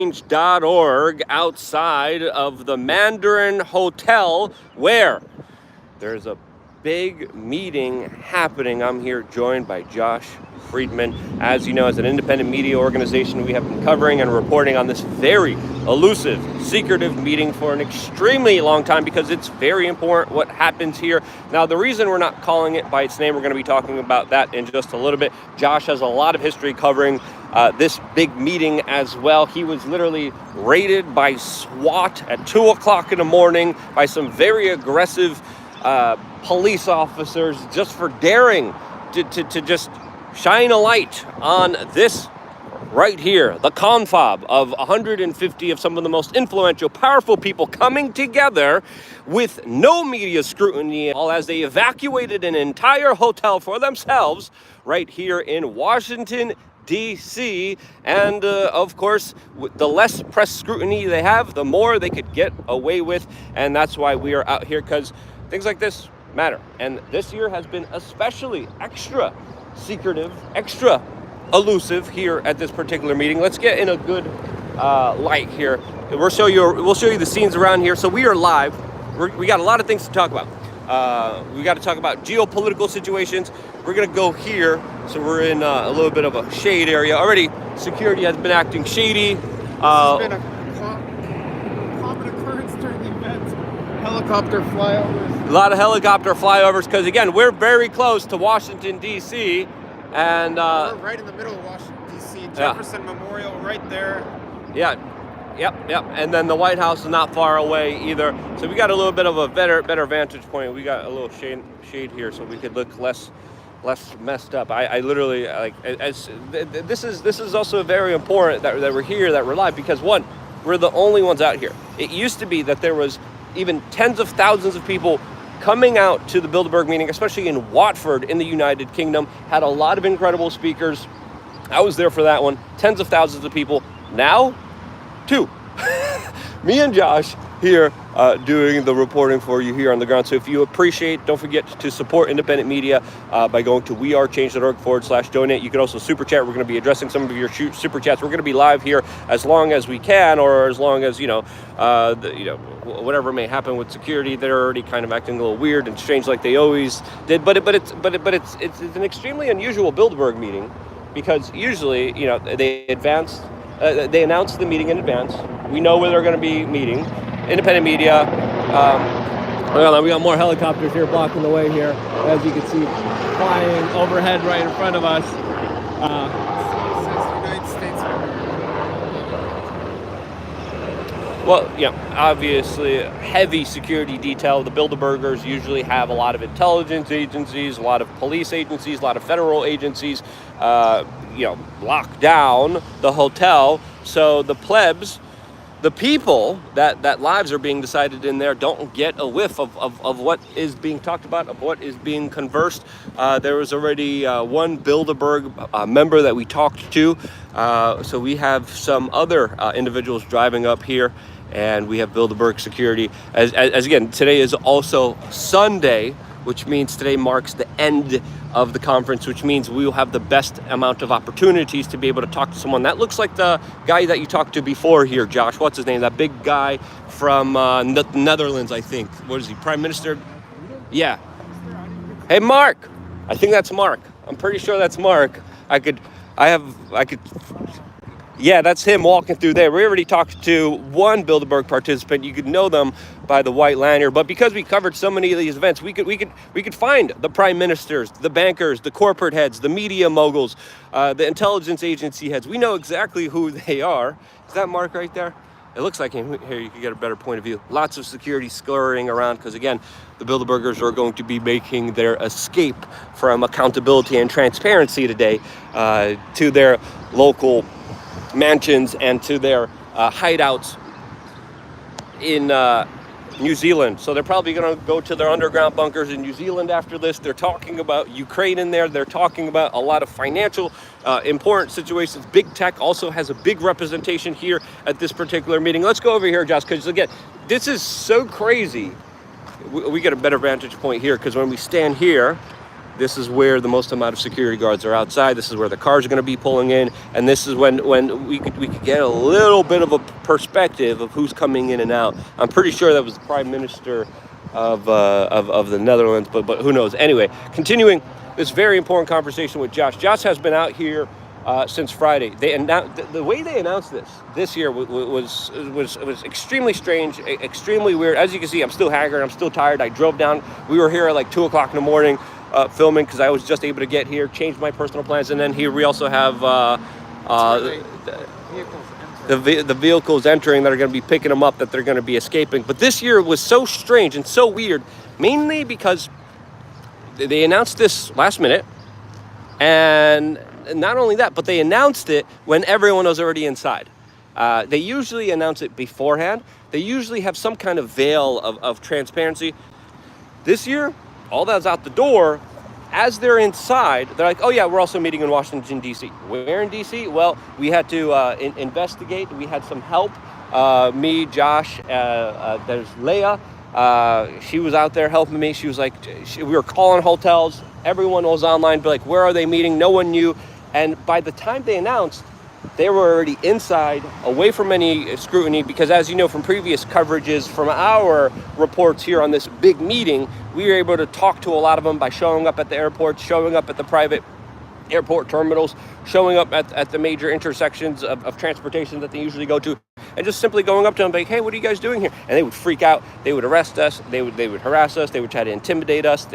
change.org outside of the Mandarin Hotel, where there's a big meeting happening. I'm here joined by Josh Friedman. As you know, as an independent media organization, we have been covering and reporting on this very elusive, secretive meeting for an extremely long time because it's very important what happens here. Now, the reason we're not calling it by its name, we're going to be talking about that in just a little bit. Josh has a lot of history covering this big meeting as well. He was literally raided by SWAT at 2 o'clock in the morning by some very aggressive police officers just for daring to just shine a light on this right here, the confab of 150 of some of the most influential, powerful people coming together with no media scrutiny, all as they evacuated an entire hotel for themselves right here in Washington, D.C. And of course, the less press scrutiny they have, the more they could get away with. And that's why we are out here, because things like this matter. And this year has been especially extra secretive, extra elusive here at this particular meeting. Let's get in a good light here. We'll show you the scenes around here. So we are live. We got a lot of things to talk about. We got to talk about geopolitical situations. We're gonna go here. So we're in a little bit of a shade area. Already security has been acting shady. This has been a common occurrence during the event. Helicopter flyovers. A lot of helicopter flyovers because, again, we're very close to Washington, D.C. And we're right in the middle of Washington, D.C. Jefferson Memorial right there. Yeah. Yep. And then the White House is not far away either. So we got a little bit of a better vantage point. We got a little shade here so we could look less messed up. I literally, this is also very important that we're here, that we're live, because one, we're the only ones out here. It used to be that there was even tens of thousands of people coming out to the Bilderberg meeting, especially in Watford in the United Kingdom. Had a lot of incredible speakers. I was there for that one. Tens of thousands of people. Now, 2. Me and Josh here doing the reporting for you here on the ground. So if you appreciate, don't forget to support independent media by going to wearechange.org/donate. You can also super chat. We're going to be addressing some of your super chats. We're going to be live here as long as we can, or as long as whatever may happen with security. They're already kind of acting a little weird and strange like they always did. But it's an extremely unusual Bilderberg meeting, because usually they announce the meeting in advance. We know where they're going to be meeting. Independent media. We got more helicopters here blocking the way here, as you can see, flying overhead right in front of us. United States. Well, obviously, heavy security detail. The Bilderbergers usually have a lot of intelligence agencies, a lot of police agencies, a lot of federal agencies, lock down the hotel. So the plebs, the people that lives are being decided in there, don't get a whiff of what is being talked about, of what is being conversed. There was already one Bilderberg member that we talked to. So we have some other individuals driving up here, and we have Bilderberg security. As again, today is also Sunday, which means today marks the end of the conference, which means we will have the best amount of opportunities to be able to talk to someone that looks like the guy that you talked to before here, Josh. What's his name? That big guy from the Netherlands, I think. What is he, Prime Minister? Yeah. Hey, Mark. I think that's Mark. I'm pretty sure that's Mark. Yeah, that's him walking through there. We already talked to one Bilderberg participant. You could know them by the white lanyard, but because we covered so many of these events, we could find the prime ministers, the bankers, the corporate heads, the media moguls, the intelligence agency heads. We know exactly who they are. Is that Mark right there? It looks like him. Here, you can get a better point of view. Lots of security scurrying around because, again, the Bilderbergers are going to be making their escape from accountability and transparency today to their local mansions and to their hideouts in New Zealand. So they're probably going to go to their underground bunkers in New Zealand after this. They're talking about Ukraine in there. They're talking about a lot of financial important situations. Big tech also has a big representation here at this particular meeting. Let's go over here, Josh, because again, this is so crazy. We get a better vantage point here because when we stand here, this is where the most amount of security guards are outside. This is where the cars are going to be pulling in, and this is when we could get a little bit of a perspective of who's coming in and out. I'm pretty sure that was the Prime Minister of the Netherlands, but who knows? Anyway, continuing this very important conversation with Josh. Josh has been out here since Friday. The way they announced this year was extremely strange, extremely weird. As you can see, I'm still haggard. I'm still tired. I drove down. We were here at like 2 o'clock in the morning filming because I was just able to get here, change my personal plans, and then here we also have the vehicles entering that are going to be picking them up, that they're going to be escaping. But this year was so strange and so weird, mainly because they announced this last minute, and not only that, but they announced it when everyone was already inside. They usually announce it beforehand. They usually have some kind of veil of transparency. This year, all that's out the door. As they're inside, they're like, oh yeah, we're also meeting in Washington, D.C. Where in D.C.? Well, we had to investigate. We had some help. Me, Josh, there's Leia. She was out there helping me. She was like, we were calling hotels. Everyone was online, but like, where are they meeting? No one knew. And by the time they announced, they were already inside, away from any scrutiny, because as you know from previous coverages from our reports here on this big meeting, we were able to talk to a lot of them by showing up at the airport, showing up at the private airport terminals, showing up at the major intersections of transportation that they usually go to, and just simply going up to them like, hey, what are you guys doing here? And they would freak out. They would arrest us. They would harass us. They would try to intimidate us.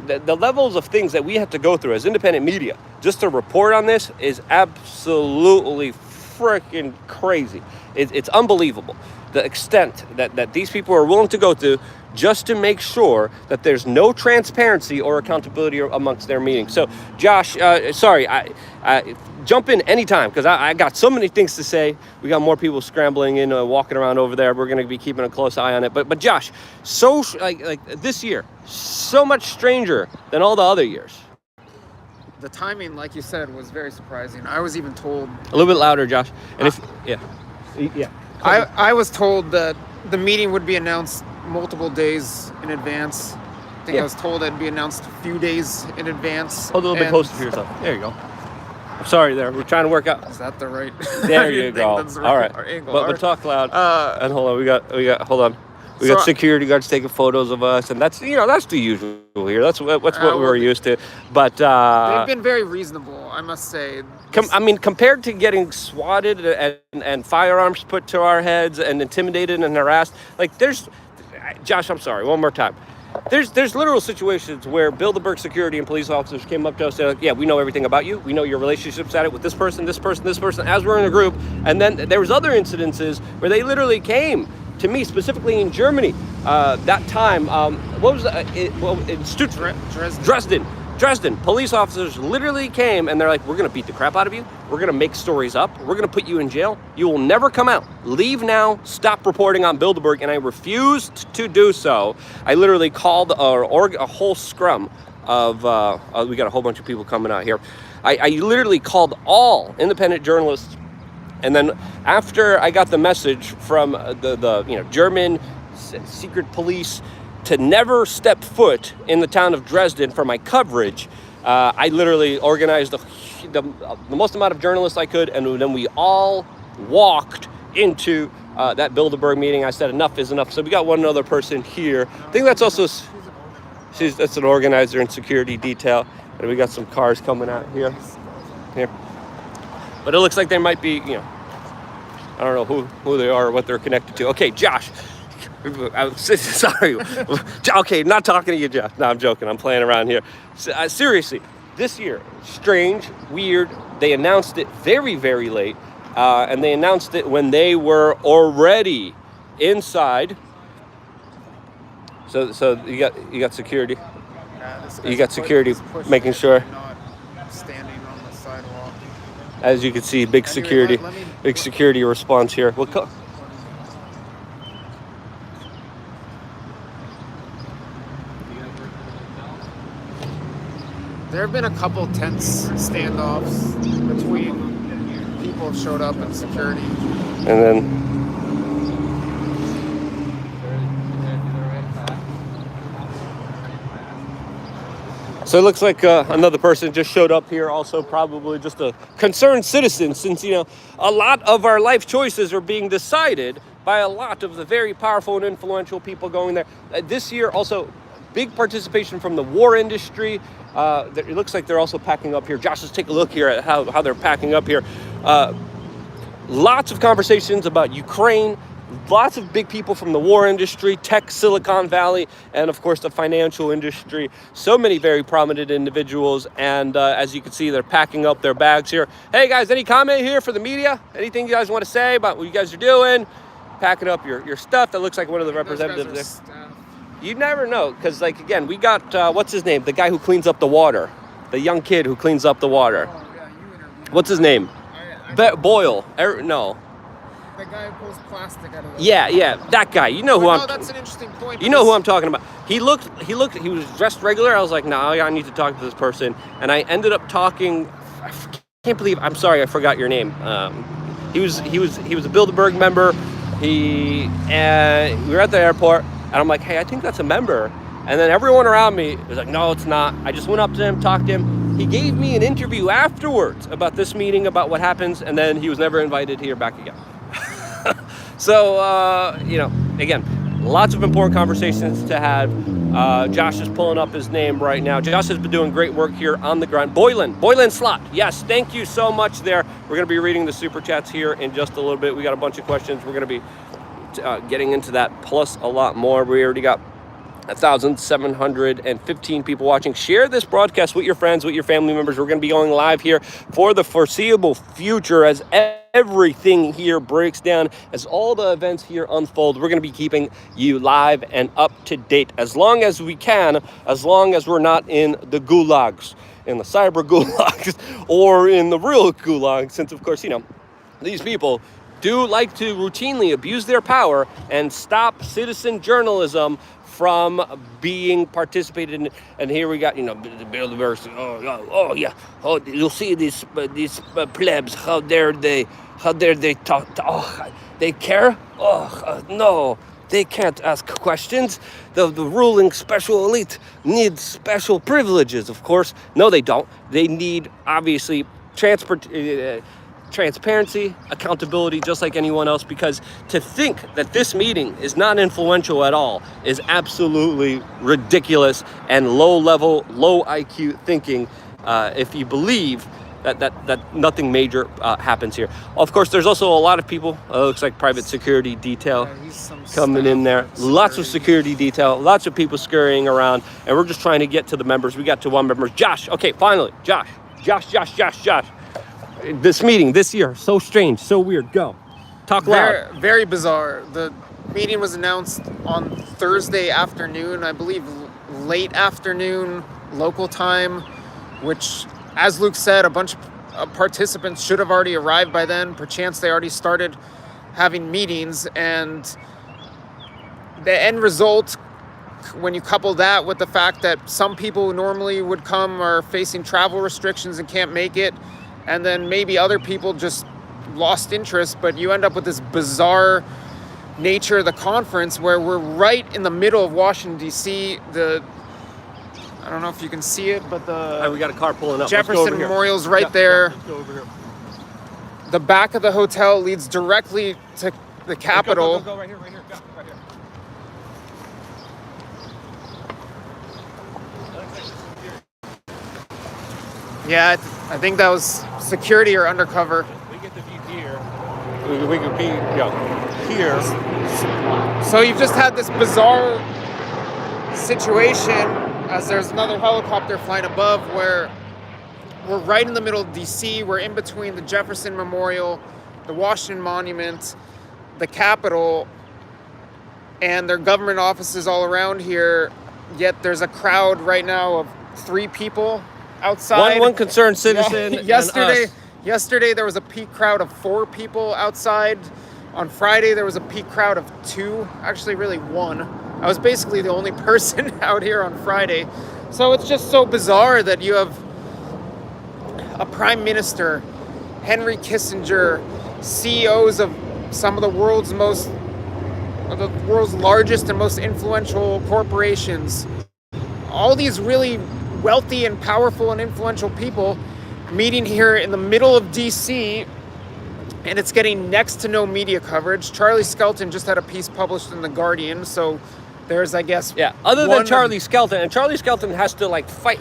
The levels of things that we have to go through as independent media just to report on this is absolutely freaking crazy. It's unbelievable, the extent that these people are willing to go through just to make sure that there's no transparency or accountability amongst their meetings. So, Josh, sorry, I jump in anytime, because I got so many things to say. We got more people scrambling in, walking around over there. We're going to be keeping a close eye on it. But Josh, so like this year, so much stranger than all the other years. The timing, like you said, was very surprising. I was even told... A little bit louder, Josh. And yeah. I was told that the meeting would be announced multiple days in advance. I think I was told it'd be announced a few days in advance. Hold a little bit closer to yourself. There you go. I'm sorry there. We're trying to work out. Is that the right? There you go. All right. But talk loud. And hold on. We got. Hold on. We got security guards taking photos of us, and that's the usual here. That's what we're used to. But they've been very reasonable, I must say. Compared to getting swatted and firearms put to our heads and intimidated and harassed, like there's, Josh, I'm sorry, one more time. There's literal situations where Bilderberg security and police officers came up to us and said, like, yeah, we know everything about you. We know your relationship status with this person, as we're in a group. And then there was other incidences where they literally came to me, specifically in Germany, that time, what was in Dresden, police officers literally came and they're like, we're going to beat the crap out of you. We're going to make stories up. We're going to put you in jail. You will never come out. Leave now. Stop reporting on Bilderberg. And I refused to do so. I literally called a whole scrum of, we got a whole bunch of people coming out here. I literally called all independent journalists. And then after I got the message from the German secret police to never step foot in the town of Dresden for my coverage, I literally organized the most amount of journalists I could, and then we all walked into that Bilderberg meeting. I said enough is enough. So we got one other person here. I think that's also that's an organizer in security detail, and we got some cars coming out here. But it looks like they might be, I don't know who they are or what they're connected to. Okay, Josh. I'm sorry. Okay, not talking to you, Josh. No, I'm joking. I'm playing around here. Seriously, this year, strange, weird. They announced it very, very late. And they announced it when they were already inside. So you got security. You got security making sure. Standing on the sidewalk. As you can see, big security response here. There have been a couple tense standoffs between people who showed up and security. And then So it looks like another person just showed up here, also probably just a concerned citizen, since, you know, a lot of our life choices are being decided by a lot of the very powerful and influential people going there. This year, also, big participation from the war industry. It looks like they're also packing up here. Josh, let's take a look here at how they're packing up here. Lots of conversations about Ukraine. Lots of big people from the war industry, tech, Silicon Valley, and of course the financial industry. So many very prominent individuals, and as you can see, they're packing up their bags here. Hey guys, any comment here for the media? Anything you guys want to say about what you guys are doing? Packing up your stuff. That looks like one of the representatives there. You never know, because, like, again, we got, what's his name? The guy who cleans up the water. The young kid who cleans up the water. Oh, yeah, you interviewed. What's his name? Boyle. No. The guy who pulls plastic out of the... Yeah, that guy. You know who I'm... No, that's an interesting point. You know who I'm talking about. He was dressed regular. I was like, no, I need to talk to this person. And I ended up talking, I can't believe, I'm sorry, I forgot your name. He was a Bilderberg member. We were at the airport, and I'm like, hey, I think that's a member. And then everyone around me was like, no, it's not. I just went up to him, talked to him. He gave me an interview afterwards about this meeting, about what happens, and then he was never invited here back again. So, you know, again, lots of important conversations to have. Josh is pulling up his name right now. Josh has been doing great work here on the ground. Boylan Slot. Yes, thank you so much there. We're going to be reading the super chats here in just a little bit. We got a bunch of questions. We're going to be getting into that, plus a lot more. We already got 1,715 people watching. Share this broadcast with your friends, with your family members. We're going to be going live here for the foreseeable future as everything here breaks down, as all the events here unfold. We're going to be keeping you live and up to date as long as we can, as long as we're not in the gulags, in the cyber gulags, or in the real gulags, since, of course, you know, these people do like to routinely abuse their power and stop citizen journalism from being participated in. And here we got, you know, the Bilderbergs. Oh yeah. Oh, you'll see these plebs. How dare they talk? Oh, they care? Oh, no. They can't ask questions. The ruling special elite needs special privileges, of course. No, they don't. They need, obviously, transparency, accountability, just like anyone else, because to think that this meeting is not influential at all is absolutely ridiculous and low-level, low IQ thinking if you believe that nothing major happens here. Of course, there's also a lot of people, looks like private security detail coming in there. Lots of security detail, lots of people scurrying around, and we're just trying to get to the members. We got to one member. Josh, okay, finally, Josh. This meeting this year, so strange, so weird. Go. Talk loud. Very bizarre. The meeting was announced on Thursday afternoon, I believe late afternoon local time, which, as Luke said, a bunch of participants should have already arrived by then. Perchance they already started having meetings, and the end result, when you couple that with the fact that some people who normally would come are facing travel restrictions and can't make it, and then maybe other people just lost interest, but you end up with this bizarre nature of the conference where we're right in the middle of Washington, D.C. I don't know if you can see it, but we got a car pulling up. Jefferson Memorial's right there. Let's go over here. The back of the hotel leads directly to the Capitol. Go right here. Go right here. Yeah, I think that was security or undercover. We get the view here. We could be, here. So you've just had this bizarre situation as there's another helicopter flying above where we're right in the middle of DC. We're in between the Jefferson Memorial, the Washington Monument, the Capitol, and there are government offices all around here. Yet there's a crowd right now of 3 people outside. One concerned citizen. Yeah. Yesterday there was a peak crowd of 4 people outside. On Friday there was a peak crowd of 2, actually really 1. I was basically the only person out here on Friday. So it's just so bizarre that you have a prime minister, Henry Kissinger, CEOs of some of the world's largest and most influential corporations, all these really wealthy and powerful and influential people meeting here in the middle of DC, and it's getting next to no media coverage. Charlie Skelton just had a piece published in The Guardian, so there's, I guess... Yeah, other than Charlie Skelton, and Charlie Skelton has to, like, fight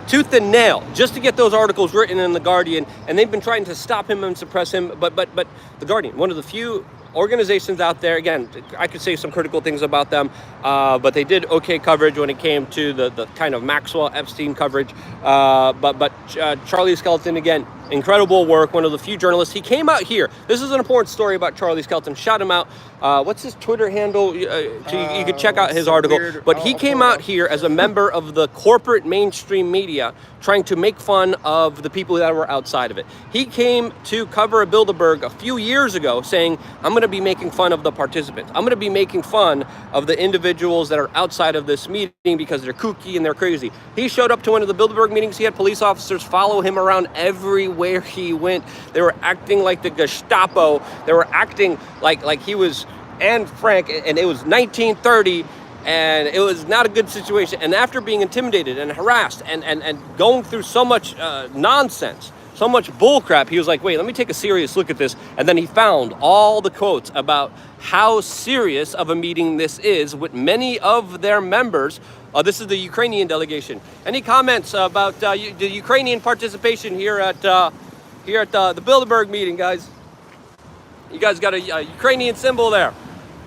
tooth and nail just to get those articles written in The Guardian, and they've been trying to stop him and suppress him, but The Guardian, one of the few organizations out there, again, I could say some critical things about them, but they did okay coverage when it came to the kind of Maxwell Epstein coverage. But Charlie Skelton, again, incredible work, one of the few journalists. He came out here. This is an important story about Charlie Skelton. Shout him out. What's his Twitter handle? You could check out his article. But he came out here as a member of the corporate mainstream media trying to make fun of the people that were outside of it. He came to cover a Bilderberg a few years ago saying, I'm going to be making fun of the participants. I'm going to be making fun of the individuals that are outside of this meeting because they're kooky and they're crazy. He showed up to one of the Bilderberg meetings. He had police officers follow him around everywhere he went. They were acting like the Gestapo. They were acting like he was Anne Frank, and it was 1930, and it was not a good situation. And after being intimidated and harassed and going through so much nonsense, so much bullcrap, he was like, wait, let me take a serious look at this. And then he found all the quotes about how serious of a meeting this is with many of their members. This is the Ukrainian delegation. Any comments about the Ukrainian participation here at the Bilderberg meeting, guys? You guys got a Ukrainian symbol there.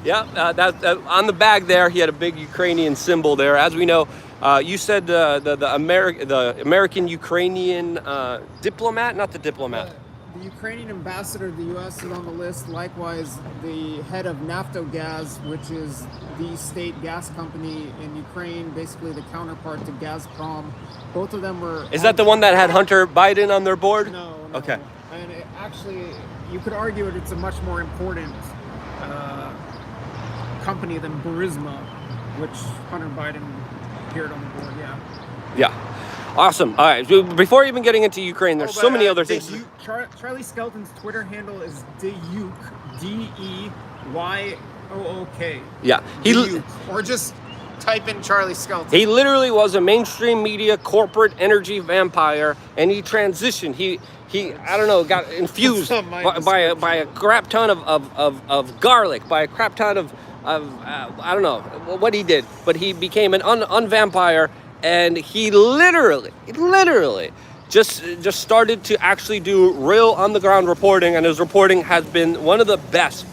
Yeah, that on the bag there, he had a big Ukrainian symbol there. As we know, you said the American Ukrainian diplomat, not the diplomat. The Ukrainian ambassador to the U.S. is on the list. Likewise, the head of Naftogaz, which is the state gas company in Ukraine, basically the counterpart to Gazprom. Both of them were... Is that the one that had Hunter Biden on their board? No. Okay. And actually, you could argue it's a much more important company than Burisma, which Hunter Biden appeared on the board, Yeah. Awesome. All right. Before even getting into Ukraine, there's so many other things. Charlie Skelton's Twitter handle is Deyook, Deyook. Yeah. Or just type in Charlie Skelton. He literally was a mainstream media corporate energy vampire, and he transitioned. He I don't know, got infused by a crap ton of garlic, by a crap ton of I don't know what he did, but he became an unvampire, and he literally just started to actually do real on the ground reporting, and his reporting has been one of the best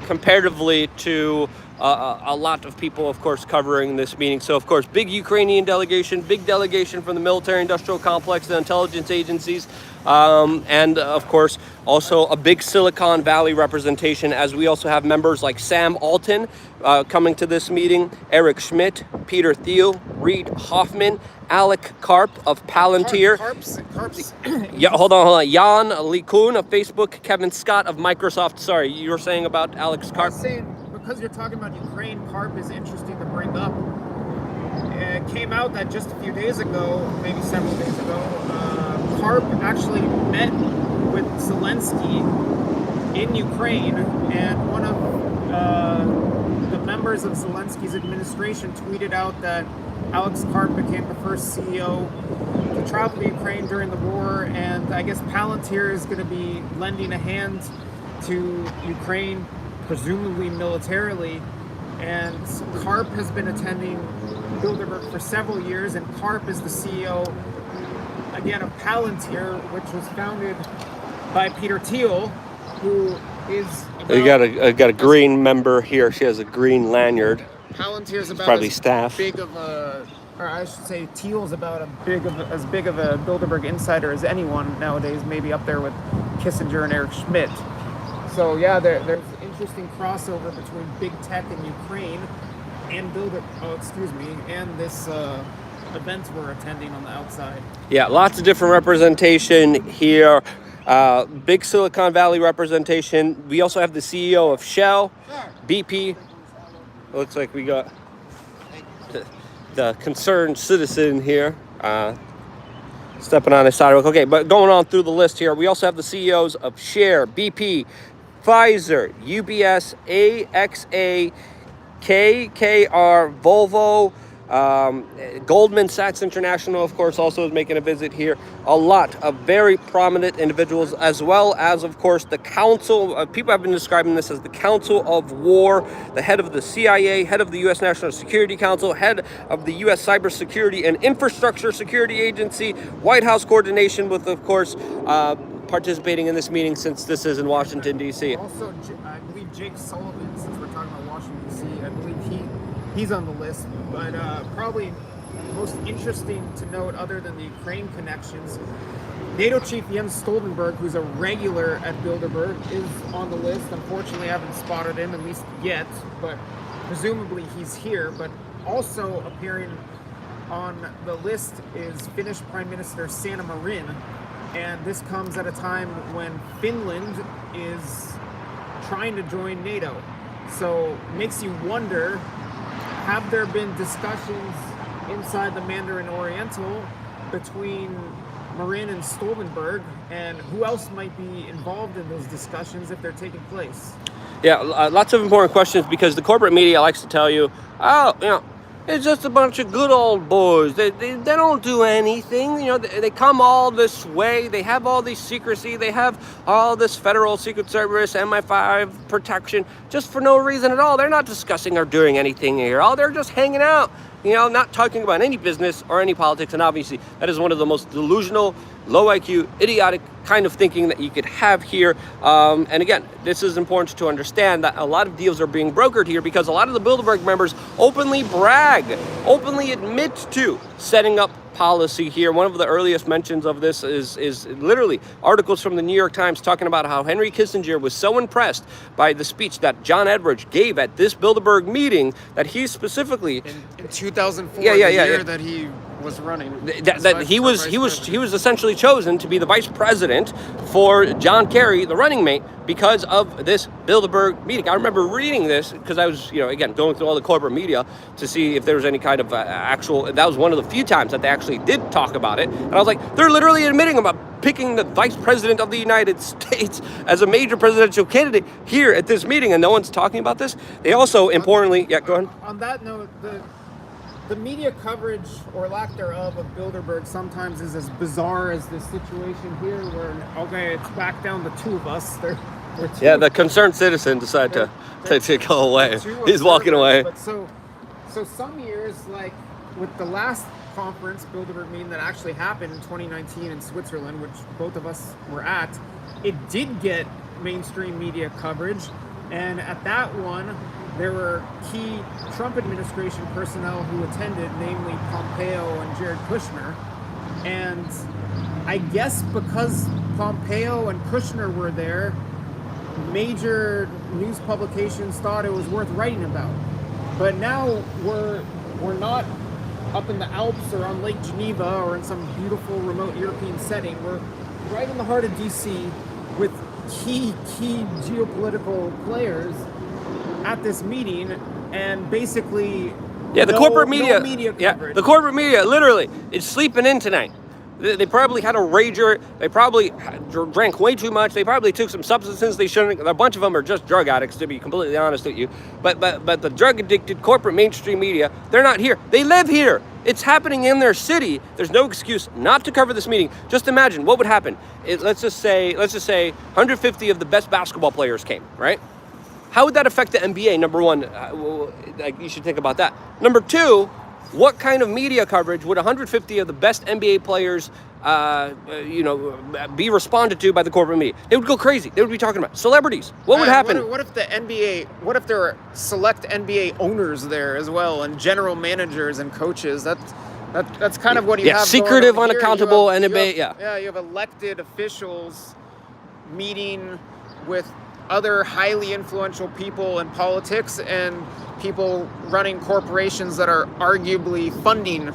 comparatively to a lot of people, of course, covering this meeting. So, of course, big Ukrainian delegation, big delegation from the military-industrial complex, the intelligence agencies, and, of course, also a big Silicon Valley representation, as we also have members like Sam Alton coming to this meeting, Eric Schmidt, Peter Thiel, Reid Hoffman, Alec Karp of Palantir. Karp's. Yeah, hold on. Jan LeCun of Facebook, Kevin Scott of Microsoft. Sorry, you were saying about Alex Karp? I was saying, because you're talking about Ukraine, Karp is interesting to bring up. It came out that just a few days ago, maybe several days ago, Karp actually met with Zelensky in Ukraine, and one of the members of Zelensky's administration tweeted out that Alex Karp became the first CEO to travel to Ukraine during the war, and I guess Palantir is going to be lending a hand to Ukraine, presumably militarily, and Karp has been attending Bilderberg for several years, and Karp is the CEO, again, of Palantir, which was founded by Peter Thiel, who is... You got a green member here. She has a green lanyard. Palantir is about probably staff. Big of a, or I should say, Thiel's about as big of a Bilderberg insider as anyone nowadays, maybe up there with Kissinger and Eric Schmidt. So yeah, there's interesting crossover between big tech in Ukraine and and this event we're attending on the outside. Yeah, lots of different representation here. Big Silicon Valley representation. We also have the CEO of Shell, BP. Looks like we got the concerned citizen here stepping on a sidewalk. Okay, but going on through the list here, we also have the CEOs of Share, BP, Pfizer, UBS, AXA, KKR, Volvo, Goldman Sachs International, of course, also is making a visit here. A lot of very prominent individuals, as well as, of course, the Council. People have been describing this as the Council of War, the head of the CIA, head of the U.S. National Security Council, head of the U.S. Cybersecurity and Infrastructure Security Agency, White House coordination with, of course, participating in this meeting, since this is in Washington, D.C. Also, I believe Jake Sullivan, since we're talking about Washington, D.C., I believe he's on the list. But probably most interesting to note, other than the Ukraine connections, NATO chief Jens Stoltenberg, who's a regular at Bilderberg, is on the list. Unfortunately, I haven't spotted him, at least yet, but presumably he's here. But also appearing on the list is Finnish Prime Minister Sanna Marin, and this comes at a time when Finland is trying to join NATO. So makes you wonder, have there been discussions inside the Mandarin Oriental between Marin and Stoltenberg, and who else might be involved in those discussions if they're taking place? Yeah, lots of important questions, because the corporate media likes to tell you, oh, it's just a bunch of good old boys. They don't do anything. They come all this way. They have all this secrecy. They have all this federal Secret Service, MI5 protection, just for no reason at all. They're not discussing or doing anything here. They're just hanging out, not talking about any business or any politics. And obviously, that is one of the most delusional, low IQ, idiotic kind of thinking that you could have here. And again, this is important to understand that a lot of deals are being brokered here, because a lot of the Bilderberg members openly brag, openly admit to setting up policy here. One of the earliest mentions of this is literally articles from the New York Times talking about how Henry Kissinger was so impressed by the speech that John Edwards gave at this Bilderberg meeting that he specifically in 2004, the year that he was running, that he was essentially chosen to be the vice president for John Kerry, the running mate, because of this Bilderberg meeting. I remember reading this because I was, again, going through all the corporate media to see if there was any kind of actual. That was one of the few times that they actually did talk about it, and I was like, they're literally admitting about picking the vice president of the United States as a major presidential candidate here at this meeting, and no one's talking about this. They also importantly, go ahead. On that note, the media coverage, or lack thereof, of Bilderberg sometimes is as bizarre as this situation here, where, okay, it's back down to two of us. The concerned citizen decided to go away. He's walking away. But so some years, like with the last conference, Bilderberg meeting that actually happened in 2019 in Switzerland, which both of us were at, it did get mainstream media coverage. And at that one, there were key Trump administration personnel who attended, namely Pompeo and Jared Kushner. And I guess because Pompeo and Kushner were there, major news publications thought it was worth writing about. But now we're not up in the Alps or on Lake Geneva or in some beautiful remote European setting. We're right in the heart of DC with key geopolitical players at this meeting, and basically the corporate media, coverage. The corporate media literally is sleeping in tonight. They probably had a rager. They probably drank way too much. They probably took some substances they shouldn't. A bunch of them are just drug addicts, to be completely honest with you. But the drug addicted corporate mainstream media, they're not here. They live here. It's happening in their city. There's no excuse not to cover this meeting. Just imagine what would happen. Let's just say 150 of the best basketball players came, right? How would that affect the NBA? Number one, you should think about that. Number two, what kind of media coverage would 150 of the best NBA players, be responded to by the corporate media? They would go crazy. They would be talking about celebrities. What would happen? What if the NBA? What if there were select NBA owners there as well, and general managers and coaches? That's kind of what you have. Secretive, unaccountable NBA. You have elected officials meeting with other highly influential people in politics and people running corporations that are arguably funding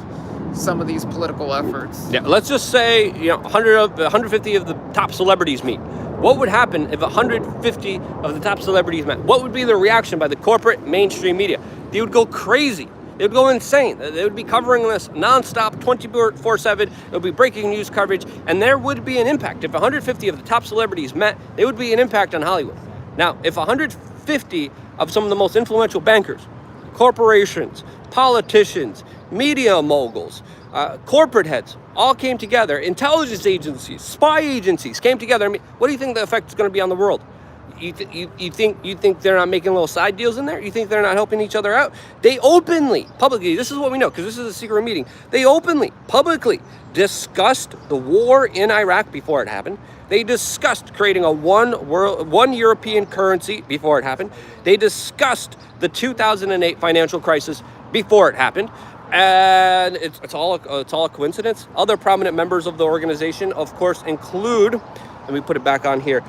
some of these political efforts. Yeah, let's just say 150 of the top celebrities meet. What would happen if 150 of the top celebrities met? What would be the reaction by the corporate mainstream media? They would go crazy. They would go insane. They would be covering this nonstop, 24/7. It would be breaking news coverage, and there would be an impact. If 150 of the top celebrities met, there would be an impact on Hollywood. Now, if 150 of some of the most influential bankers, corporations, politicians, media moguls, corporate heads all came together. Intelligence agencies, spy agencies came together. I mean, what do you think the effect is going to be on the world? You think they're not making little side deals in there? You think they're not helping each other out? They openly, publicly, this is what we know because this is a secret meeting. They openly, publicly discussed the war in Iraq before it happened. They discussed creating a one European currency before it happened. They discussed the 2008 financial crisis before it happened. And it's all a coincidence. Other prominent members of the organization, of course, include, let me put it back on here,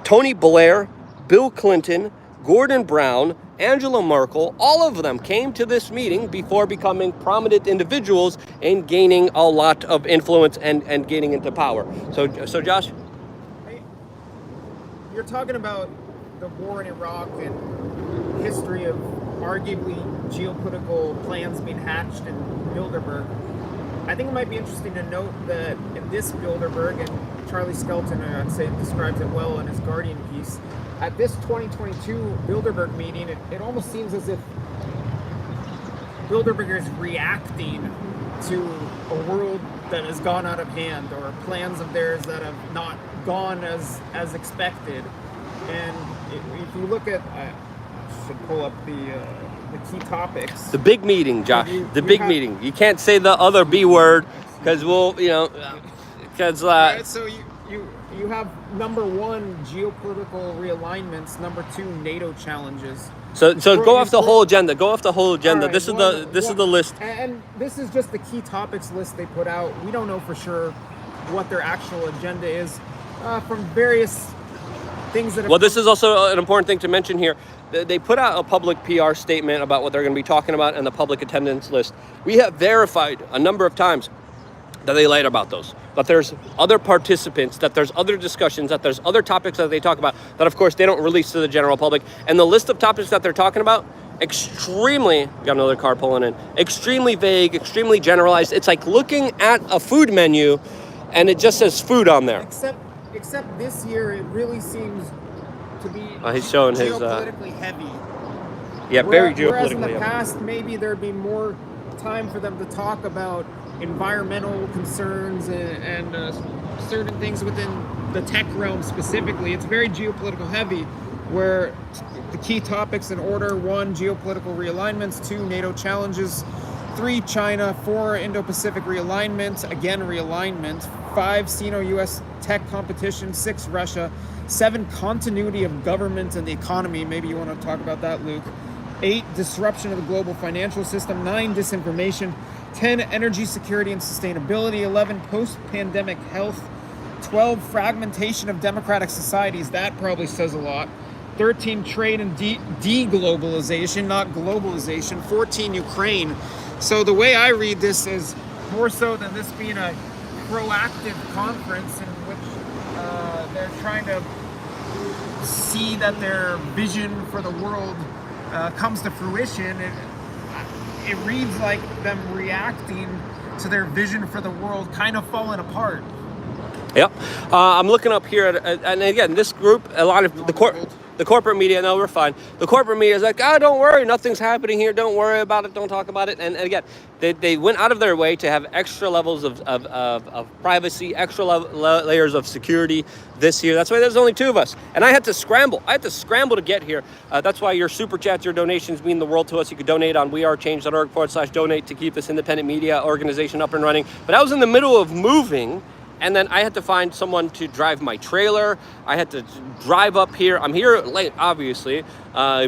Tony Blair, Bill Clinton, Gordon Brown, Angela Merkel. All of them came to this meeting before becoming prominent individuals and gaining a lot of influence and gaining into power. So Josh? You're talking about the war in Iraq and history of arguably geopolitical plans being hatched in Bilderberg. I think it might be interesting to note that in this Bilderberg, and Charlie Skelton, I'd say, describes it well in his Guardian piece, at this 2022 Bilderberg meeting, it almost seems as if Bilderberg is reacting to a world that has gone out of hand, or plans of theirs that have not gone as expected. And if you look at, I should pull up the key topics. The big meeting, Josh. The big meeting. You can't say the other B word because we'll, because. Right, so you have number 1, geopolitical realignments. Number 2, NATO challenges. So go off the whole agenda. Go off the whole agenda. Right, this is the list. And this is just the key topics list they put out. We don't know for sure what their actual agenda is from various things that have. Well, this is also an important thing to mention here. They put out a public PR statement about what they're going to be talking about and the public attendance list. We have verified a number of times that they lied about those. That there's other participants, that there's other discussions, that there's other topics that they talk about that, of course, they don't release to the general public. And the list of topics that they're talking about, extremely, got another car pulling in, extremely vague, extremely generalized. It's like looking at a food menu and it just says food on there. Except this year, it really seems to be he's showing geopolitically heavy. Yeah, very geopolitically Whereas in the heavy. past, maybe there'd be more time for them to talk about environmental concerns and certain things within the tech realm specifically. It's very geopolitical heavy, where the key topics in order: 1, geopolitical realignments; 2, NATO challenges; 3, China; 4, Indo-Pacific realignment, again realignment; 5, Sino-US tech competition; 6, Russia; 7, continuity of government and the economy. Maybe you want to talk about that, Luke. 8, disruption of the global financial system. 9, disinformation. 10, energy security and sustainability. 11, post-pandemic health. 12, fragmentation of democratic societies. That probably says a lot. 13, trade and deglobalization, not globalization. 14, Ukraine. So the way I read this is more so than this being a proactive conference in which they're trying to see that their vision for the world comes to fruition. It reads like them reacting to their vision for the world kind of falling apart. Yep. I'm looking up here, and again, this group, a lot of the corporate media, no, we're fine. The corporate media is like, don't worry, nothing's happening here. Don't worry about it. Don't talk about it. And again, they went out of their way to have extra levels of privacy, extra layers of security this year. That's why there's only 2 of us. And I had to scramble. To get here. That's why your super chats, your donations mean the world to us. You could donate on wearechange.org/donate to keep this independent media organization up and running. But I was in the middle of moving, and then I had to find someone to drive my trailer. I had to drive up here. I'm here late, obviously,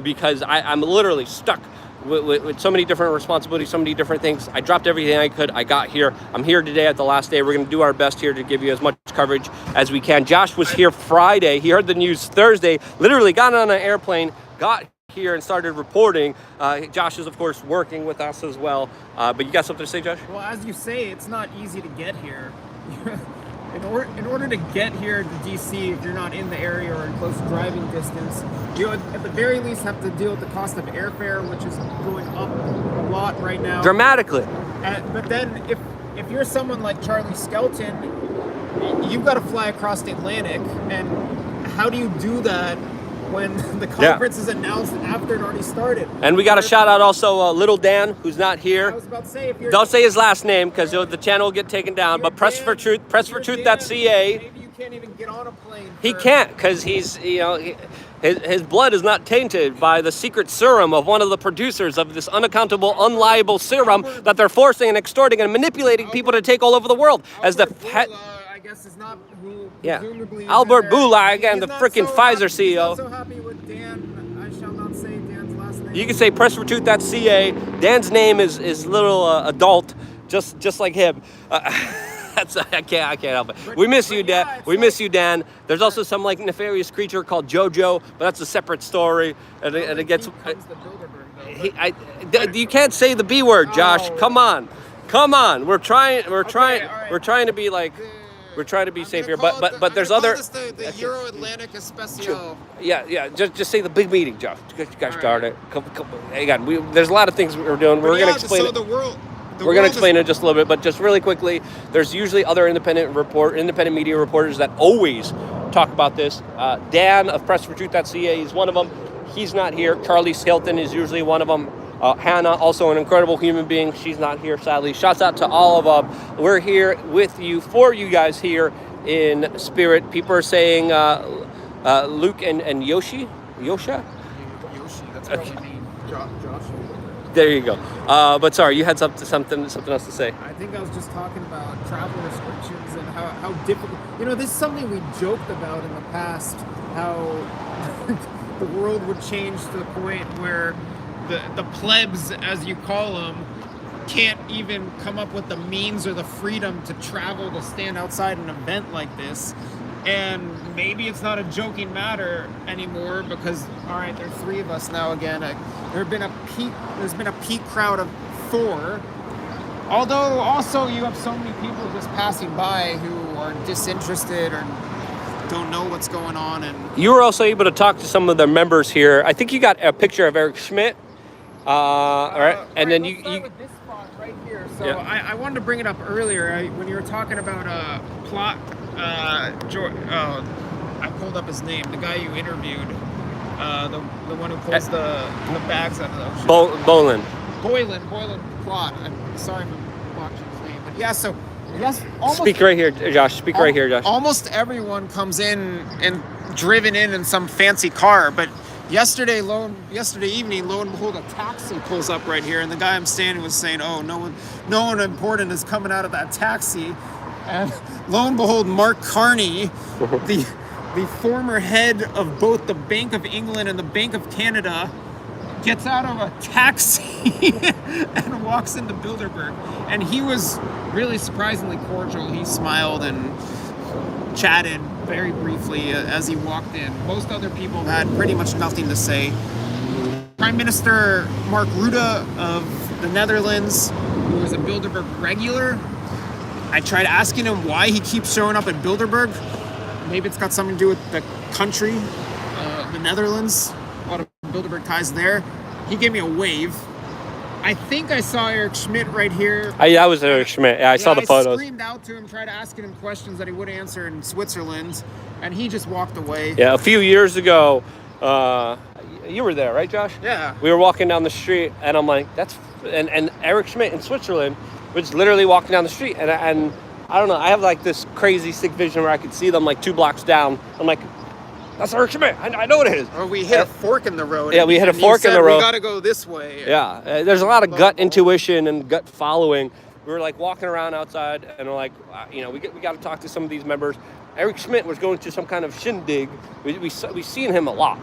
because I'm literally stuck with so many different responsibilities, so many different things. I dropped everything I could. I got here. I'm here today at the last day. We're going to do our best here to give you as much coverage as we can. Josh was here Friday. He heard the news Thursday, literally got on an airplane, got here and started reporting. Josh is, of course, working with us as well. But you got something to say, Josh? Well, as you say, it's not easy to get here. In order to get here to DC, if you're not in the area or in close driving distance, you at the very least have to deal with the cost of airfare, which is going up a lot right now. Dramatically. But then if you're someone like Charlie Skelton, you've got to fly across the Atlantic. And how do you do that when the conference is announced after it already started. And we got a shout out also, Little Dan, who's not here. I was about to say, if you're... Don't say his last name because the channel will get taken down. But Press for Truth, pressfortruth.ca. Maybe you can't even get on a plane. He can't because he's, his blood is not tainted by the secret serum of one of the producers of this unaccountable, unliable serum that they're forcing and extorting and manipulating people to take all over the world. As the I guess is not who presumably Albert Bourla, again, the freaking Pfizer CEO. He's not so happy with Dan. I shall not say Dan's last name. You can say pressfortruth.ca. Dan's name is little adult, just like him. I can't help it. We miss you, Dan. We miss you, Dan. There's also some like nefarious creature called JoJo, but that's a separate story. And it gets. You can't say the B word, Josh. Come on. We're trying to be like. We're trying to be safe here, but there's other. The Euro Atlantic Especial. Yeah. Just say the big meeting, Josh. Gosh darn it. Again, there's a lot of things we're doing. We're gonna explain it. We're going to explain it just a little bit, but just really quickly, there's usually other independent media reporters that always talk about this. Dan of pressfortruth.ca is one of them. He's not here. Charlie Hilton is usually one of them. Hannah, also an incredible human being. She's not here, sadly. Shouts out to all of them. We're here with you, for you guys here in spirit. People are saying Luke and Yosha? Yoshi, that's probably me. Josh. There you go. But sorry, you had something else to say. I think I was just talking about travel restrictions and how difficult. This is something we joked about in the past. How the world would change to the point where the plebs, as you call them, can't even come up with the means or the freedom to travel to stand outside an event like this. And maybe it's not a joking matter anymore because, all right, there are 3 of us now again. There's been a peak crowd of 4. Although also you have so many people just passing by who are disinterested or don't know what's going on. And you were also able to talk to some of the members here. I think you got a picture of Eric Schmidt. All right, and then you with this spot right here. So yeah. I wanted to bring it up earlier when you were talking about plot. I pulled up his name. The guy you interviewed, the one who pulls the bags out of the ocean. Boylan Plot. I'm sorry for watching his name, but yeah. So yes, speak right here, Josh. Almost everyone comes in and driven in some fancy car, but yesterday evening, lo and behold, a taxi pulls up right here, and the guy I'm standing was saying, "Oh, no one important is coming out of that taxi." And lo and behold, Mark Carney, the former head of both the Bank of England and the Bank of Canada, gets out of a taxi and walks into Bilderberg. And he was really surprisingly cordial. He smiled and chatted very briefly as he walked in. Most other people had pretty much nothing to say. Prime Minister Mark Rutte of the Netherlands, who was a Bilderberg regular, I tried asking him why he keeps showing up at Bilderberg. Maybe it's got something to do with the country, the Netherlands. A lot of Bilderberg ties there. He gave me a wave. I think I saw Eric Schmidt right here. That was Eric Schmidt. Yeah, I saw the photos. I screamed out to him, tried asking him questions that he would answer in Switzerland, and he just walked away. Yeah, a few years ago, you were there, right, Josh? Yeah. We were walking down the street, and I'm like, and Eric Schmidt in Switzerland was literally walking down the street, and I don't know, I have like this crazy sick vision where I could see them like 2 blocks down. I'm like, that's Eric Schmidt. I know it is. Or we hit a fork in the road. Yeah, we hit a fork in the road. We got to go this way. Yeah, there's a lot of gut intuition and gut following. We were like walking around outside, and we're like, we got to talk to some of these members. Eric Schmidt was going to some kind of shindig. We've seen him a lot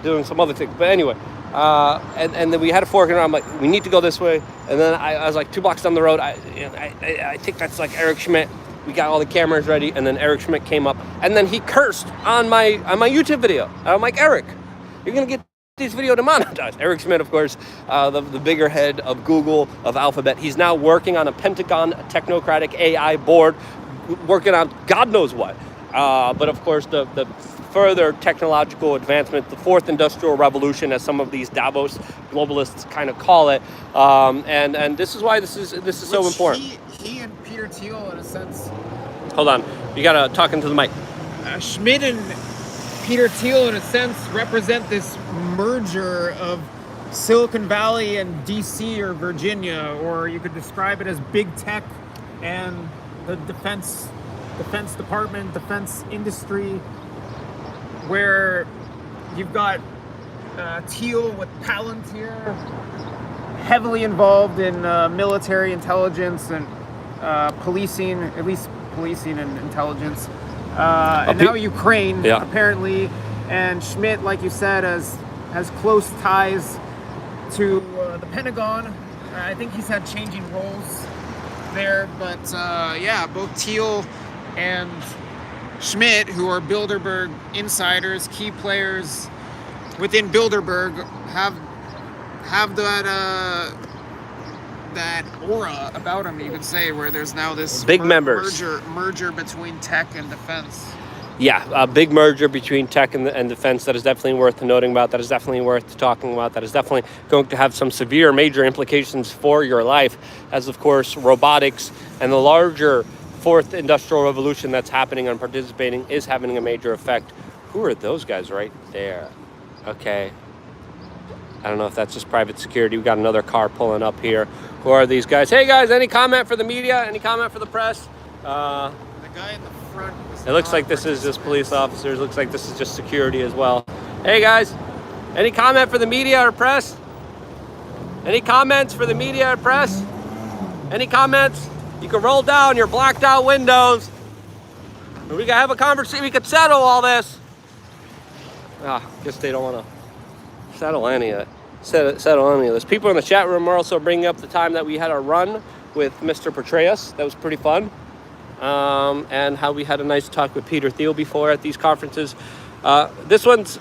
doing some other things. But anyway, and then we had a fork in the road. I'm like, we need to go this way. And then I was like 2 blocks down the road. I think that's like Eric Schmidt. We got all the cameras ready, and then Eric Schmidt came up, and then he cursed on my YouTube video. And I'm like, Eric, you're gonna get this video demonetized. Eric Schmidt, of course, the bigger head of Google, of Alphabet. He's now working on a Pentagon technocratic AI board, working on God knows what. But of course, the further technological advancement, the 4th industrial revolution, as some of these Davos globalists kind of call it. And this is why this is so important. He and Peter Thiel, in a sense. Hold on, you gotta talk into the mic. Schmidt and Peter Thiel, in a sense, represent this merger of Silicon Valley and DC or Virginia, or you could describe it as big tech and the defense department, defense industry, where you've got Thiel with Palantir, heavily involved in military intelligence and policing, at least policing and intelligence. And now Ukraine, apparently, and Schmidt, like you said, has close ties to the Pentagon. I think he's had changing roles there, but both Thiel and Schmidt, who are Bilderberg insiders, key players within Bilderberg, have that aura about them, you could say, where there's now this big merger between tech and defense. Yeah, a big merger between tech and defense that is definitely worth noting about, that is definitely worth talking about, that is definitely going to have some severe major implications for your life, as of course robotics and the larger fourth industrial revolution that's happening and participating is having a major effect. Who are those guys right there? Okay. I don't know if that's just private security. We got another car pulling up here. Who are these guys? Hey guys, any comment for the media? Any comment for the press? The guy in the front. It looks like this is just police officers. Looks like this is just security as well. Hey guys, any comment for the media or press? Any comments for the media or press? Any comments? You can roll down your blacked out windows. We can have a conversation. We could settle all this. Guess they don't want to settle any of it. Settle any of this. People in the chat room are also bringing up the time that we had a run with Mr. Petraeus. That was pretty fun. And how we had a nice talk with Peter Thiel before at these conferences. This one's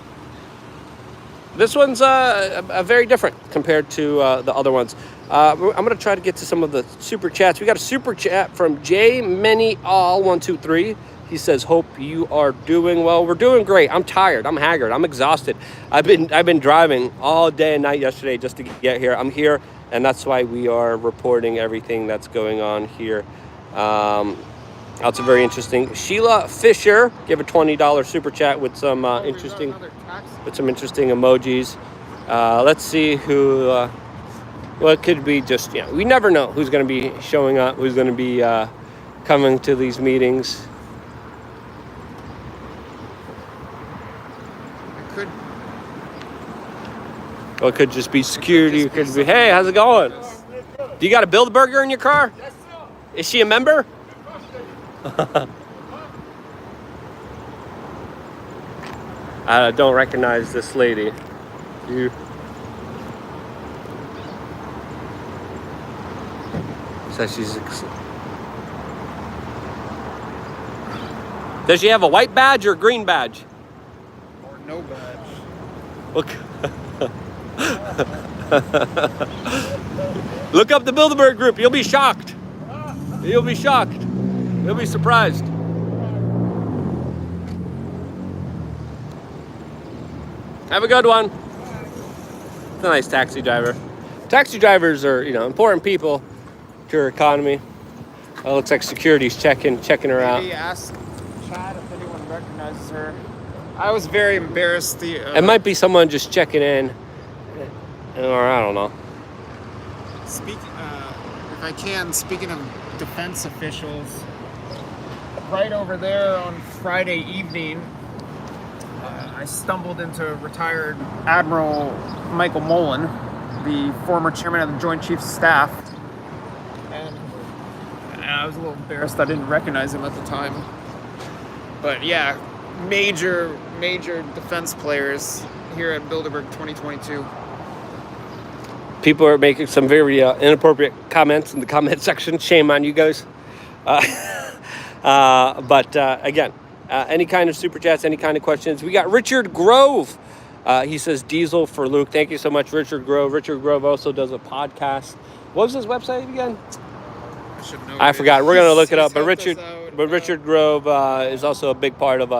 very different compared to the other ones. I'm going to try to get to some of the super chats. We got a super chat from J Many All 123. He says, "Hope you are doing well." We're doing great. I'm tired. I'm haggard. I'm exhausted. I've been driving all day and night yesterday just to get here. I'm here, and that's why we are reporting everything that's going on here. That's very interesting. Sheila Fisher gave a $20 super chat with some interesting emojis. Let's see who. Well, it could be just, we never know who's going to be showing up, who's going to be coming to these meetings. Or it could just be security. It could be, hey, how's it going? Do you got a Bilderberger in your car? Yes, sir. Is she a member? I don't recognize this lady. You. So she's. Does she have a white badge or a green badge? Or no badge. Look. Look up the Bilderberg group. You'll be shocked. You'll be shocked. You'll be surprised. Have a good one. It's a nice taxi driver. Taxi drivers are, important people to our economy. It looks like security's checking her out. Maybe ask Chad if anyone recognizes her. I was very embarrassed. It might be someone just checking in, or I don't know. If I can, speaking of defense officials, right over there on Friday evening, I stumbled into retired Admiral Michael Mullen, the former chairman of the Joint Chiefs of Staff, and I was a little embarrassed I didn't recognize him at the time. But yeah, major defense players here at Bilderberg 2022. People are making some very inappropriate comments in the comment section. Shame on you guys. But again, any kind of super chats, any kind of questions. We got Richard Grove. He says diesel for Luke. Thank you so much, Richard Grove. Richard Grove also does a podcast. What was his website again? I forgot. We're going to look it up. But Richard Grove is also a big part of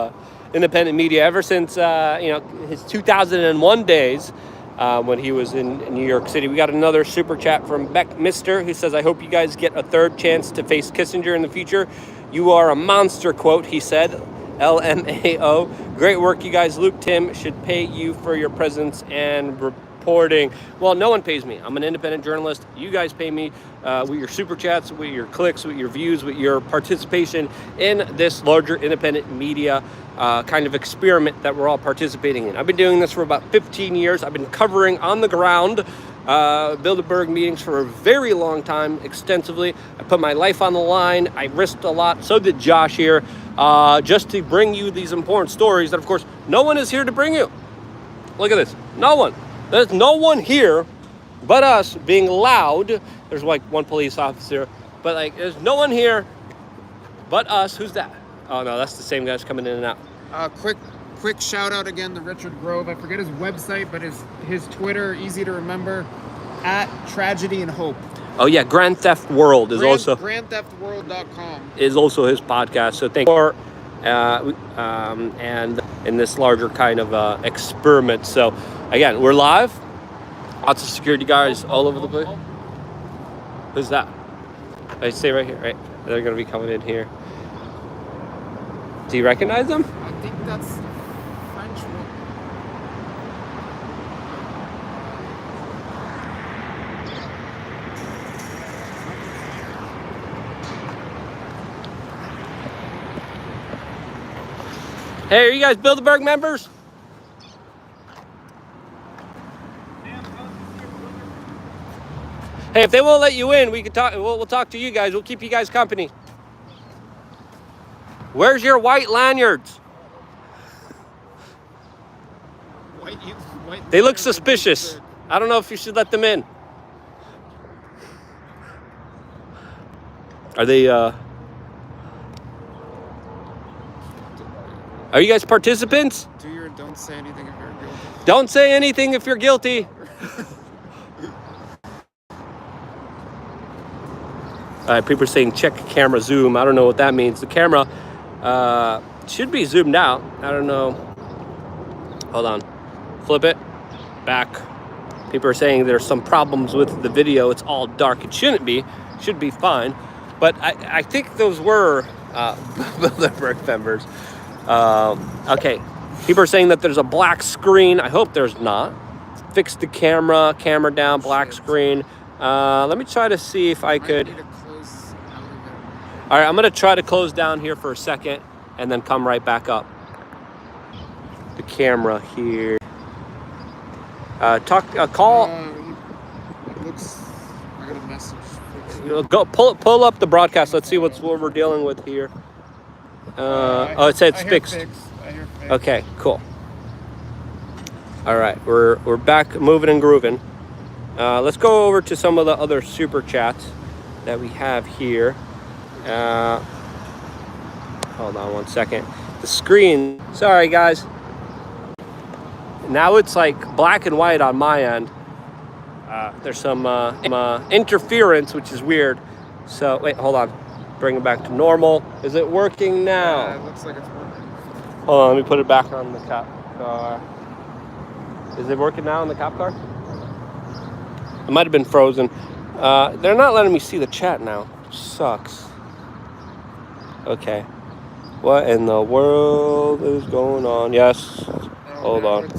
independent media ever since his 2001 days. When he was in New York City. We got another super chat from Beck Mister, who says, "I hope you guys get a third chance to face Kissinger in the future. You are a monster," quote, he said. LMAO. Great work, you guys. Luke Tim should pay you for your presence and reporting. Well, no one pays me. I'm an independent journalist. You guys pay me with your super chats, with your clicks, with your views, with your participation in this larger independent media kind of experiment that we're all participating in. I've been doing this for about 15 years. I've been covering on the ground Bilderberg meetings for a very long time, extensively. I put my life on the line. I risked a lot. So did Josh here, just to bring you these important stories that, of course, no one is here to bring you. Look at this. No one. There's no one here but us being loud. There's like one police officer, but like there's no one here but us. Who's that? Oh no, that's the same guy that's coming in and out. Quick shout out again to Richard Grove. I forget his website, but his Twitter, easy to remember, @Tragedy and Hope. Oh yeah, Grand Theft World is also GrandTheftWorld.com is also his podcast. So thank you for and in this larger kind of experiment. So again, we're live. Lots of security guards all over the place. Who's that? I stay right here, right? They're gonna be coming in here. Do you recognize them? I think that's French one. Hey, are you guys Bilderberg members? Hey, if they won't let you in, we can talk. We'll talk to you guys. We'll keep you guys company. Where's your white lanyards? They look suspicious. I don't know if you should let them in. Are they? Are you guys participants? Don't say anything if you're guilty. Don't say anything if you're guilty. All right, people are saying check camera zoom. I don't know what that means. The camera should be zoomed out. I don't know. Hold on. Flip it. Back. People are saying there's some problems with the video. It's all dark. It shouldn't be. Should be fine. But I think those were Bilderberg members. Okay. People are saying that there's a black screen. I hope there's not. Fix the camera down, black screen. Let me try to see if I could. All right, I'm going to try to close down here for a second and then come right back up. The camera here. Call. It looks. I got a message. Go pull up the broadcast. Let's see what we're dealing with here. It said it's fixed. I hear fixed. Okay, cool. All right, we're back, moving and grooving. Let's go over to some of the other super chats that we have here. Hold on one second. The screen. Sorry, guys. Now it's like black and white on my end. There's some interference, which is weird. So wait, hold on. Bring it back to normal. Is it working now? It looks like it's working. Hold on, let me put it back on the cop car. Is it working now on the cop car? It might have been frozen. They're not letting me see the chat now. Which sucks. Okay. What in the world is going on? Yes. Hold on.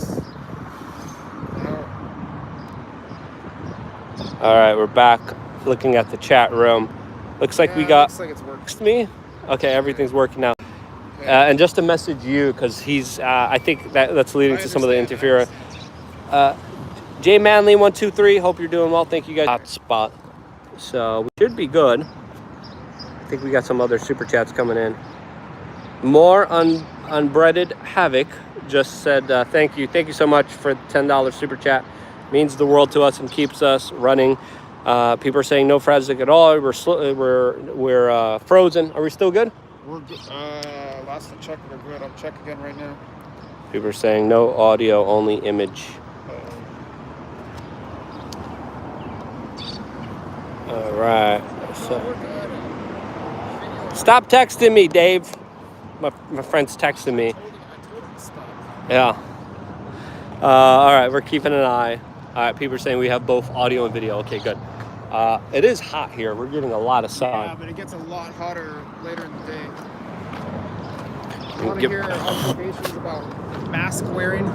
All right, we're back looking at the chat room. Looks like we got. Looks like it's working. Me? Okay, everything's working now. And just to message you, because he's, I think that's leading to some of the interference. J Manley 123. Hope you're doing well. Thank you guys. Hot spot. So we should be good. I think we got some other super chats coming in. More unbreaded havoc just said thank you. Thank you so much for the $10 super chat. Means the world to us and keeps us running. People are saying no Frazik at all. We're frozen. Are we still good? We're good. Last I checked, we're good. I'll check again right now. People are saying no audio, only image. All right. So, stop texting me, Dave. My friend's texting me. I told him to stop. Yeah. All right, we're keeping an eye. All right, people are saying we have both audio and video. Okay, good. It is hot here. We're getting a lot of sun. Yeah, but it gets a lot hotter later in the day. Want to hear observations about mask wearing?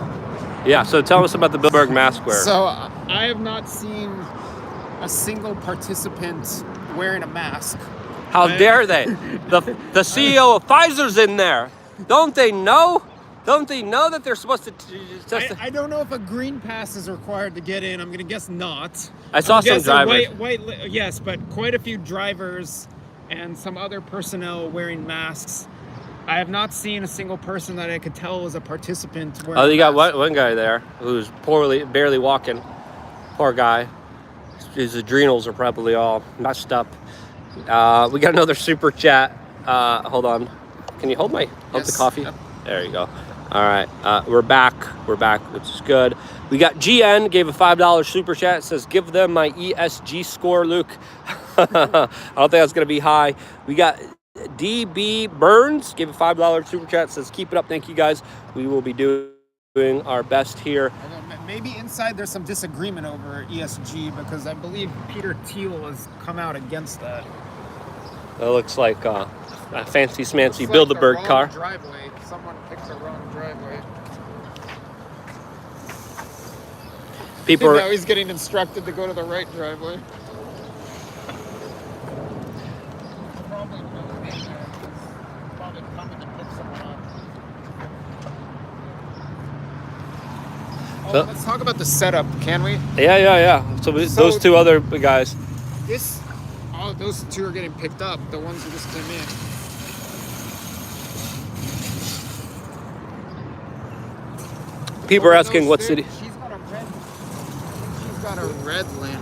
Yeah, so tell us about the Bilderberg mask wear. So I have not seen a single participant wearing a mask. How dare they? The CEO of Pfizer's in there. Don't they know? Don't they know that they're supposed to test? I don't know if a green pass is required to get in. I'm going to guess not. I saw some drivers. Yes, but quite a few drivers and some other personnel wearing masks. I have not seen a single person that I could tell was a participant wearing Oh, you got mask. one guy there who's barely walking. Poor guy. His adrenals are probably all messed up. We got another super chat. Hold on. Can you hold the coffee? Yep. There you go. All right. We're back, which is good. We got GN gave a $5 super chat. It says, give them my ESG score, Luke. I don't think that's going to be high. We got DB Burns gave a $5 super chat. Says, keep it up. Thank you, guys. We will be doing our best here. Maybe inside there's some disagreement over ESG because I believe Peter Thiel has come out against that. It looks like a fancy smancy Looks Bilderberg like the car. wrong driveway. Someone picked the wrong driveway. People Now are, he's getting instructed to go to the right driveway. Probably coming to pick someone up. So- Let's talk about the setup, can we? yeah. So those two other guys. Those two are getting picked up. The ones who just came in. People are asking what city. She's got a red limb.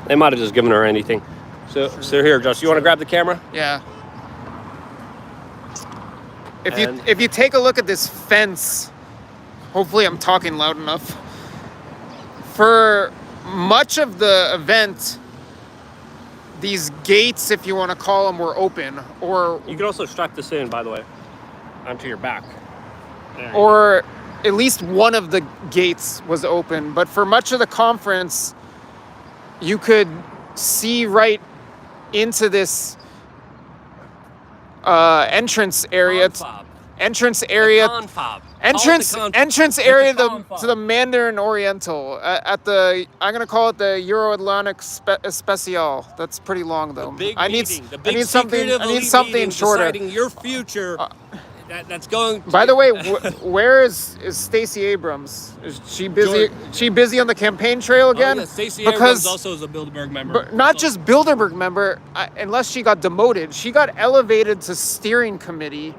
They might have just given her anything. So here, Josh, you want to grab the camera? Yeah. If you take a look at this fence, hopefully I'm talking loud enough. For much of the event, these gates, if you want to call them, were open, or You can also strap this in, by the way, onto your back. or at least one of the gates was open. But for much of the conference, you could see right into this entrance area. Confab. Entrance area. Confab. Entrance area to the Mandarin Oriental at the, I'm gonna call it the Euro Atlantic Special. That's pretty long though. I need something shorter. Deciding your future. That's going. By the way, where is Stacey Abrams? Is she busy? She busy on the campaign trail again? Oh, yeah. Stacey Abrams also is a Bilderberg member. But not just Bilderberg member. Unless she got demoted, she got elevated to steering committee.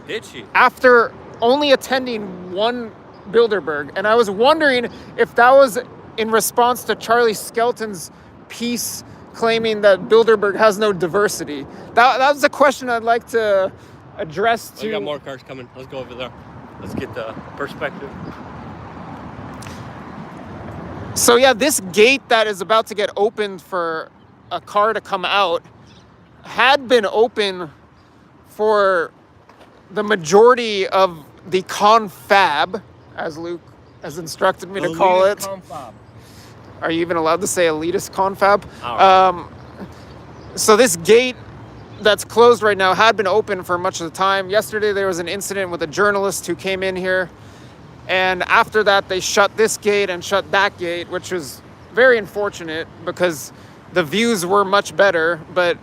Did she? After only attending one Bilderberg. And I was wondering if that was in response to Charlie Skelton's piece claiming that Bilderberg has no diversity. That was a question I'd like to address to... We got more cars coming. Let's go over there. Let's get the perspective. So yeah, this gate that is about to get opened for a car to come out had been open for the majority of the confab, as Luke has instructed me to call it. Confab. Are you even allowed to say elitist confab? All right. So this gate that's closed right now had been open for much of the time. Yesterday there was an incident with a journalist who came in here, and after that they shut this gate and shut that gate, which was very unfortunate because the views were much better, but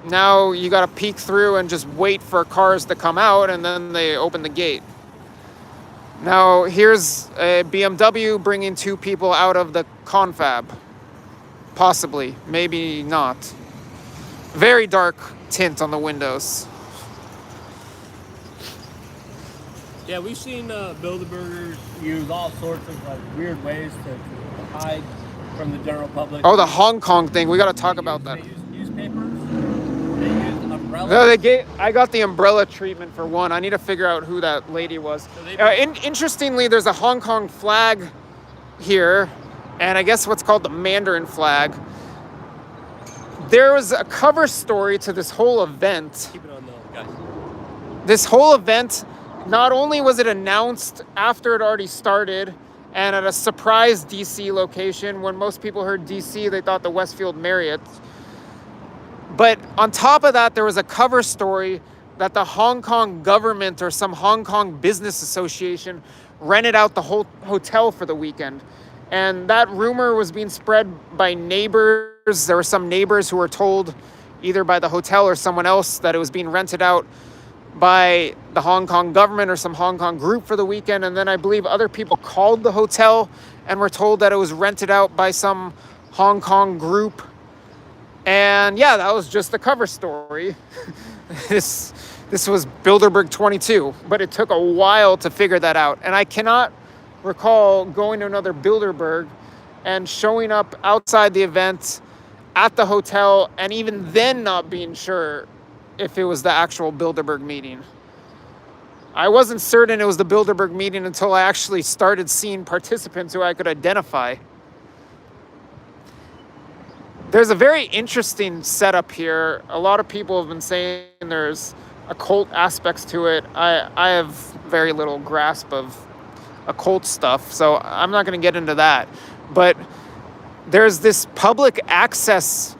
now you got to peek through and just wait for cars to come out, and then they open the gate. Now here's a BMW bringing two people out of the confab. Possibly, maybe not. Very dark tint on the windows. Yeah, we've seen Bilderbergers use all sorts of weird ways to hide from the general public. Oh, the Hong Kong thing. We got to talk about that. They use newspapers. They use umbrellas. No, I got the umbrella treatment for one. I need to figure out who that lady was. So Interestingly, there's a Hong Kong flag here, and I guess what's called the Mandarin flag. There was a cover story to this whole event. Keep it on guys. This whole event, not only was it announced after it already started and at a surprise DC location, when most people heard DC, they thought the Westfield Marriott. But on top of that, there was a cover story that the Hong Kong government or some Hong Kong business association rented out the whole hotel for the weekend. And that rumor was being spread by neighbors. There were some neighbors who were told either by the hotel or someone else that it was being rented out by the Hong Kong government or some Hong Kong group for the weekend. And then I believe other people called the hotel and were told that it was rented out by some Hong Kong group. And yeah, that was just the cover story. This was Bilderberg 22, but it took a while to figure that out. And I cannot recall going to another Bilderberg and showing up outside the event at the hotel and even then not being sure if it was the actual Bilderberg meeting. I wasn't certain it was the Bilderberg meeting until I actually started seeing participants who I could identify. There's a very interesting setup here. A lot of people have been saying there's occult aspects to it. I have very little grasp of occult stuff, so I'm not going to get into that. But there's this public access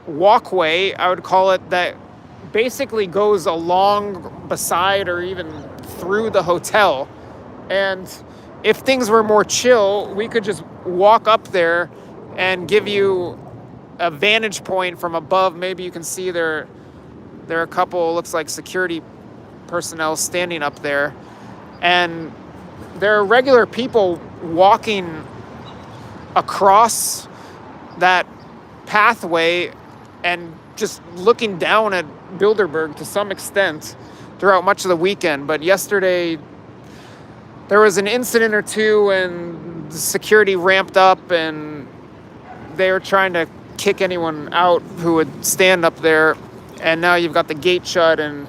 walkway, I would call it, that basically goes along, beside, or even through the hotel. And if things were more chill, we could just walk up there and give you a vantage point from above. Maybe you can see there are a couple, looks like security personnel standing up there. And there are regular people walking across that pathway and just looking down at Bilderberg to some extent throughout much of the weekend. But yesterday there was an incident or two and the security ramped up and they were trying to kick anyone out who would stand up there, and now you've got the gate shut, and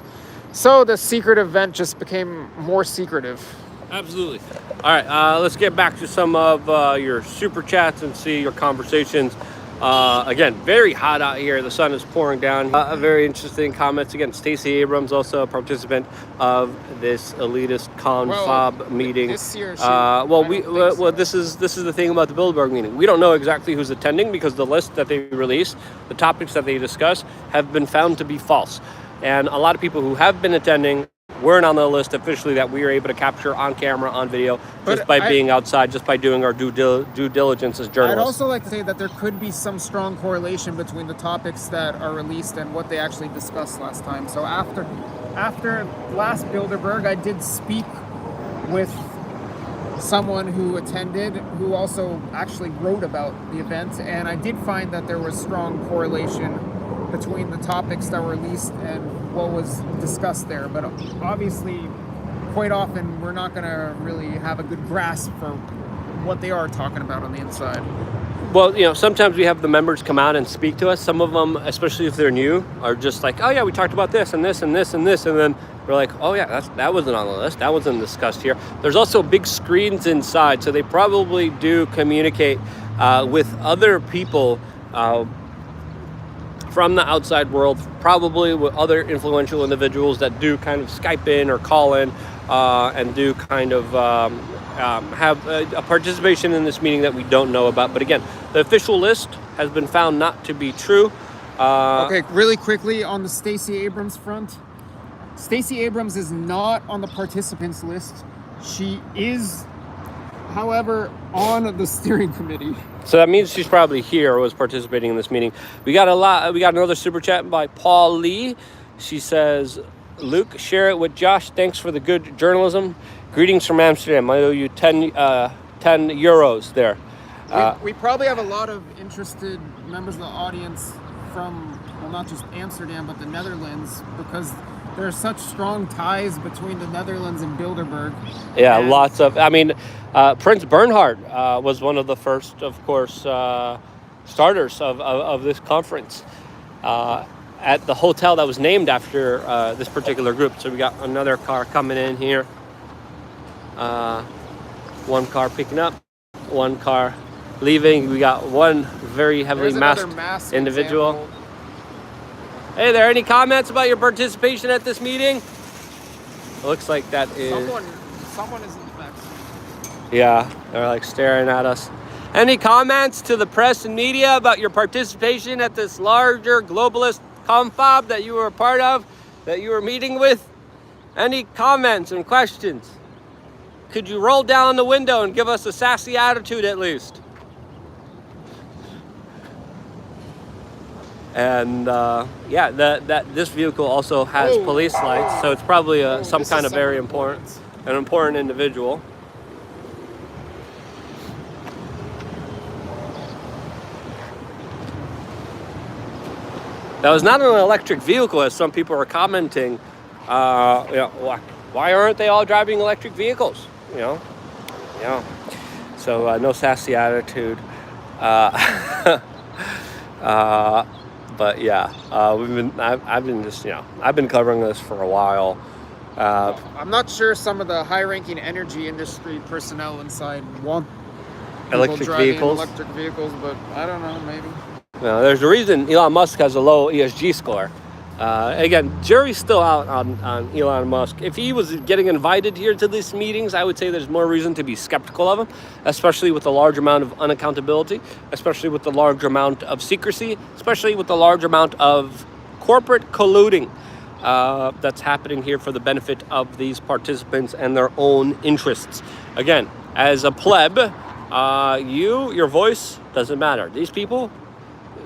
so the secret event just became more secretive. Absolutely. All right, let's get back to some of your super chats and see your conversations. Again, very hot out here. The sun is pouring down. Very interesting comments. Again, Stacey Abrams, also a participant of this elitist Confab meeting. This year, this is the thing about the Bilderberg meeting. We don't know exactly who's attending because the list that they released, the topics that they discuss, have been found to be false. And a lot of people who have been attending weren't on the list officially that we were able to capture on camera, on video, just by being outside, just by doing our due diligence as journalists. I'd also like to say that there could be some strong correlation between the topics that are released and what they actually discussed last time. So after last Bilderberg, I did speak with someone who attended, who also actually wrote about the event, and I did find that there was strong correlation between the topics that were released and what was discussed there. But obviously, quite often, we're not going to really have a good grasp for what they are talking about on the inside. Well, sometimes we have the members come out and speak to us. Some of them, especially if they're new, are just like, oh yeah, we talked about this and this and this and this. And then we're like, oh yeah, that wasn't on the list. That wasn't discussed here. There's also big screens inside. So they probably do communicate with other people from the outside world, probably with other influential individuals that do kind of Skype in or call in and do kind of have a participation in this meeting that we don't know about. But again, the official list has been found not to be true. Okay, really quickly on the Stacey Abrams front. Stacey Abrams is not on the participants list. She is, however, on the steering committee. So that means she's probably here or was participating in this meeting. We got another super chat by Paul Lee. She says, Luke, share it with Josh. Thanks for the good journalism. Greetings from Amsterdam. I owe you 10 euros there. We probably have a lot of interested members of the audience from, well, not just Amsterdam, but the Netherlands, because there are such strong ties between the Netherlands and Bilderberg. Yeah, lots of, Prince Bernhard was one of the first, of course, starters of this conference at the hotel that was named after this particular group. So we got another car coming in here. One car picking up, one car leaving. We got one very heavily masked individual. Example. Hey there, any comments about your participation at this meeting? It looks like that is... Someone is in the back. Yeah, they're like staring at us. Any comments to the press and media about your participation at this larger globalist confab that you were a part of? that you were meeting with? Any comments and questions? Could you roll down the window and give us a sassy attitude at least? And yeah, this vehicle also has police lights, so it's probably some kind of very important, an important individual. That was not an electric vehicle, as some people are commenting. You know, why aren't they all driving electric vehicles? You know, So no sassy attitude. But yeah, I've been just, you know, I've been covering this for a while. I'm not sure some of the high-ranking energy industry personnel inside want Electric vehicles. Electric vehicles, but I don't know, maybe. Well, there's a reason Elon Musk has a low ESG score. Again, jury's still out on Elon Musk. If he was getting invited here to these meetings, I would say there's more reason to be skeptical of him, especially with the large amount of unaccountability, especially with the large amount of secrecy, especially with the large amount of corporate colluding that's happening here for the benefit of these participants and their own interests. Again, as a pleb, your voice doesn't matter. These people,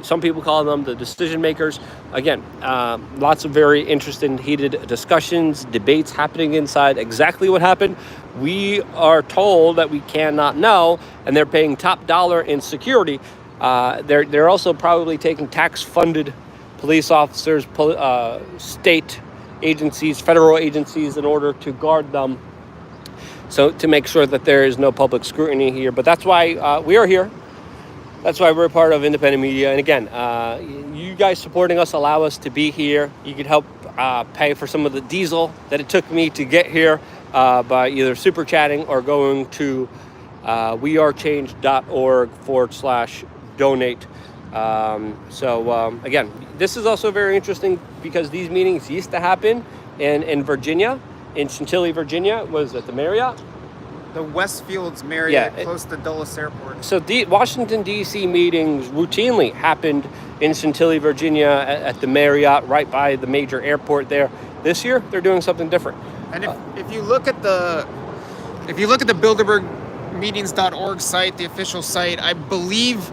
some people call them the decision makers. Again, lots of very interesting, heated discussions, debates happening inside. Exactly what happened, we are told that we cannot know, and they're paying top dollar in security. They're also probably taking tax-funded police officers, state agencies, federal agencies, in order to guard them. So to make sure that there is no public scrutiny here. But that's why we are here. That's why we're part of independent media. And again, you guys supporting us allow us to be here. You could help pay for some of the diesel that it took me to get here by either super chatting or going to wearechange.org/donate. Again, this is also very interesting because these meetings used to happen in Virginia, in Chantilly, Virginia. It was at the Marriott. The Westfields Marriott, close to Dulles Airport. So Washington, D.C. meetings routinely happened in Chantilly, Virginia at the Marriott, right by the major airport there. This year, they're doing something different. And if you look at the BilderbergMeetings.org site, the official site, I believe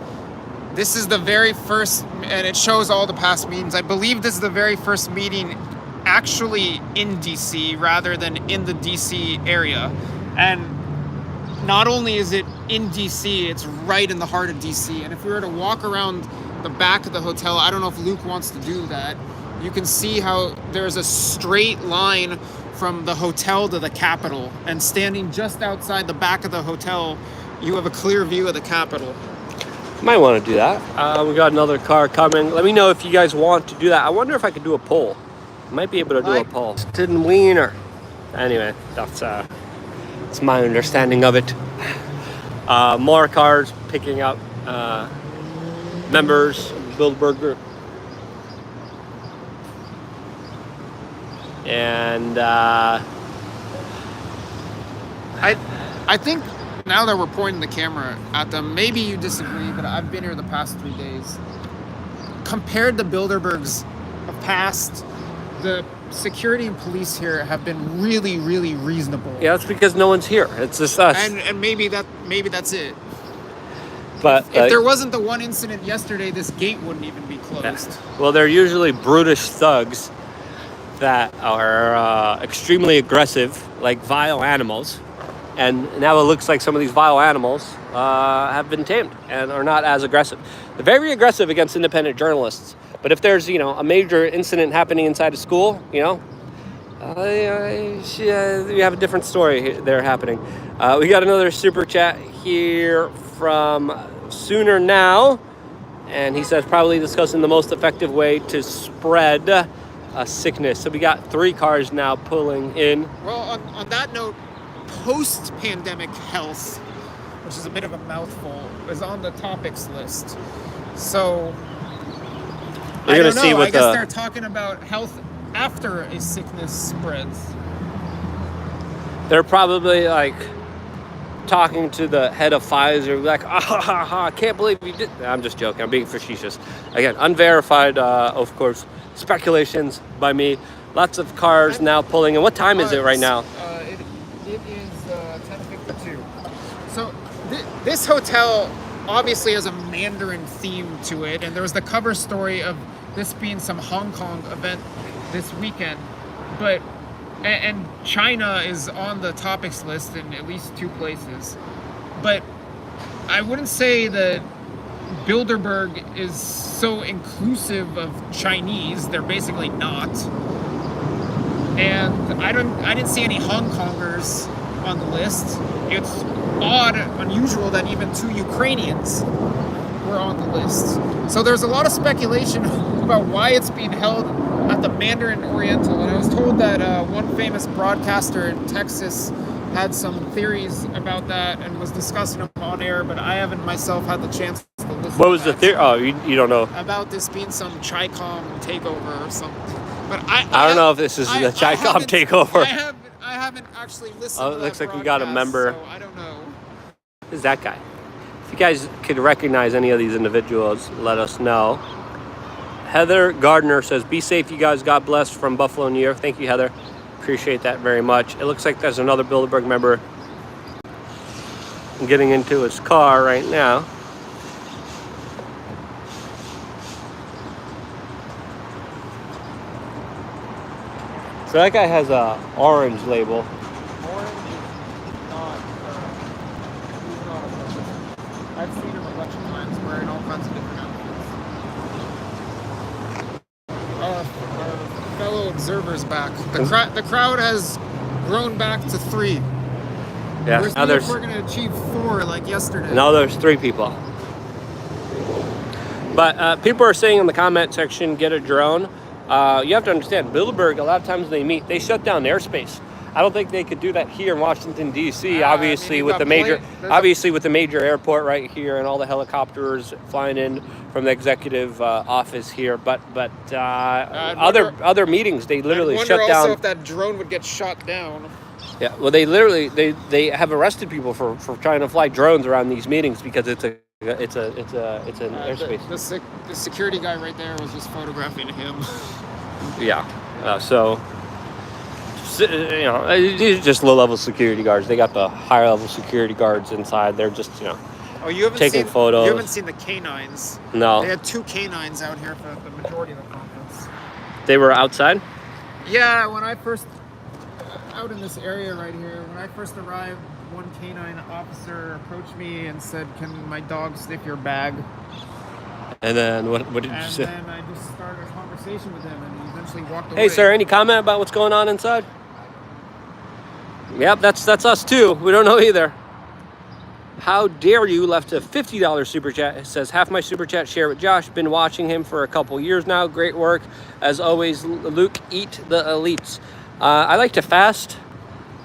this is the very first, and it shows all the past meetings. I believe this is the very first meeting actually in D.C. rather than in the D.C. area. And not only is it in D.C., it's right in the heart of D.C. And if we were to walk around the back of the hotel, I don't know if Luke wants to do that, you can see how there's a straight line from the hotel to the Capitol. And standing just outside the back of the hotel, you have a clear view of the Capitol. Might want to do that. We got another car coming. Let me know if you guys want to do that. I wonder if I could do a poll. Might be able to do a poll. Didn't Wiener. Anyway, that's my understanding of it. More cars picking up members of the Bilderberg group. And I think now that we're pointing the camera at them, maybe you disagree, but I've been here the past 3 days. Compared to Bilderbergs of past, the security and police here have been really, really reasonable. Yeah, that's because no one's here. It's just us. And maybe that's it. But if there wasn't the one incident yesterday, this gate wouldn't even be closed. Yeah. Well, they're usually brutish thugs that are extremely aggressive, like vile animals. And now it looks like some of these vile animals have been tamed and are not as aggressive. They're very aggressive against independent journalists. But if there's, a major incident happening inside a school, we have a different story there happening. We got another super chat here from Sooner Now. And he says, probably discussing the most effective way to spread a sickness. So we got 3 cars now pulling in. Well, on that note, post-pandemic health, which is a bit of a mouthful, is on the topics list. So I don't know. I guess they're talking about health after a sickness spreads. They're probably talking to the head of Pfizer, like, I can't believe you did. I'm just joking. I'm being facetious. Again, unverified, of course, speculations by me. Lots of cars now pulling in. What time is it right now? It is 10:52. So this hotel obviously has a Mandarin theme to it, and there was the cover story of this being some Hong Kong event this weekend, but and China is on the topics list in at least 2 places, but I wouldn't say that Bilderberg is so inclusive of Chinese. They're basically not. And I didn't see any Hong Kongers on the list. It's odd, unusual that even 2 Ukrainians were on the list. So there's a lot of speculation about why it's being held at the Mandarin Oriental. And I was told that one famous broadcaster in Texas had some theories about that and was discussing them on air, but I haven't myself had the chance to listen. What was the theory? Oh, you don't know. About this being some Chi-Com takeover or something. But I don't know if this is the Chi-Com takeover. I haven't actually listened to that looks like we got a member. So I don't know. Who's that guy? If you guys could recognize any of these individuals, let us know. Heather Gardner says, be safe, you guys. God bless, from Buffalo, New York. Thank you, Heather. Appreciate that very much. It looks like there's another Bilderberg member getting into his car right now. So that guy has a orange label. Orange is not. He's not a person. I've seen him a bunch of times wearing all kinds of different outfits. Our fellow observers back. The crowd has grown back to 3. Yeah. We're going to achieve 4 like yesterday. Now there's 3 people. But people are saying in the comment section, get a drone. You have to understand, Bilderberg, a lot of times when they meet, they shut down airspace. I don't think they could do that here in Washington, D.C. Obviously, with the major airport right here and all the helicopters flying in from the executive office here. But other meetings, they literally shut down. I wonder also if that drone would get shot down. Yeah, well, they have arrested people for trying to fly drones around these meetings because it's an airspace. The security guy right there was just photographing him. Yeah. These are just low-level security guards. They got the higher-level security guards inside. They're just, taking photos. You haven't seen the canines. No. They had 2 canines out here for the majority of the conference. They were outside? Yeah, when I first... out in this area right here, when I first arrived, one canine officer approached me and said, can my dog sniff your bag? And then what did you say? And then I just started a conversation with him, and he eventually walked away. Hey, sir, any comment about what's going on inside? Yep, that's us too. We don't know either. How dare you left a $50 super chat. It says, half my super chat share with Josh. Been watching him for a couple years now. Great work. As always, Luke, eat the elites. I like to fast.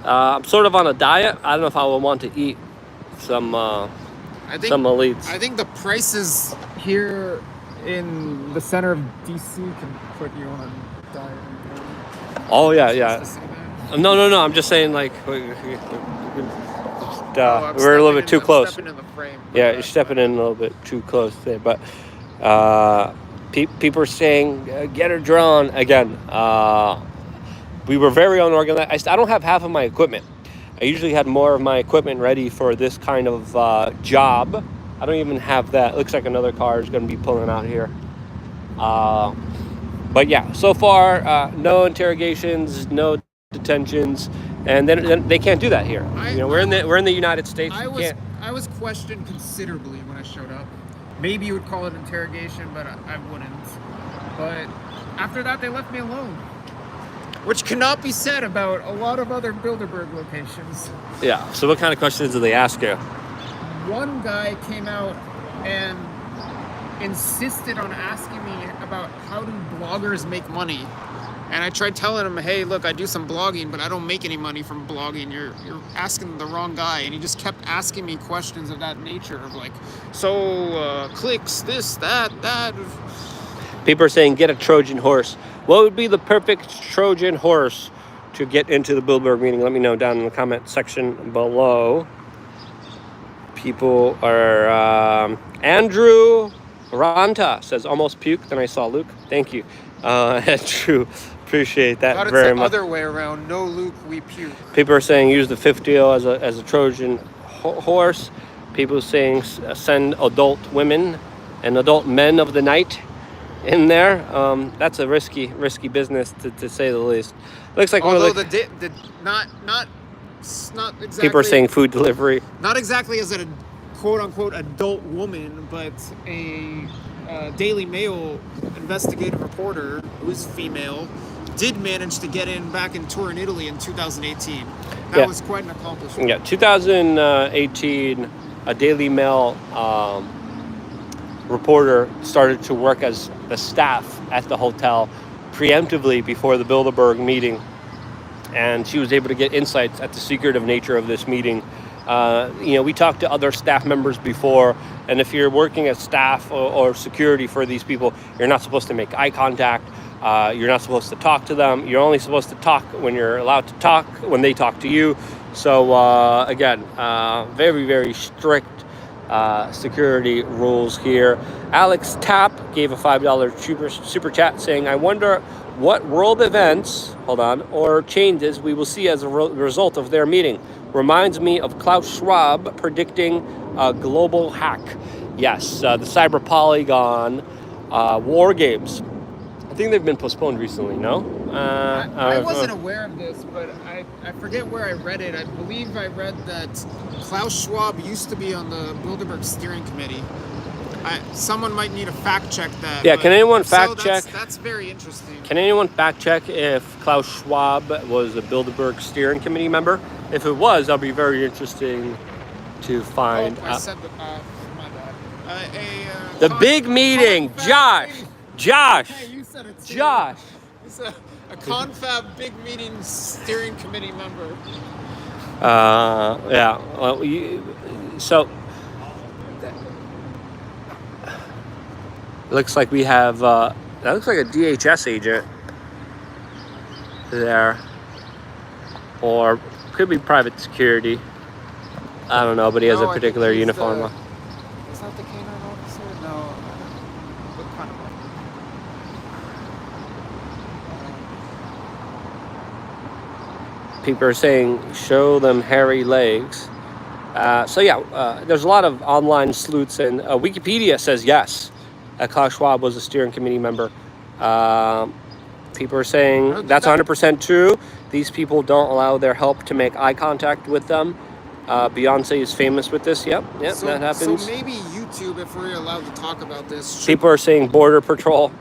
I'm sort of on a diet. I don't know if I will want to eat some elites. I think the prices here in the center of DC can put you on a diet. Oh, yeah. No. I'm just saying, like, we're a little bit too close. Stepping in the frame. Yeah, you're stepping in a little bit too close there. But people are saying, get a drone. Again, we were very unorganized. I don't have half of my equipment. I usually had more of my equipment ready for this kind of job. I don't even have that. Looks like another car is going to be pulling out here. But yeah, so far, no interrogations, no detentions, and then they can't do that here. We're in the United States. I was questioned considerably when I showed up. Maybe you would call it interrogation, but I wouldn't. But after that, they left me alone. Which cannot be said about a lot of other Bilderberg locations. Yeah, so what kind of questions did they ask you? One guy came out and insisted on asking me about how do bloggers make money. And I tried telling him, hey, look, I do some blogging, but I don't make any money from blogging. You're asking the wrong guy. And he just kept asking me questions of that nature of like, clicks, this, that. People are saying, get a Trojan horse. What would be the perfect Trojan horse to get into the Bilderberg meeting? Let me know down in the comment section below. People are... Andrew Ranta says, almost puked, then I saw Luke. Thank you. True. Appreciate that Thought it's very the much. other way around. No Luke, we puke. People are saying use the fifth wheel as a Trojan horse. People are saying send adult women and adult men of the night in there. That's a risky business to say the least. Looks like although one of the not exactly. People are saying food delivery. Not exactly as a quote unquote adult woman, but a Daily Mail investigative reporter who's female did manage to get in back in tour in Italy in 2018. That was quite an accomplishment. Yeah, 2018, a Daily Mail reporter started to work as the staff at the hotel preemptively before the Bilderberg meeting, and she was able to get insights at the secretive nature of this meeting. We talked to other staff members before, and if you're working as staff or security for these people, you're not supposed to make eye contact. You're not supposed to talk to them. You're only supposed to talk when you're allowed to talk, when they talk to you. So again, very, very strict security rules here. Alex Tapp gave a $5 super chat saying, I wonder what world events, or changes we will see as a result of their meeting. Reminds me of Klaus Schwab predicting a global hack. Yes, the Cyber Polygon war games. I think they've been postponed recently, no? I wasn't aware of this, but I forget where I read it. I believe I read that Klaus Schwab used to be on the Bilderberg steering committee. Someone might need to fact check that. Yeah, can anyone fact check? That's very interesting. Can anyone fact check if Klaus Schwab was a Bilderberg steering committee member? If it was, that'll be very interesting to find out. I said my bad. The big meeting, Josh. Hey, you said it too. Josh. You said a Confab big meeting steering committee member. Yeah. Well, so looks like we have. That looks like a DHS agent there, or could be private security. I don't know, but he has a particular uniform on. Is that the canine officer? No. What kind of? People are saying, show them hairy legs. There's a lot of online sleuths, and Wikipedia says yes, Klaus Schwab was a steering committee member. People are saying that's 100% true. These people don't allow their help to make eye contact with them. Beyonce is famous with this. Yep, that happens. So maybe YouTube, if we're allowed to talk about this. People are saying Border Patrol.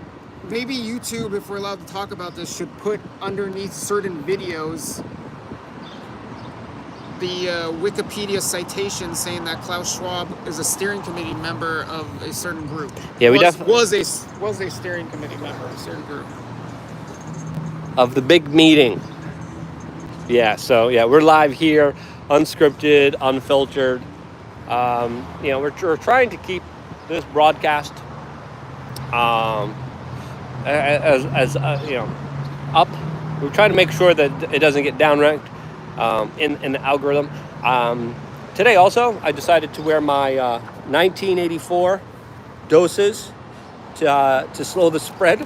Maybe YouTube, if we're allowed to talk about this, should put underneath certain videos the Wikipedia citation saying that Klaus Schwab is a steering committee member of a certain group. Yeah, was a steering committee member of a certain group. Of the big meeting. Yeah, so we're live here, unscripted, unfiltered. We're trying to keep this broadcast as up. We're trying to make sure that it doesn't get downranked in the algorithm. Today also, I decided to wear my 1984 doses to slow the spread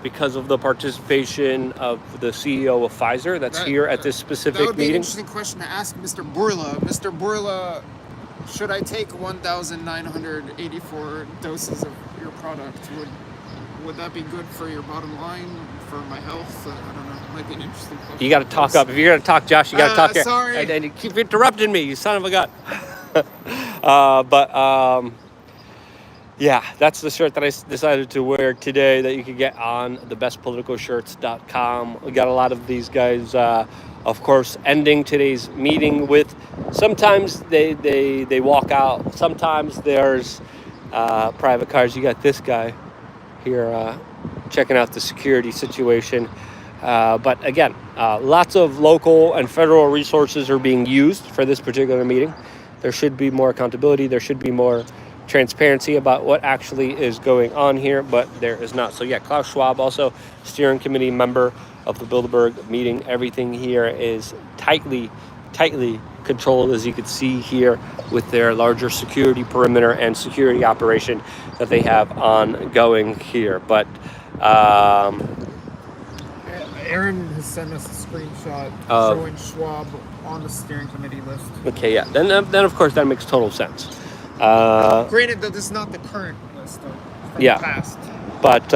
because of the participation of the CEO of Pfizer that's here at this specific meeting. That would be an interesting question to ask Mr. Burla. Mr. Burla, should I take 1,984 doses of your product? Would that be good for your bottom line, for my health? I don't know. It might be an interesting question. You got to talk up. If you're going to talk, Josh, you got to talk here. Sorry. And you keep interrupting me, you son of a gun. That's the shirt that I decided to wear today that you can get on thebestpoliticalshirts.com. We got a lot of these guys, of course, ending today's meeting with, sometimes they walk out. Sometimes there's private cars. You got this guy here checking out the security situation. But again, lots of local and federal resources are being used for this particular meeting. There should be more accountability. There should be more transparency about what actually is going on here, but there is not. So Klaus Schwab, also steering committee member of the Bilderberg meeting. Everything here is tightly controlled, as you can see here, with their larger security perimeter and security operation that they have ongoing here. But Aaron has sent us a screenshot showing Schwab on the steering committee list. Okay, yeah. Then of course that makes total sense. Granted, that this is not the current list from the past. But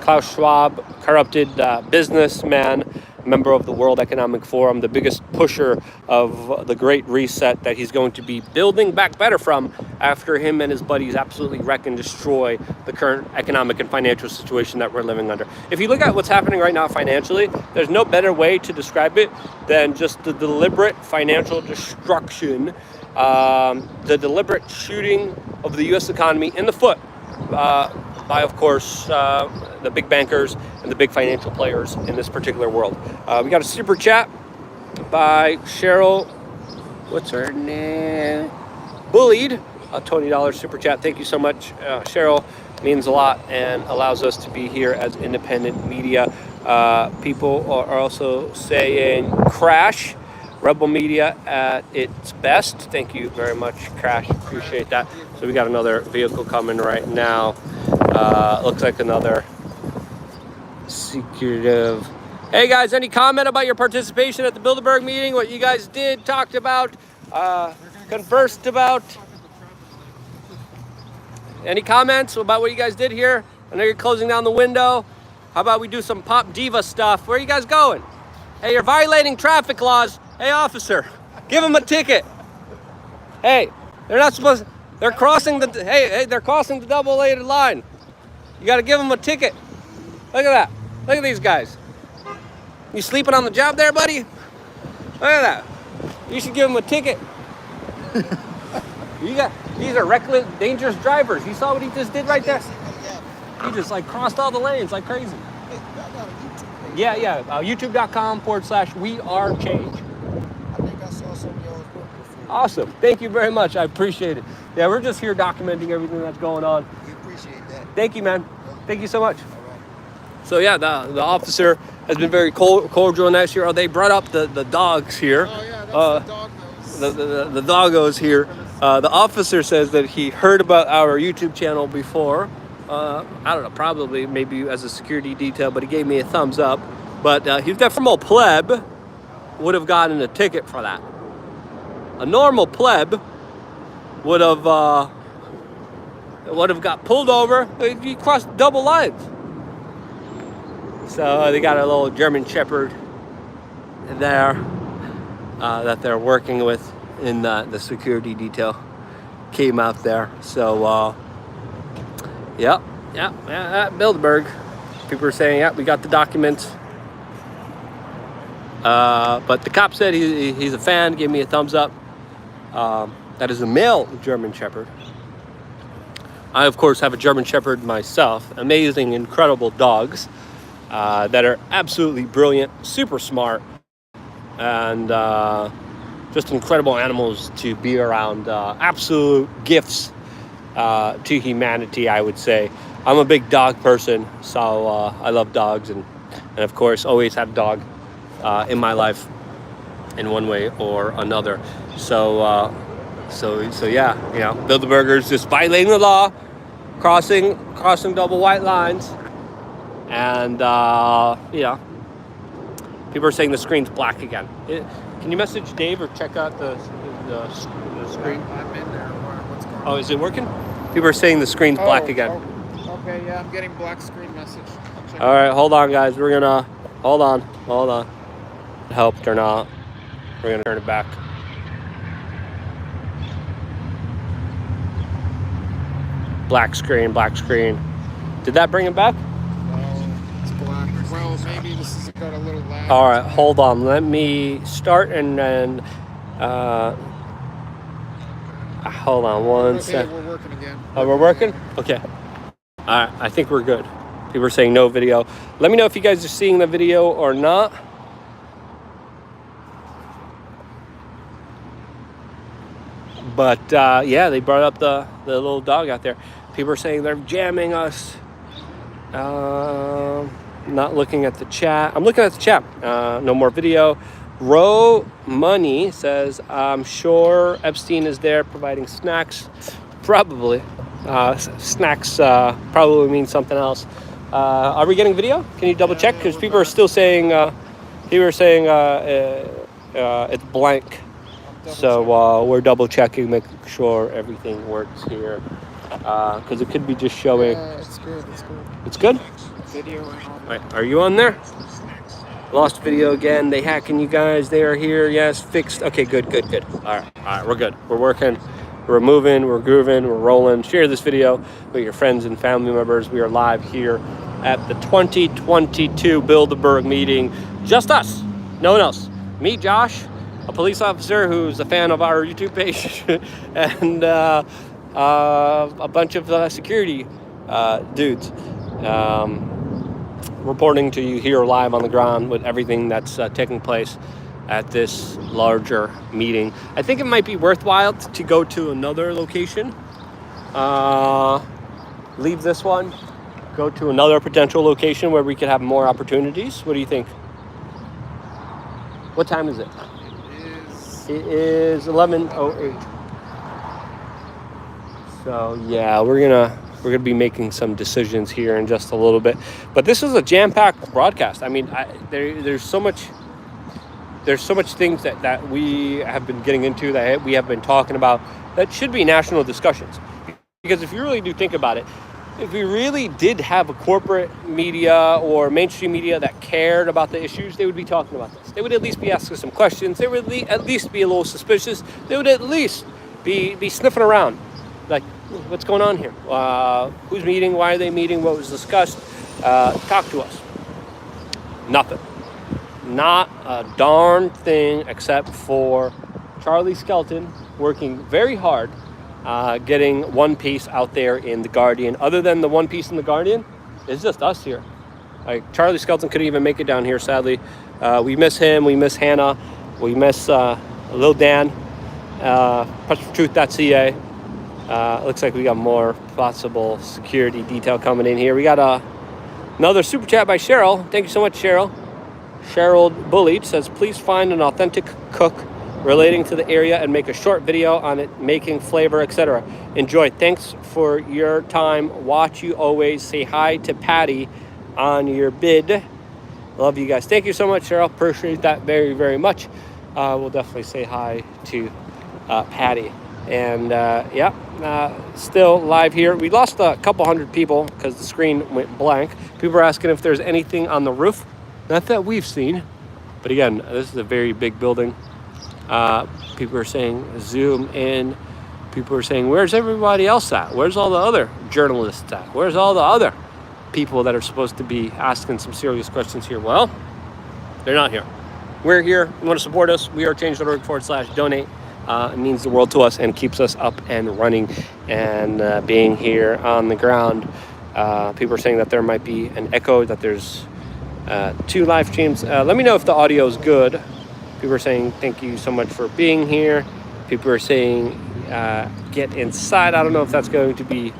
Klaus Schwab, corrupted businessman, member of the World Economic Forum, the biggest pusher of the Great Reset that he's going to be building back better from after him and his buddies absolutely wreck and destroy the current economic and financial situation that we're living under. If you look at what's happening right now financially, there's no better way to describe it than just the deliberate financial destruction, the deliberate shooting of the U.S. economy in the foot by, of course, the big bankers and the big financial players in this particular world. We got a super chat by Cheryl. What's her name? Bullied. A $20 super chat. Thank you so much, Cheryl. Means a lot and allows us to be here as independent media. People are also saying crash. Rebel media at its best. Thank you very much, Crash. Appreciate that. So we got another vehicle coming right now. Looks like another Secretive. Hey guys, any comment about your participation at the Bilderberg meeting? What you guys did, talked about, conversed about? Any comments about what you guys did here? I know you're closing down the window. How about we do some pop diva stuff? Where are you guys going? Hey, you're violating traffic laws. Hey, officer, give them a ticket. Hey, they're not supposed. They're crossing the. Hey, they're crossing the double-lated line. You got to give them a ticket. Look at that. Look at these guys. You sleeping on the job there, buddy? Look at that. You should give them a ticket. These are reckless, dangerous drivers. You saw what he just did right there? He just like crossed all the lanes like crazy. Yeah. YouTube.com/WeAreChange. I think I saw some of y'all's work before. Awesome. Thank you very much. I appreciate it. Yeah, we're just here documenting everything that's going on. We appreciate that. Thank you, man. Thank you so much. All right. So yeah, the officer has been very cordial and nice here. Oh, they brought up the dogs here. Oh yeah, that's the dog nose. The doggos here. The officer says that he heard about our YouTube channel before. I don't know, probably maybe as a security detail, but he gave me a thumbs up. But he's that from a pleb would have gotten a ticket for that. A normal pleb would have got pulled over. He crossed double lines. So they got a little German Shepherd there that they're working with in the security detail. Came out there. So yeah, at Bilderberg, people are saying, yeah, we got the documents. But the cop said he's a fan, gave me a thumbs up. That is a male German Shepherd. I, of course, have a German Shepherd myself. Amazing, incredible dogs that are absolutely brilliant, super smart, and just incredible animals to be around. Absolute gifts to humanity, I would say. I'm a big dog person, so I love dogs, and of course, always had a dog in my life in one way or another. So yeah, you know, Bilderbergers just violating the law, crossing double white lines, and you know, people are saying the screen's black again. Can you message Dave or check out the screen? I'm in there. What's going on? Oh, is it working? People are saying the screen's black again. Okay, yeah, I'm getting black screen message. All right, hold on, guys. We're gonna hold on. It helped or not? We're gonna turn it back. Black screen. Did that bring it back? No, it's black. Well, maybe this has got a little lag. All right, hold on. Let me start and then. Hold on one sec. We're working again. Oh, we're working? Okay. All right, I think we're good. People are saying no video. Let me know if you guys are seeing the video or not. But yeah, they brought up the little dog out there. People are saying they're jamming us. Not looking at the chat. I'm looking at the chat. No more video. Grow Money says, I'm sure Epstein is there providing snacks. Probably. Snacks probably means something else. Are we getting video? Can you double check? Because people are still saying, it's blank. So we're double checking, making sure everything works here. Because it could be just showing. Yeah, it's good. It's good. It's good? Video and all. Right, are you on there? Lost video again. They hacking you guys. They are here. Yes, fixed. Okay, good. All right, we're good. We're working. We're moving. We're grooving. We're rolling. Share this video with your friends and family members. We are live here at the 2022 Bilderberg meeting. Just us. No one else. Me, Josh, a police officer who's a fan of our YouTube page, and a bunch of security dudes. Reporting to you here live on the ground with everything that's taking place at this larger meeting. I think it might be worthwhile to go to another location. Leave this one, go to another potential location where we could have more opportunities. What do you think? What time is it? It is 11:08. So yeah, we're gonna be making some decisions here in just a little bit. But this is a jam-packed broadcast. I mean, there's so much things that we have been getting into, that we have been talking about, that should be national discussions. Because if you really do think about it, if we really did have a corporate media or mainstream media that cared about the issues, they would be talking about this. They would at least be asking some questions. They would at least be a little suspicious. They would at least be sniffing around. Like, what's going on here? Who's meeting? Why are they meeting? What was discussed? Talk to us. Nothing. Not a darn thing except for Charlie Skelton working very hard, getting one piece out there in The Guardian. Other than the one piece in The Guardian, it's just us here. Like, Charlie Skelton couldn't even make it down here, sadly. We miss him. We miss Hannah. We miss Lil Dan. PressForTruth.ca. Looks like we got more possible security detail coming in here. We got another super chat by Cheryl. Thank you so much, Cheryl. Cheryl Bullied says, please find an authentic cook relating to the area and make a short video on it, making flavor, etc. Enjoy. Thanks for your time. Watch you always. Say hi to Patty on your bid. Love you guys. Thank you so much, Cheryl. Appreciate that very, very much. We'll definitely say hi to Patty. And still live here. We lost a couple hundred people because the screen went blank. People are asking if there's anything on the roof. Not that we've seen. But again, this is a very big building. People are saying zoom in. People are saying, where's everybody else at? Where's all the other journalists at? Where's all the other people that are supposed to be asking some serious questions here? Well, they're not here. We're here. You want to support us? We are change.org/donate. It means the world to us and keeps us up and running and being here on the ground. People are saying that there might be an echo, that there's 2 live streams. Let me know if the audio is good. People are saying thank you so much for being here. People are saying get inside. I don't know if that's going to be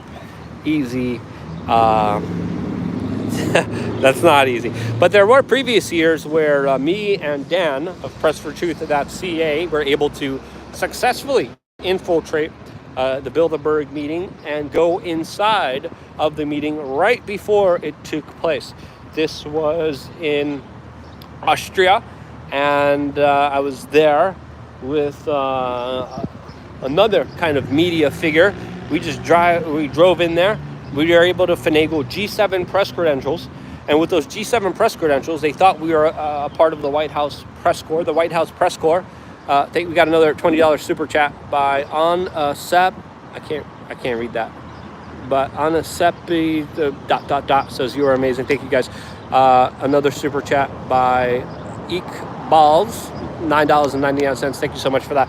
easy. That's not easy. But there were previous years where me and Dan of PressForTruth.ca were able to successfully infiltrate the Bilderberg meeting and go inside of the meeting right before it took place. This was in Austria, and I was there with another kind of media figure. We drove in there. We were able to finagle G7 press credentials. And with those G7 press credentials, they thought we were a part of the White House press corps. The White House press corps. I think we got another $20 super chat by Sep. I can't read that. But Anasepi says you are amazing. Thank you guys. Another super chat by Balls, $9.99. Thank you so much for that.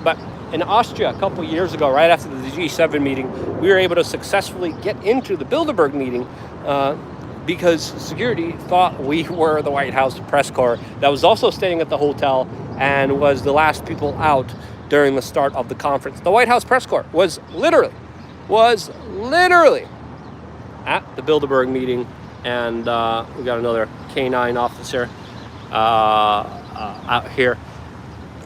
But in Austria, a couple years ago, right after the G7 meeting, we were able to successfully get into the Bilderberg meeting because security thought we were the White House press corps that was also staying at the hotel and was the last people out during the start of the conference. The White House press corps was literally at the Bilderberg meeting, and we got another K9 officer out here.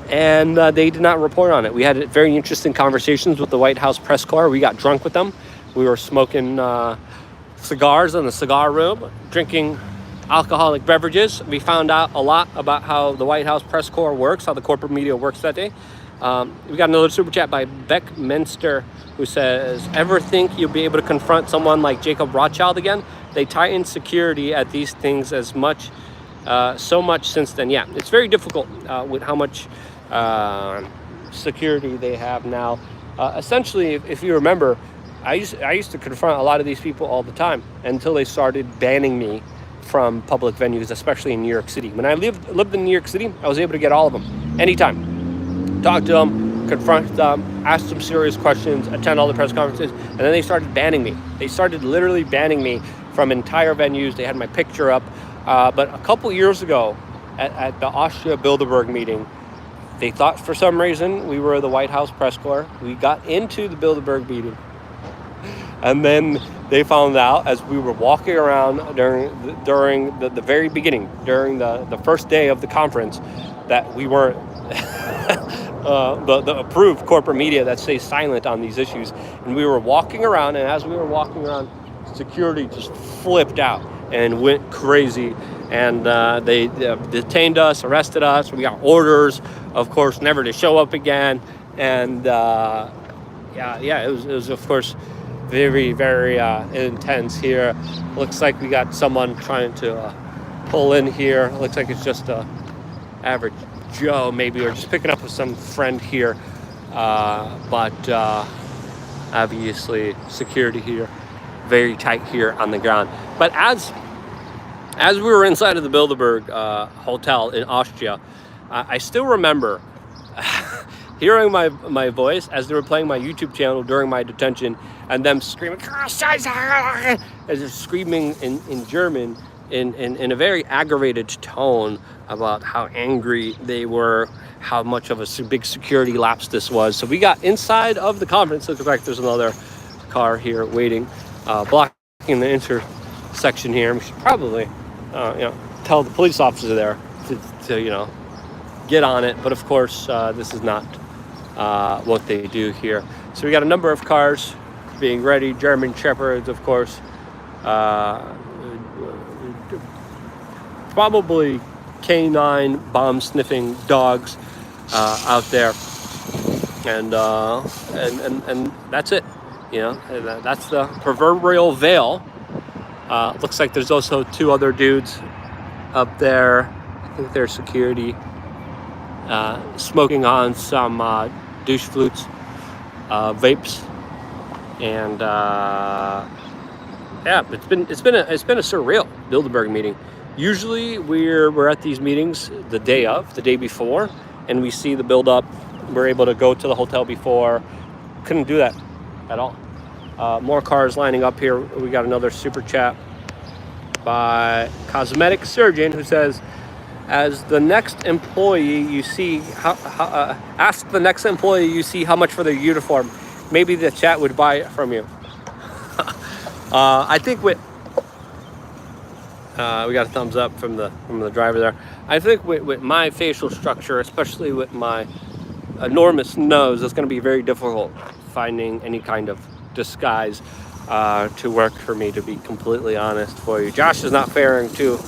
And they did not report on it. We had very interesting conversations with the White House press corps. We got drunk with them. We were smoking cigars in the cigar room, drinking alcoholic beverages. We found out a lot about how the White House press corps works, how the corporate media works that day. We got another super chat by Beck Menster, who says, ever think you'll be able to confront someone like Jacob Rothschild again? They tighten security at these things as much, so much since then. Yeah, it's very difficult with how much security they have now. Essentially, if you remember, I used to confront a lot of these people all the time until they started banning me from public venues, especially in New York City. When I lived in New York City, I was able to get all of them anytime. Talk to them, confront them, ask them serious questions, attend all the press conferences, and then they started banning me. They started literally banning me from entire venues. They had my picture up. But a couple years ago at the Austria Bilderberg meeting, they thought for some reason we were the White House press corps. We got into the Bilderberg meeting. And then they found out as we were walking around during the very beginning, during the first day of the conference, that we weren't the approved corporate media that stays silent on these issues. And we were walking around, and as we were walking around, security just flipped out and went crazy. And they detained us, arrested us. We got orders, of course, never to show up again. And it was of course very, very intense here. Looks like we got someone trying to pull in here. Looks like it's just a average Joe, maybe, or just picking up with some friend here. But obviously security here, very tight here on the ground. But as we were inside of the Bilderberg hotel in Austria, I still remember hearing my voice as they were playing my YouTube channel during my detention, and them screaming, as they're screaming in German in a very aggravated tone about how angry they were, how much of a big security lapse this was. So we got inside of the conference. Looks like there's another car here waiting, blocking the intersection here. We should probably tell the police officer there to get on it. But of course, this is not what they do here. So we got a number of cars being ready, German Shepherds, of course, probably canine bomb-sniffing dogs out there, and that's it. That's the proverbial veil. Looks like there's also two other dudes up there. I think they're security, smoking on some douche flutes, vapes, and it's been a surreal Bilderberg meeting. Usually we're at these meetings the day before, and we see the build up. We're able to go to the hotel before. Couldn't do that at all. More cars lining up here. We got another super chat by Cosmetic Surgeon, who says, as the next employee you see, ask the next employee you see how much for their uniform. Maybe the chat would buy it from you. I think we got a thumbs up from the driver there. I think with my facial structure, especially with my enormous nose, it's going to be very difficult finding any kind of disguise to work for me, to be completely honest for you. Josh is not faring too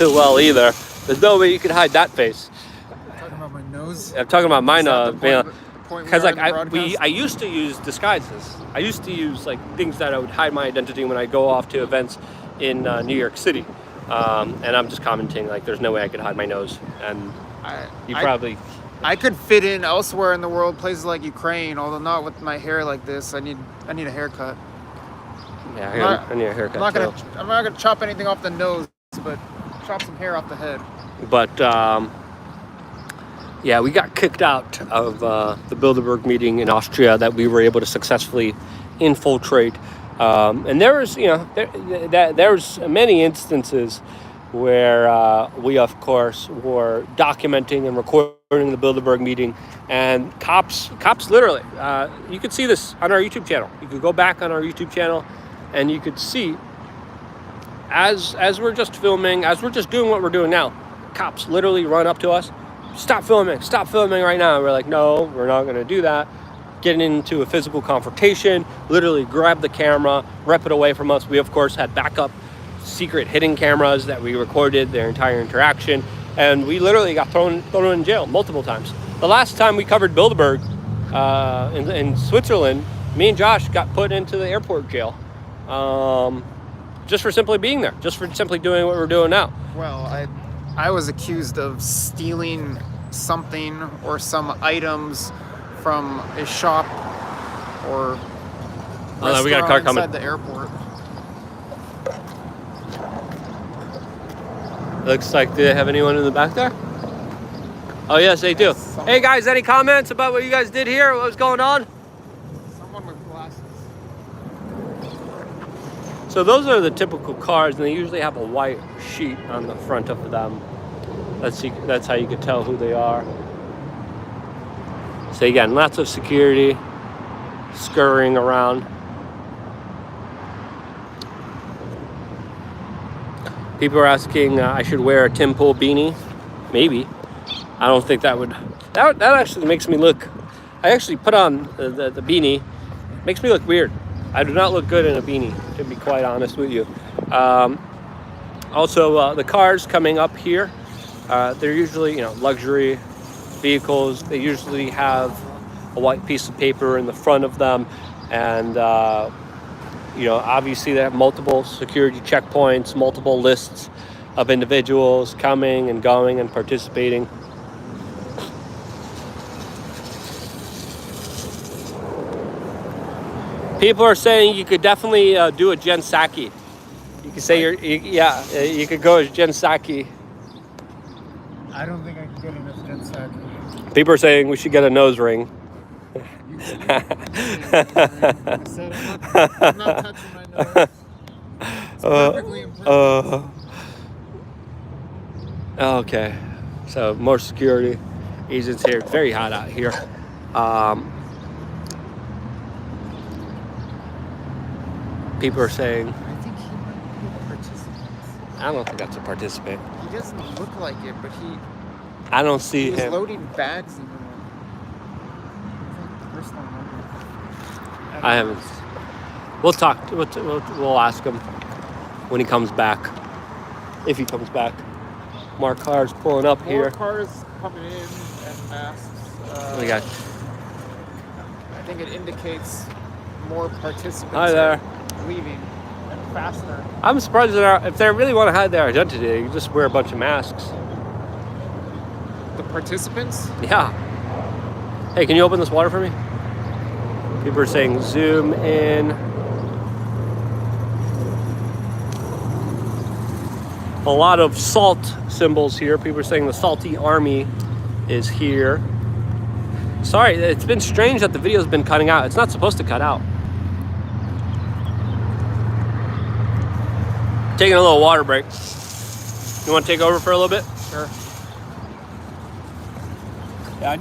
well either. There's no way you could hide that face. Talking about my nose? I'm talking about my nose. Because I I used to use disguises. I used to use things that I would hide my identity when I go off to events in New York City. And I'm just commenting there's no way I could hide my nose. And I could fit in elsewhere in the world, places like Ukraine, although not with my hair like this. I need a haircut. Yeah, I need a haircut. I'm not gonna chop anything off the nose, but chop some hair off the head. But we got kicked out of the Bilderberg meeting in Austria that we were able to successfully infiltrate. And there was, there's many instances where we, of course, were documenting and recording the Bilderberg meeting, and cops literally, you could see this on our YouTube channel. You could go back on our YouTube channel, and you could see, as we're just filming, as we're just doing what we're doing now, cops literally run up to us stop filming right now. And we're like, no, we're not going to do that. Getting into a physical confrontation, literally grabbed the camera, rip it away from us. We, of course, had backup secret hidden cameras that we recorded their entire interaction. And we literally got thrown in jail multiple times. The last time we covered Bilderberg in Switzerland, me and Josh got put into the airport jail just for simply being there, just for simply doing what we're doing now. Well, I was accused of stealing something or some items from a shop or Oh, we got a car coming inside the airport. Looks like, do they have anyone in the back there? Oh, yes, they do. Hey, guys, any comments about what you guys did here? What was going on? Someone with glasses. So those are the typical cars, and they usually have a white sheet on the front of them. That's how you can tell who they are. So again, lots of security scurrying around. People are asking I should wear a Tim Pool beanie. Maybe. I don't think that would... That actually makes me look... I actually put on the beanie. Makes me look weird. I do not look good in a beanie, to be quite honest with you. Also, the cars coming up here, they're usually, luxury vehicles. They usually have a white piece of paper in the front of them, and obviously they have multiple security checkpoints, multiple lists of individuals coming and going and participating. People are saying you could definitely do a Jen Psaki. You could say you could go as Jen Psaki. I don't think I can get enough Jen Psaki. People are saying we should get a nose ring. I'm not touching my nose. It's perfectly imperfect. Okay, so more security agents here. It's very hot out here. People are saying... I think he might be a participant. I don't think that's a participant. He doesn't look like it, but I don't see he's him. loading bags in the first time I haven't. We'll talk. We'll ask him when he comes back. If he comes back. More cars pulling up here. More cars coming in and masks. We got... I think it indicates more participants Hi there. are leaving and faster. I'm surprised that if they really want to hide their identity, you can just wear a bunch of masks. The participants? Yeah. Hey, can you open this water for me? People are saying zoom in. A lot of salt symbols here. People are saying the salty army is here. Sorry, it's been strange that the video's been cutting out. It's not supposed to cut out. Taking a little water break. You want to take over for a little bit? Sure. Yeah,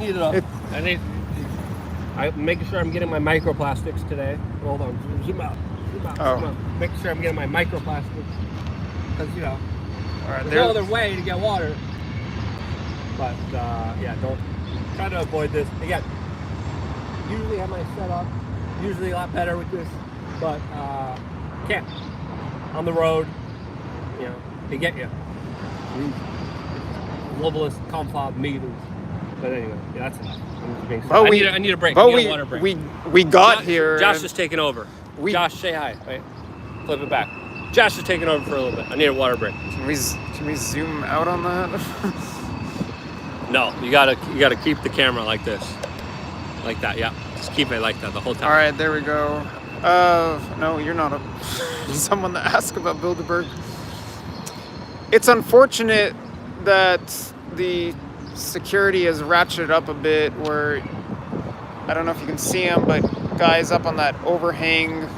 I'm making sure I'm getting my microplastics today. Hold on, zoom out. Zoom out. Making sure I'm getting my microplastics. Because, All right, there's no other way to get water. But, don't try to avoid this. Again, usually have my setup, usually a lot better with this, but can't. On the road, they get you. Globalist Confab meetings. But anyway, that's enough. I need a break. But I need a water break. we got here. Josh is taking over. Josh, say hi. Wait, flip it back. Josh is taking over for a little bit. I need a water break. Can we zoom out on that? No, you gotta keep the camera like this, like that. Yeah, just keep it like that the whole time. All right, there we go. No, you're not someone to ask about Bilderberg. It's unfortunate that the security has ratcheted up a bit, where I don't know if you can see him, but guys up on that overhang,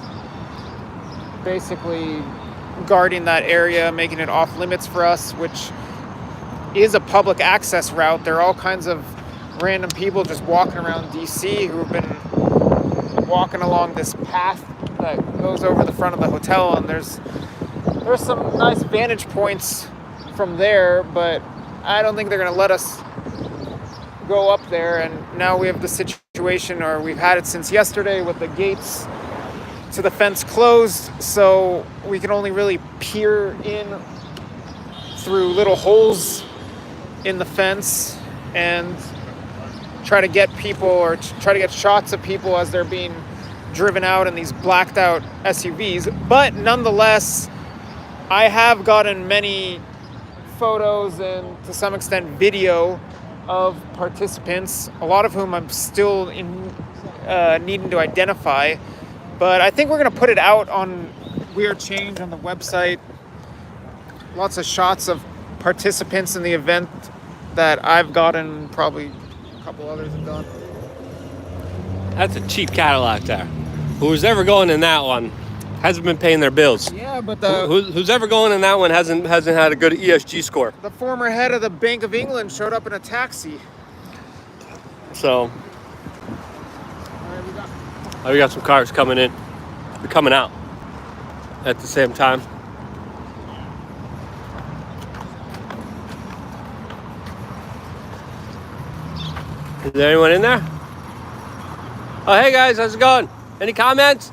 basically guarding that area, making it off limits for us, which is a public access route. There are all kinds of random people just walking around DC who have been walking along this path that goes over the front of the hotel, and there's some nice vantage points from there, but I don't think they're going to let us go up there, and now we have the situation, or we've had it since yesterday, with the gates to the fence closed, so we can only really peer in through little holes in the fence and try to get people, or try to get shots of people as they're being driven out in these blacked out SUVs. But nonetheless, I have gotten many photos and to some extent video of participants, a lot of whom I'm still needing to identify. But I think we're going to put it out on We Are Change on the website. Lots of shots of participants in the event that I've gotten, probably a couple others have done. That's a cheap Cadillac there. Who's ever going in that one hasn't been paying their bills. Yeah, but who's ever going in that one hasn't had a good ESG score. the former head of the Bank of England showed up in a taxi. So All right, we got some cars coming in, coming out at the same time. Is there anyone in there? Oh, hey guys, how's it going? Any comments?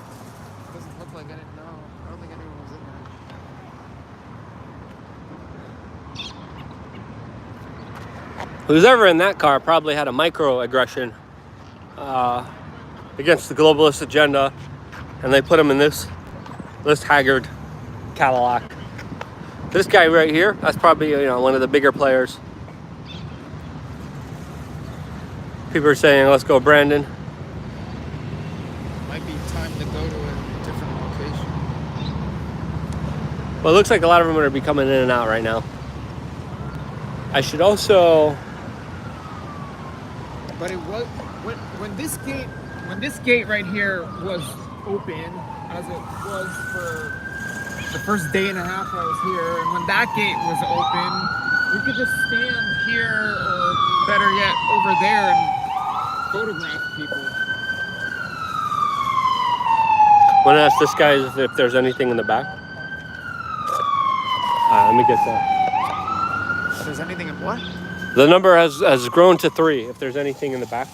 doesn't look like I didn't know. I don't think anyone was in there. Who's ever in that car probably had a microaggression against the globalist agenda, and they put him in this haggard Cadillac. This guy right here, that's probably one of the bigger players. People are saying, let's go, Brandon. Might be time to go to a different location. Well, it looks like a lot of them are going to be coming in and out right now. I should also... But it was when this gate right here was open, as it was for the first day and a half I was here, and when that gate was open, we could just stand here, or better yet, over there, and photograph people. Want to ask this guy if there's anything in the back? Let me get that. If there's anything in what? The number has grown to 3. If there's anything in the back.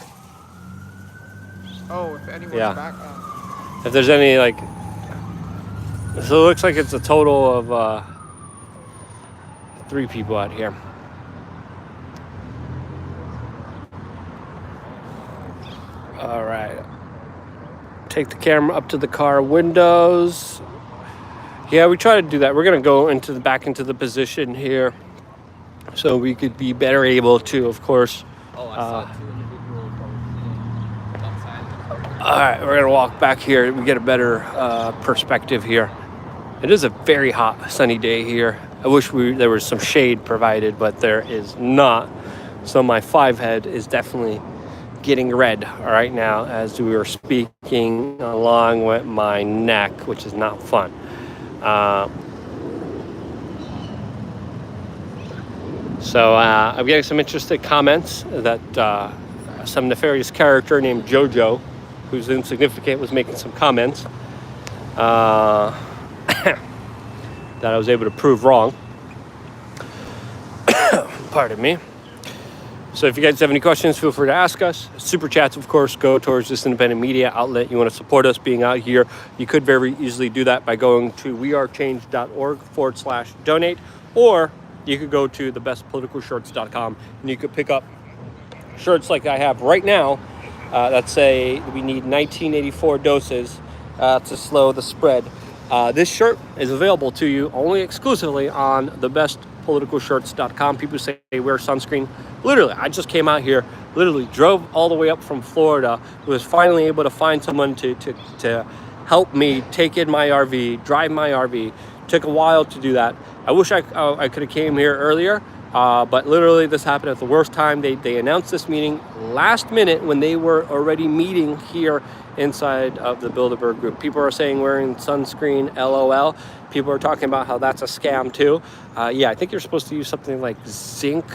Oh, if anyone's back. If there's any, like... So it looks like it's a total of 3 people out here. All right. Take the camera up to the car windows. Yeah, we try to do that. We're going to go back into the position here, so we could be better able to, of course. Oh, I saw 2 individuals outside. All right, we're going to walk back here. We get a better perspective here. It is a very hot, sunny day here. I wish there was some shade provided, but there is not. So my 5 head is definitely getting red right now as we are speaking, along with my neck, which is not fun. So I'm getting some interesting comments that some nefarious character named Jojo, who's insignificant, was making some comments that I was able to prove wrong. Pardon me. So if you guys have any questions, feel free to ask us. Super chats, of course, go towards this independent media outlet. You want to support us being out here, you could very easily do that by going to wearechange.org/donate, or you could go to thebestpoliticalshirts.com and you could pick up shirts like I have right now that say we need 1984 doses to slow the spread. This shirt is available to you only exclusively on thebestpoliticalshirts.com. People say, hey, wear sunscreen. Literally, I just came out here, literally drove all the way up from Florida, was finally able to find someone to help me take in my RV, drive my RV. Took a while to do that. I wish I could have came here earlier, but literally this happened at the worst time. They announced this meeting last minute when they were already meeting here inside of the Bilderberg group. People are saying wearing sunscreen, LOL. People are talking about how that's a scam too. Yeah, I think you're supposed to use something like zinc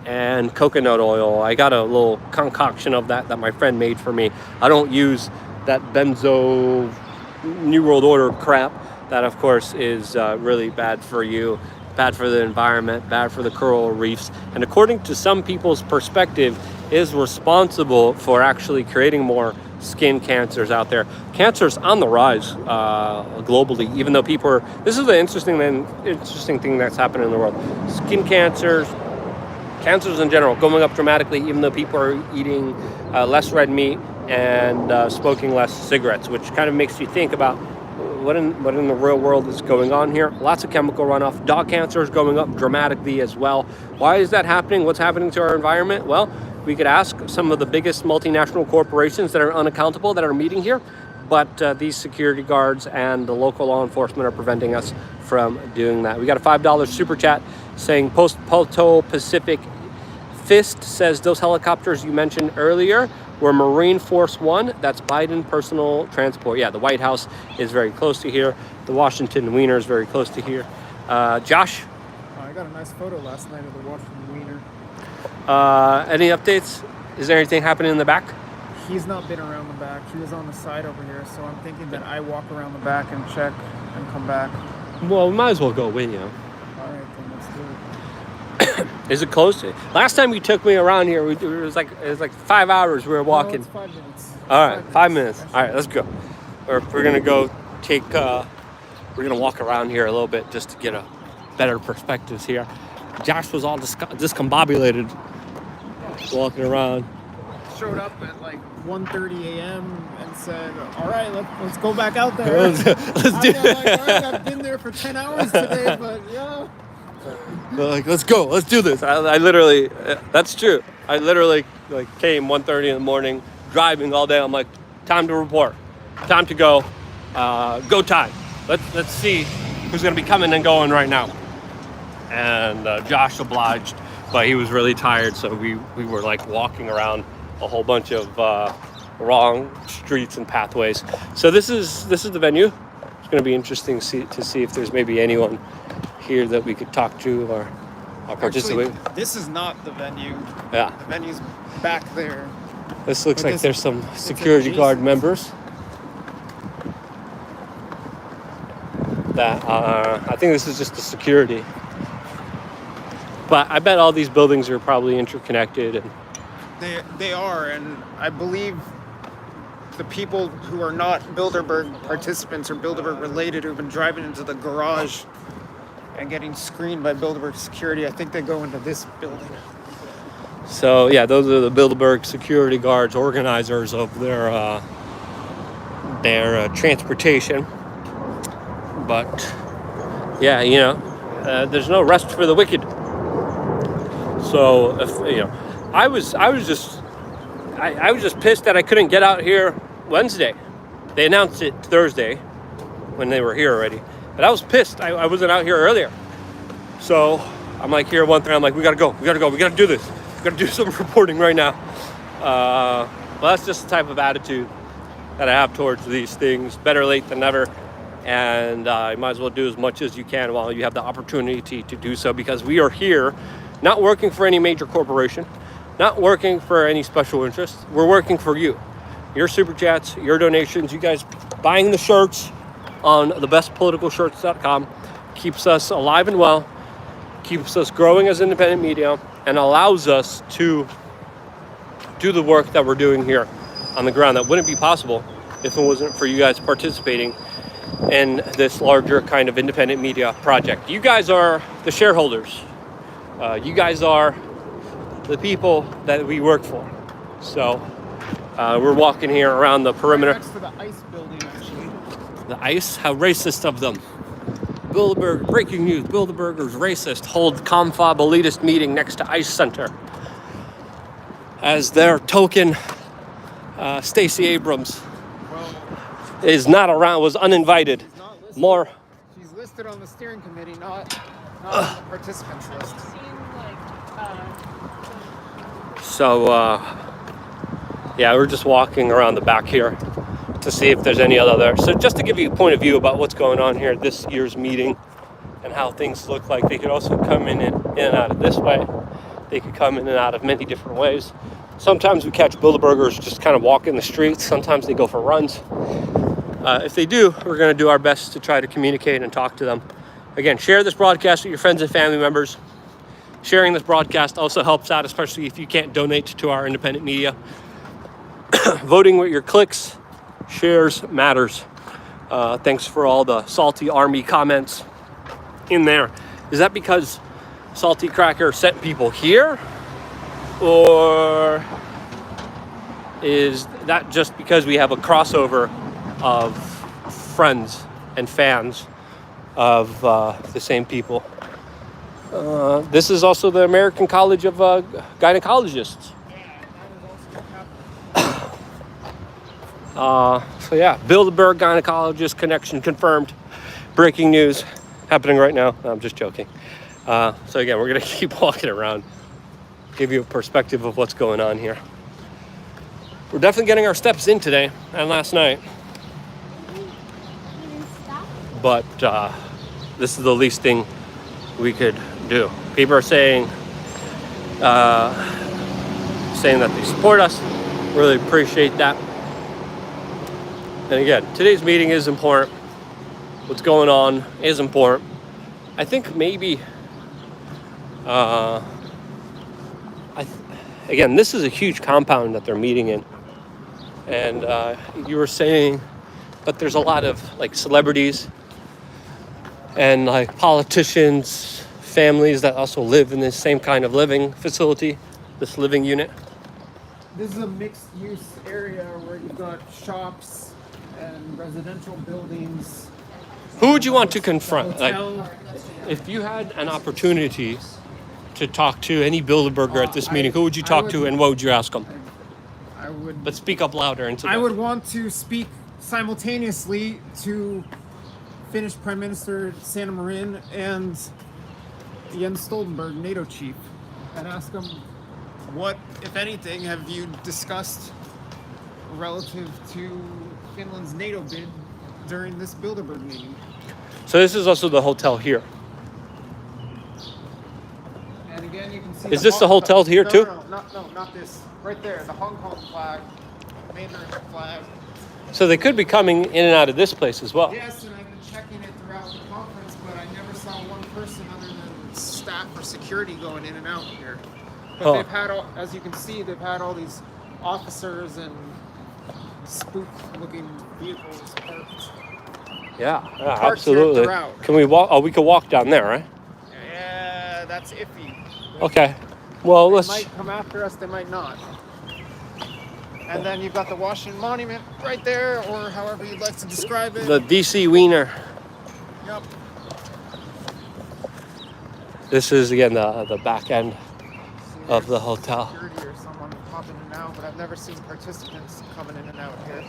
and coconut oil. I got a little concoction of that my friend made for me. I don't use that benzo New World Order crap. That, of course, is really bad for you, bad for the environment, bad for the coral reefs. And according to some people's perspective, is responsible for actually creating more skin cancers out there. Cancer's on the rise globally, even though people are... This is the interesting thing that's happening in the world. Skin cancers in general, going up dramatically, even though people are eating less red meat and smoking less cigarettes, which kind of makes you think about what in the real world is going on here. Lots of chemical runoff. Dog cancer is going up dramatically as well. Why is that happening? What's happening to our environment? Well, we could ask some of the biggest multinational corporations that are unaccountable that are meeting here, but these security guards and the local law enforcement are preventing us from doing that. We got a $5 super chat saying Poto Pacific Fist says those helicopters you mentioned earlier were Marine Force One. That's Biden personal transport. Yeah, the White House is very close to here. The Washington Wiener is very close to here. Josh? I got a nice photo last night of the Washington Wiener. Any updates? Is there anything happening in the back? He's not been around the back. He was on the side over here, so I'm thinking that I walk around the back and check and come back. Well, we might as well go with you. All right, then let's do it. Is it close? Last time you took me around here, it was like 5 hours we were walking. No, it's 5 minutes. All right, 5 minutes. All right, let's go. We're gonna go take. We're gonna walk around here a little bit just to get a better perspectives here. Josh was all discombobulated walking around. Showed up at like 1:30 a.m. and said, "All right, let's go back out there." Let's do it. Like, all right, I've been there for 10 hours today, but yeah. They're like, let's go, let's do this. I literally, that's true. I literally came 1:30 in the morning, driving all day. I'm like, time to report, time to go, go time. Let's see who's gonna be coming and going right now. And Josh obliged, but he was really tired, so we were like walking around a whole bunch of wrong streets and pathways. So this is the venue. It's gonna be interesting to see if there's maybe anyone here that we could talk to or participate. Actually, this is not the venue. Yeah. The venue's back there. This looks like there's some security guard members that I think this is just the security. But I bet all these buildings are probably interconnected. And They are, and I believe the people who are not Bilderberg participants or Bilderberg related who've been driving into the garage and getting screened by Bilderberg security, I think they go into this building. So yeah, those are the Bilderberg security guards, organizers of their transportation. But yeah, there's no rest for the wicked. So I was just pissed that I couldn't get out here Wednesday. They announced it Thursday when they were here already. But I was pissed. I wasn't out here earlier. So I'm like here 1:30. I'm like, we gotta go. We gotta do this. We gotta do some reporting right now. Well, that's just the type of attitude that I have towards these things. Better late than never. And you might as well do as much as you can while you have the opportunity to do so, because we are here not working for any major corporation, not working for any special interest. We're working for you. Your super chats, your donations, you guys buying the shirts on thebestpoliticalshirts.com keeps us alive and well, keeps us growing as independent media, and allows us to do the work that we're doing here on the ground that wouldn't be possible if it wasn't for you guys participating in this larger kind of independent media project. You guys are the shareholders. You guys are the people that we work for. So we're walking here around the perimeter. Right next to the ICE building, actually. The ICE? How racist of them. Bilderberg, breaking news, Bilderbergers racist hold Confab elitist meeting next to ICE Center. As their token, Stacey Abrams is not around, was uninvited. She's not listed. More. She's listed on the steering committee, not on the participants list. So, yeah, we're just walking around the back here to see if there's any other. So just to give you a point of view about what's going on here this year's meeting and how things look like. They could also come in and out of this way. They could come in and out of many different ways. Sometimes we catch Bilderbergers just kind of walking the streets. Sometimes they go for runs. If they do, we're going to do our best to try to communicate and talk to them. Again, share this broadcast with your friends and family members. Sharing this broadcast also helps out, especially if you can't donate to our independent media. Voting with your clicks, shares matters. Thanks for all the Salty Army comments in there. Is that because Salty Cracker sent people here? Or is that just because we have a crossover of friends and fans of the same people? This is also the American College of Gynecologists. So yeah, Bilderberg gynecologist connection confirmed. Breaking news happening right now. No, I'm just joking. So again, we're gonna keep walking around, give you a perspective of what's going on here. We're definitely getting our steps in today and last night. But this is the least thing we could do. People are saying that they support us. Really appreciate that. And again, today's meeting is important. What's going on is important. I think maybe, again, this is a huge compound that they're meeting in. And you were saying that there's a lot of like celebrities and like politicians, families that also live in this same kind of living facility, this living unit. This is a mixed use area where you've got shops and residential buildings. Who would you want to confront? Hotel. Like, if you had an opportunity to talk to any Bilderberger at this meeting, who would you talk to and what would you ask them? I would. But speak up louder into I would want to speak simultaneously to Finnish Prime Minister Sanna Marin and Jens Stoltenberg, Nato chief, and ask them what, if anything, have you discussed relative to Finland's NATO bid during this Bilderberg meeting. So this is also the hotel here. And again, you can see. Is this the hotel here too? No, not this. Right there, the Hong Kong flag, Mandarin flag. So they could be coming in and out of this place as well. Yes, and I've been checking it throughout the conference, but I never saw one person other than staff or security going in and out here. But they've had, as you can see, they've had all these officers and spook-looking vehicles parked. Yeah, absolutely. Can we walk? Oh, we could walk down there, right? Yeah, that's iffy. Okay. Well, They let's. might come after us, they might not. And then you've got the Washington Monument right there, or however you'd like to describe it. The DC Wiener. Yep. This is again the back end of the hotel. Security or someone popping in and out, but I've never seen participants coming in and out here.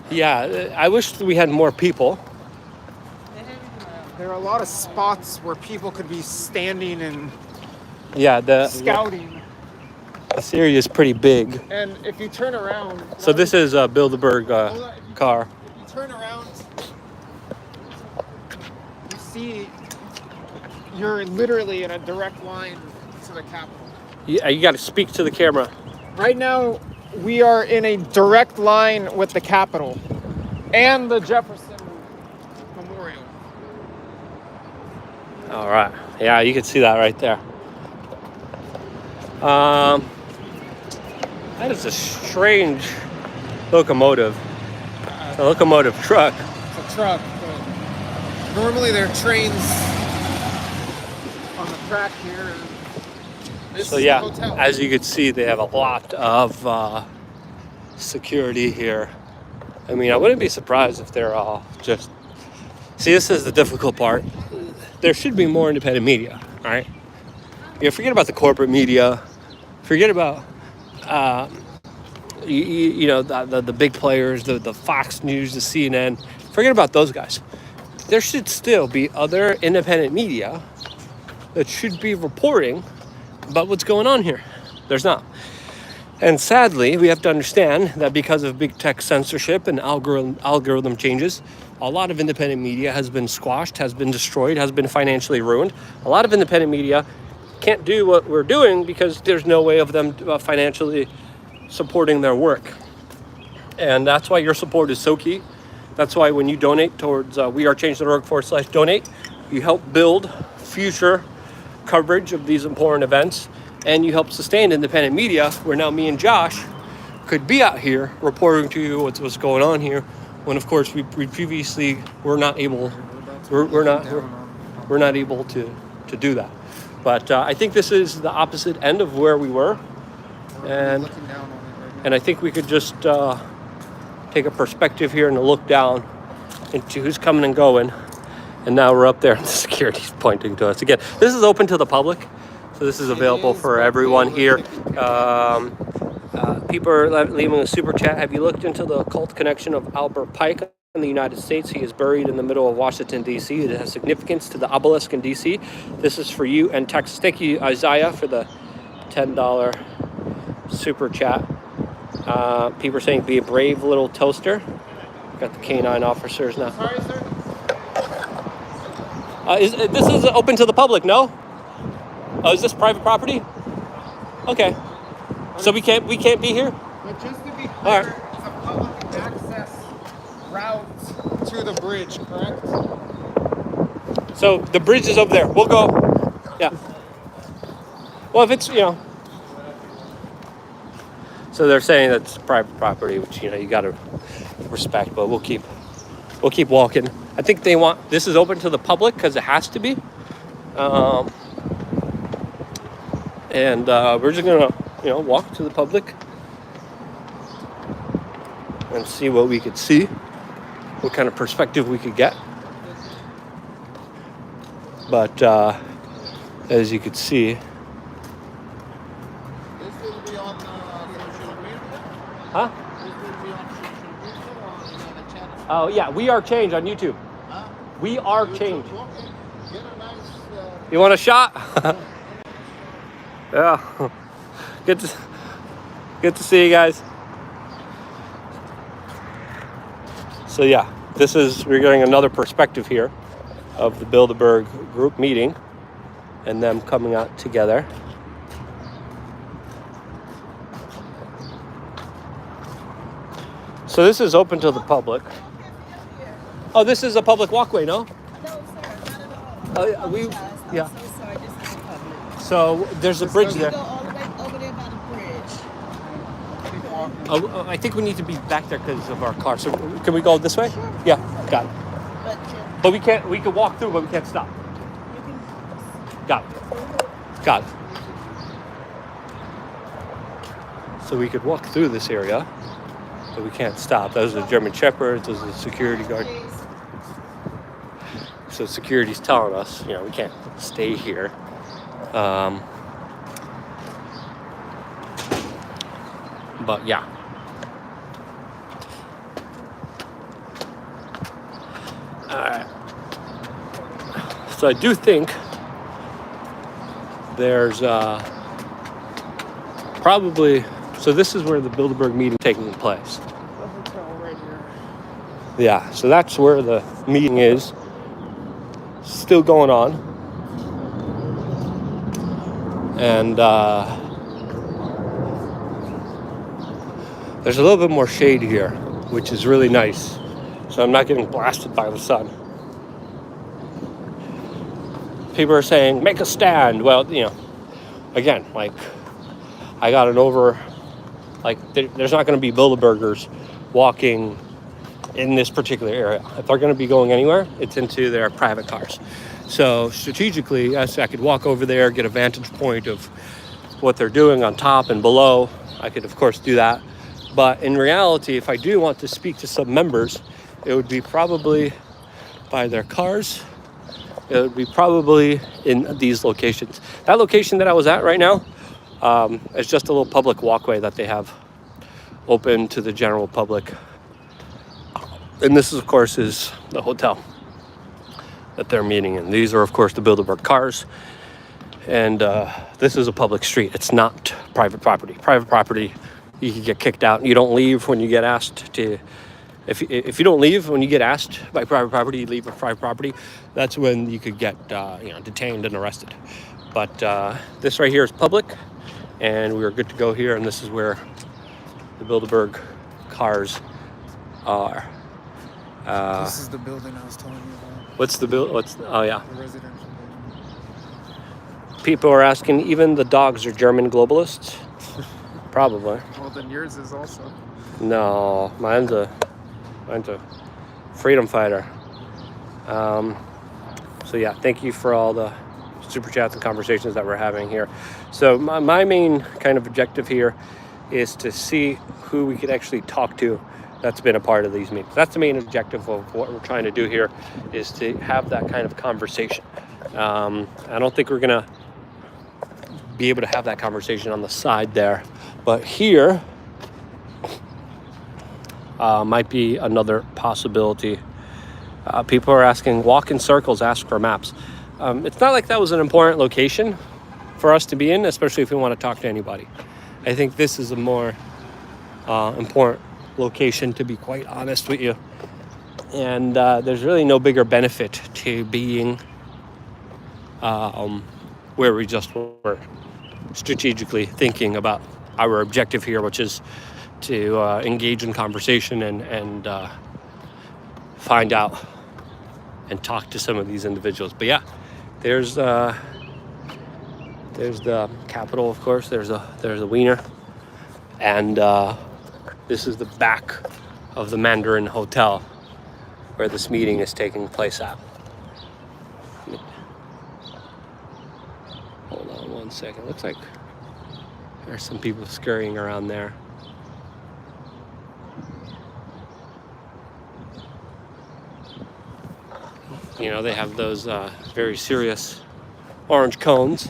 Yeah, I wish we had more people. There are a lot of spots where people could be standing and Yeah, scouting. this area is pretty big. And if you turn around... So this is a Bilderberg car. If you turn around, you see you're literally in a direct line to the Capitol. You got to speak to the camera. Right now, we are in a direct line with the Capitol and the Jefferson Memorial. All right. Yeah, you can see that right there. That is a strange locomotive. It's a locomotive truck. It's a truck, but normally there are trains on the track here. And this So is yeah, the hotel. as you can see, they have a lot of security here. I mean, I wouldn't be surprised if they're all just... See, this is the difficult part. There should be more independent media, all right? You know, forget about the corporate media. Forget about, you know, the big players, the Fox News, the CNN. Forget about those guys. There should still be other independent media that should be reporting about what's going on here. There's not. And sadly, we have to understand that because of big tech censorship and algorithm changes, a lot of independent media has been squashed, has been destroyed, has been financially ruined. A lot of independent media can't do what we're doing because there's no way of them financially supporting their work. And that's why your support is so key. That's why when you donate towards wearechange.org/donate, you help build future coverage of these important events, and you help sustain independent media, where now me and Josh could be out here reporting to you what's going on here, when of course we previously were not able, we're not able to do that. But I think this is the opposite end of where we were, and I think we could just take a perspective here and a look down into who's coming and going. And now we're up there and the security's pointing to us again. This is open to the public, so this is available for everyone here. People are leaving a super chat. Have you looked into the occult connection of Albert Pike in the United States? He is buried in the middle of Washington, D.C. It has significance to the obelisk in D.C. This is for you and Texas. Thank you, Isaiah, for the $10 super chat. People are saying, be a brave little toaster. Got the canine officers now. Sorry, sir. This is open to the public, no? Oh, is this private property? Okay. So we can't be here? But just to be clear, All right. it's a public access route to the bridge, correct? So the bridge is over there. We'll go. Yeah. Well, if it's, So they're saying that's private property, which, you got to respect, but we'll keep walking. I think they want, this is open to the public because it has to be. And we're just going to, walk to the public and see what we could see, what kind of perspective we could get. But as you could see, This will be on social media? huh? This will be on social media or on another channel? Oh yeah, We Are Change on YouTube. Huh? We Are YouTube? Change. Okay. Get a nice... You want a shot? Yeah. Good to see you guys. So yeah, we're getting another perspective here of the Bilderberg group meeting and them coming out together. So this is open to the public. Oh, this is a public walkway, no? No, sir, not at all. Oh, yeah, I'm yeah. so sorry, this is public. So there's a bridge You there. go all the way over there by the bridge. Oh, I think we need to be back there because of our car. So can we go this way? Yeah, got it. But you We can walk through, but we can't stop. can Got it. Got it. So we could walk through this area, but we can't stop. Those are German Shepherds, those are the security guard. So security's telling us, we can't stay here. But yeah. Alright. So I do think there's probably, so this is where the Bilderberg meeting is taking place. The hotel right here. Yeah, so that's where the meeting is. Still going on. And there's a little bit more shade here, which is really nice. So I'm not getting blasted by the sun. People are saying, make a stand. Well, again, I got it over, there's not going to be Bilderbergers walking in this particular area. If they're going to be going anywhere, it's into their private cars. So strategically, yes, I could walk over there, get a vantage point of what they're doing on top and below. I could, of course, do that. But in reality, if I do want to speak to some members, it would be probably by their cars. It would be probably in these locations. That location that I was at right now is just a little public walkway that they have open to the general public. And this, of course, is the hotel that they're meeting in. These are, of course, the Bilderberg cars. And this is a public street. It's not private property. Private property, you can get kicked out. You don't leave when you get asked to. If you don't leave when you get asked by private property, you leave a private property. That's when you could get detained and arrested. But this right here is public, and we are good to go here. And this is where the Bilderberg cars are. This is the building I was telling you about. What's the bill? Oh yeah. The residential building. People are asking, even the dogs are German globalists? Probably. Well, then yours is also. No, mine's a freedom fighter. So yeah, thank you for all the super chats and conversations that we're having here. So my main kind of objective here is to see who we could actually talk to that's been a part of these meetings. That's the main objective of what we're trying to do here, is to have that kind of conversation. I don't think we're gonna be able to have that conversation on the side there, but here might be another possibility. People are asking, walk in circles, ask for maps. It's not like that was an important location for us to be in, especially if we want to talk to anybody. I think this is a more important location, to be quite honest with you. And there's really no bigger benefit to being where we just were strategically thinking about our objective here, which is to engage in conversation and find out and talk to some of these individuals. But yeah, there's the Capitol, of course. There's a Wiener, and this is the back of the Mandarin Hotel where this meeting is taking place at. Hold on one second. Looks like there's some people scurrying around there. You know, they have those very serious orange cones.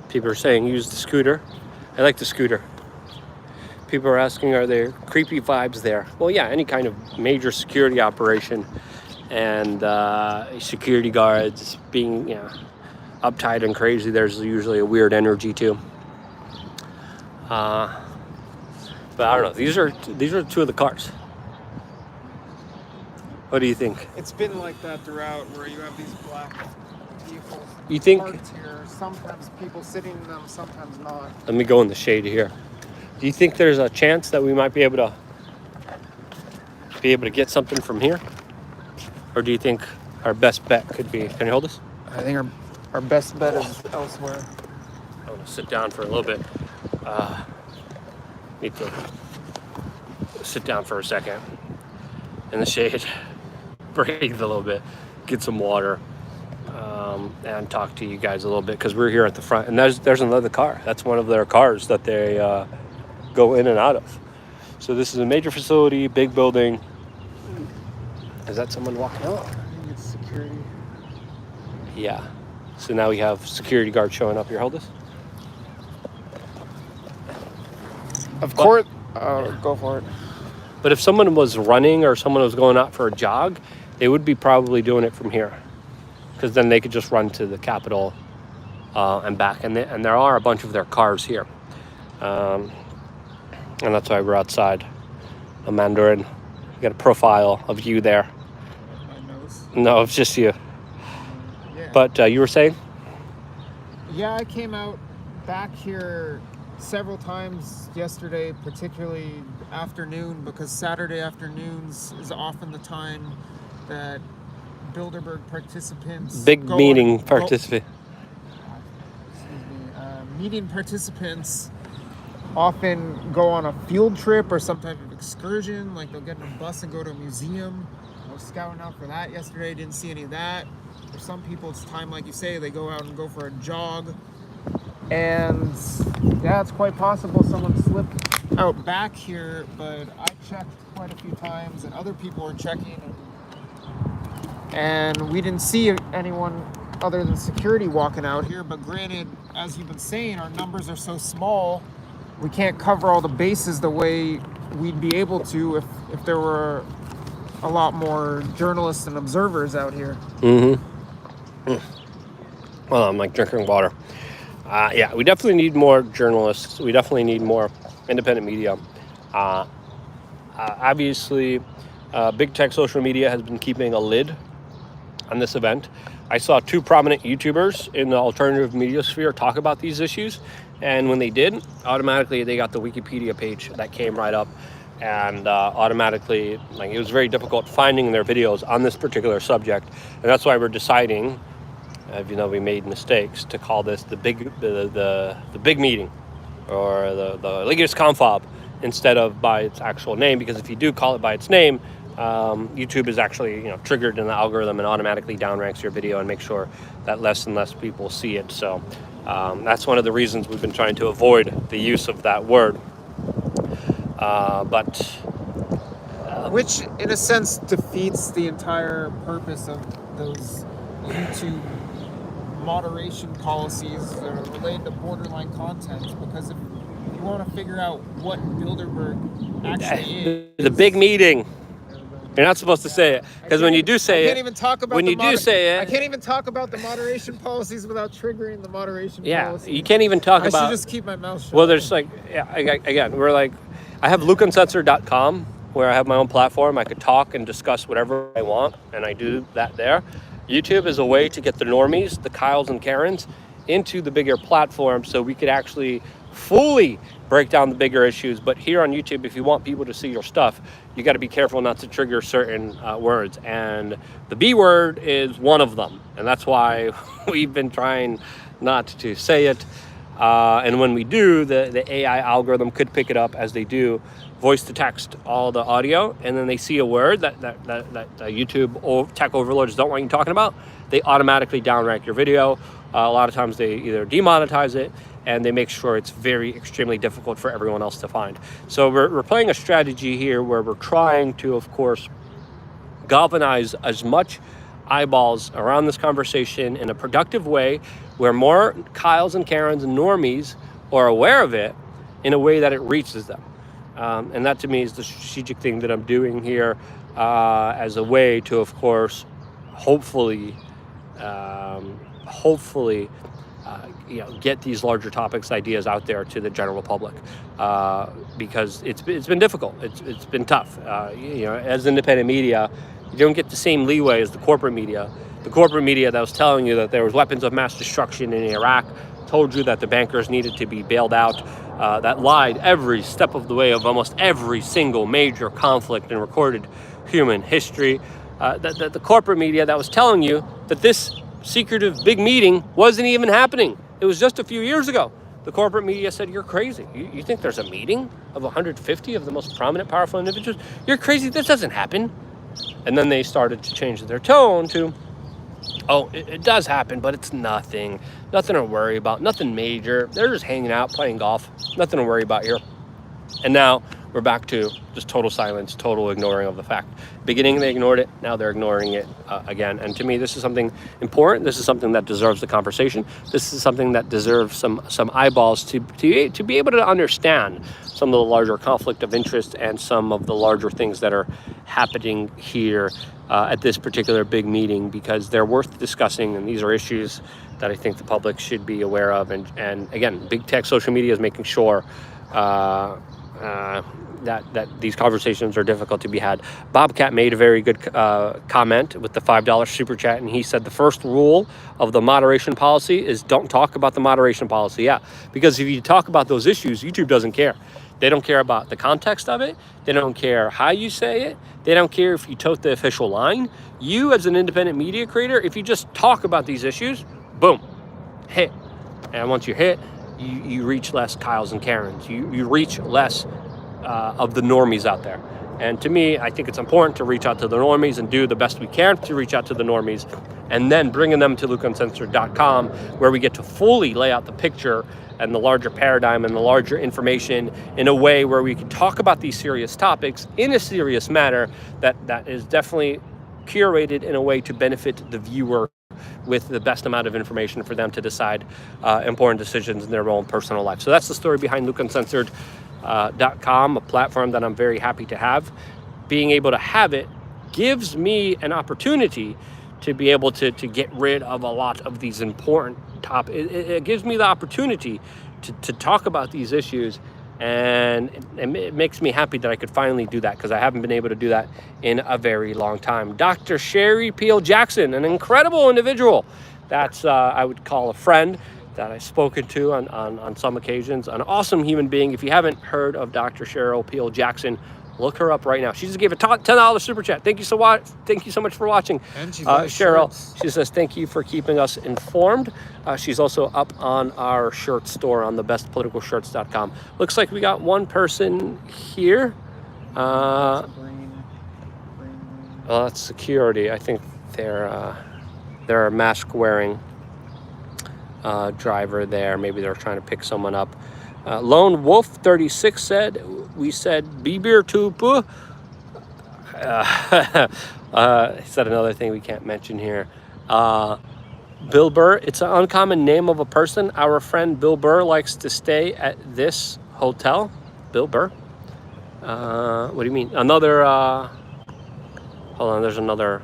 People are saying use the scooter. I like the scooter. People are asking, are there creepy vibes there? Well, yeah, any kind of major security operation and security guards being, uptight and crazy, there's usually a weird energy too. But I don't know. These are two of the cars. What do you think? It's been like that throughout, where you have these black vehicles. You think? Parked here. Sometimes people sitting in them, sometimes not. Let me go in the shade here. Do you think there's a chance that we might be able to get something from here? Or do you think our best bet could be, can you hold this? I think our best bet is elsewhere. I want to sit down for a little bit. Need to sit down for a second in the shade, breathe a little bit, get some water, and talk to you guys a little bit, because we're here at the front. And there's another car. That's one of their cars that they go in and out of. So this is a major facility, big building. Is that someone walking out? I think it's security. Yeah. So now we have security guards showing up here. Hold this. Of course. Go for it. But if someone was running or someone was going out for a jog, they would be probably doing it from here, because then they could just run to the Capitol and back. And there are a bunch of their cars here. And that's why we're outside a Mandarin. You got a profile of you there. My nose. No, it's just you. Yeah. But you were saying? Yeah, I came out back here several times yesterday, particularly afternoon, because Saturday afternoons is often the time that Bilderberg participants... Meeting participants often go on a field trip or some type of excursion, like they'll get in a bus and go to a museum. I was scouting out for that yesterday, didn't see any of that. For some people, it's time, like you say, they go out and go for a jog. And yeah, it's quite possible someone slipped out back here, but I checked quite a few times and other people were checking, and we didn't see anyone other than security walking out here. But granted, as you've been saying, our numbers are so small, we can't cover all the bases the way we'd be able to if there were a lot more journalists and observers out here. Well, I'm like drinking water. Yeah, we definitely need more journalists. We definitely need more independent media. Obviously, big tech social media has been keeping a lid on this event. I saw two prominent YouTubers in the alternative media sphere talk about these issues. And when they did, automatically they got the Wikipedia page that came right up and automatically, like, it was very difficult finding their videos on this particular subject, and that's why we're deciding, even though we made mistakes, to call this the big meeting, or the Elitist Confab, instead of by its actual name, because if you do call it by its name, YouTube is actually triggered in the algorithm and automatically downranks your video and makes sure that less and less people see it. So that's one of the reasons we've been trying to avoid the use of that word. Which, in a sense, defeats the entire purpose of those YouTube moderation policies that are related to borderline content. Because if you want to figure out what Bilderberg actually is, the big meeting. You're not supposed to say it, because when you do say it, I can't even talk about I can't even talk about the moderation policies without triggering the moderation policies. You can't even talk about. I should just keep my mouth shut. Well, there's we're like, I have LukeUncensored.com, where I have my own platform. I could talk and discuss whatever I want, and I do that there. YouTube is a way to get the normies, the Kyles and Karens, into the bigger platform, so we could actually fully break down the bigger issues. But here on YouTube, if you want people to see your stuff, you got to be careful not to trigger certain words, and the B word is one of them, and that's why we've been trying not to say it. And when we do, the AI algorithm could pick it up, as they do voice to text all the audio, and then they see a word that YouTube tech overlords don't want you talking about, they automatically downrank your video. A lot of times they either demonetize it, and they make sure it's very extremely difficult for everyone else to find. So we're playing a strategy here where we're trying to, of course, galvanize as much eyeballs around this conversation in a productive way, where more Kyles and Karens and normies are aware of it in a way that it reaches them. And that, to me, is the strategic thing that I'm doing here, as a way to, of course, hopefully get these larger topics, ideas out there to the general public, because it's been difficult. It's been tough. As independent media, you don't get the same leeway as the corporate media. The corporate media that was telling you that there was weapons of mass destruction in Iraq, told you that the bankers needed to be bailed out, that lied every step of the way of almost every single major conflict in recorded human history. The corporate media that was telling you that this secretive big meeting wasn't even happening. It was just a few years ago. The corporate media said, you're crazy. You think there's a meeting of 150 of the most prominent, powerful individuals? You're crazy. This doesn't happen. And then they started to change their tone to, oh, it does happen, but it's nothing to worry about, nothing major. They're just hanging out, playing golf, nothing to worry about here. And now we're back to just total silence, total ignoring of the fact. Beginning, they ignored it. Now they're ignoring it again. And to me, this is something important. This is something that deserves the conversation. This is something that deserves some eyeballs to be able to understand some of the larger conflict of interest and some of the larger things that are happening here at this particular big meeting, because they're worth discussing, and these are issues that I think the public should be aware of. And again, big tech social media is making sure that these conversations are difficult to be had. Bobcat made a very good comment with the $5 super chat, and he said the first rule of the moderation policy is don't talk about the moderation policy. Yeah, because if you talk about those issues, YouTube doesn't care. They don't care about the context of it. They don't care how you say it. They don't care if you tote the official line. You, as an independent media creator, if you just talk about these issues, boom, hit. And once you hit, you reach less Kyles and Karens. You reach less of the normies out there. And to me, I think it's important to reach out to the normies and do the best we can to reach out to the normies, and then bringing them to LukeUncensored.com, where we get to fully lay out the picture and the larger paradigm and the larger information in a way where we can talk about these serious topics in a serious manner that is definitely curated in a way to benefit the viewer with the best amount of information for them to decide important decisions in their own personal life. So that's the story behind LukeUncensored.com, a platform that I'm very happy to have. Being able to have it gives me an opportunity to be able to get rid of a lot of these important topics. It gives me the opportunity to talk about these issues, and it makes me happy that I could finally do that, because I haven't been able to do that in a very long time. Dr. Sherry Peel Jackson, an incredible individual. That's, I would call a friend that I've spoken to on some occasions. An awesome human being. If you haven't heard of Dr. Cheryl Peel Jackson, Look her up right now. She just gave a $10 super chat. Thank you so much. Thank you so much for watching. And she buys Cheryl, shirts. she says, thank you for keeping us informed. She's also up on our shirt store on thebestpoliticalshirts.com. Looks like we got one person here. Well, that's security. I think they're a mask wearing driver there. Maybe they're trying to pick someone up. Lone Wolf 36 said, we said Bibir Tupu. He said another thing we can't mention here. Bill Burr, it's an uncommon name of a person. Our friend Bill Burr likes to stay at this hotel. Bill Burr? What do you mean? Another, hold on, there's another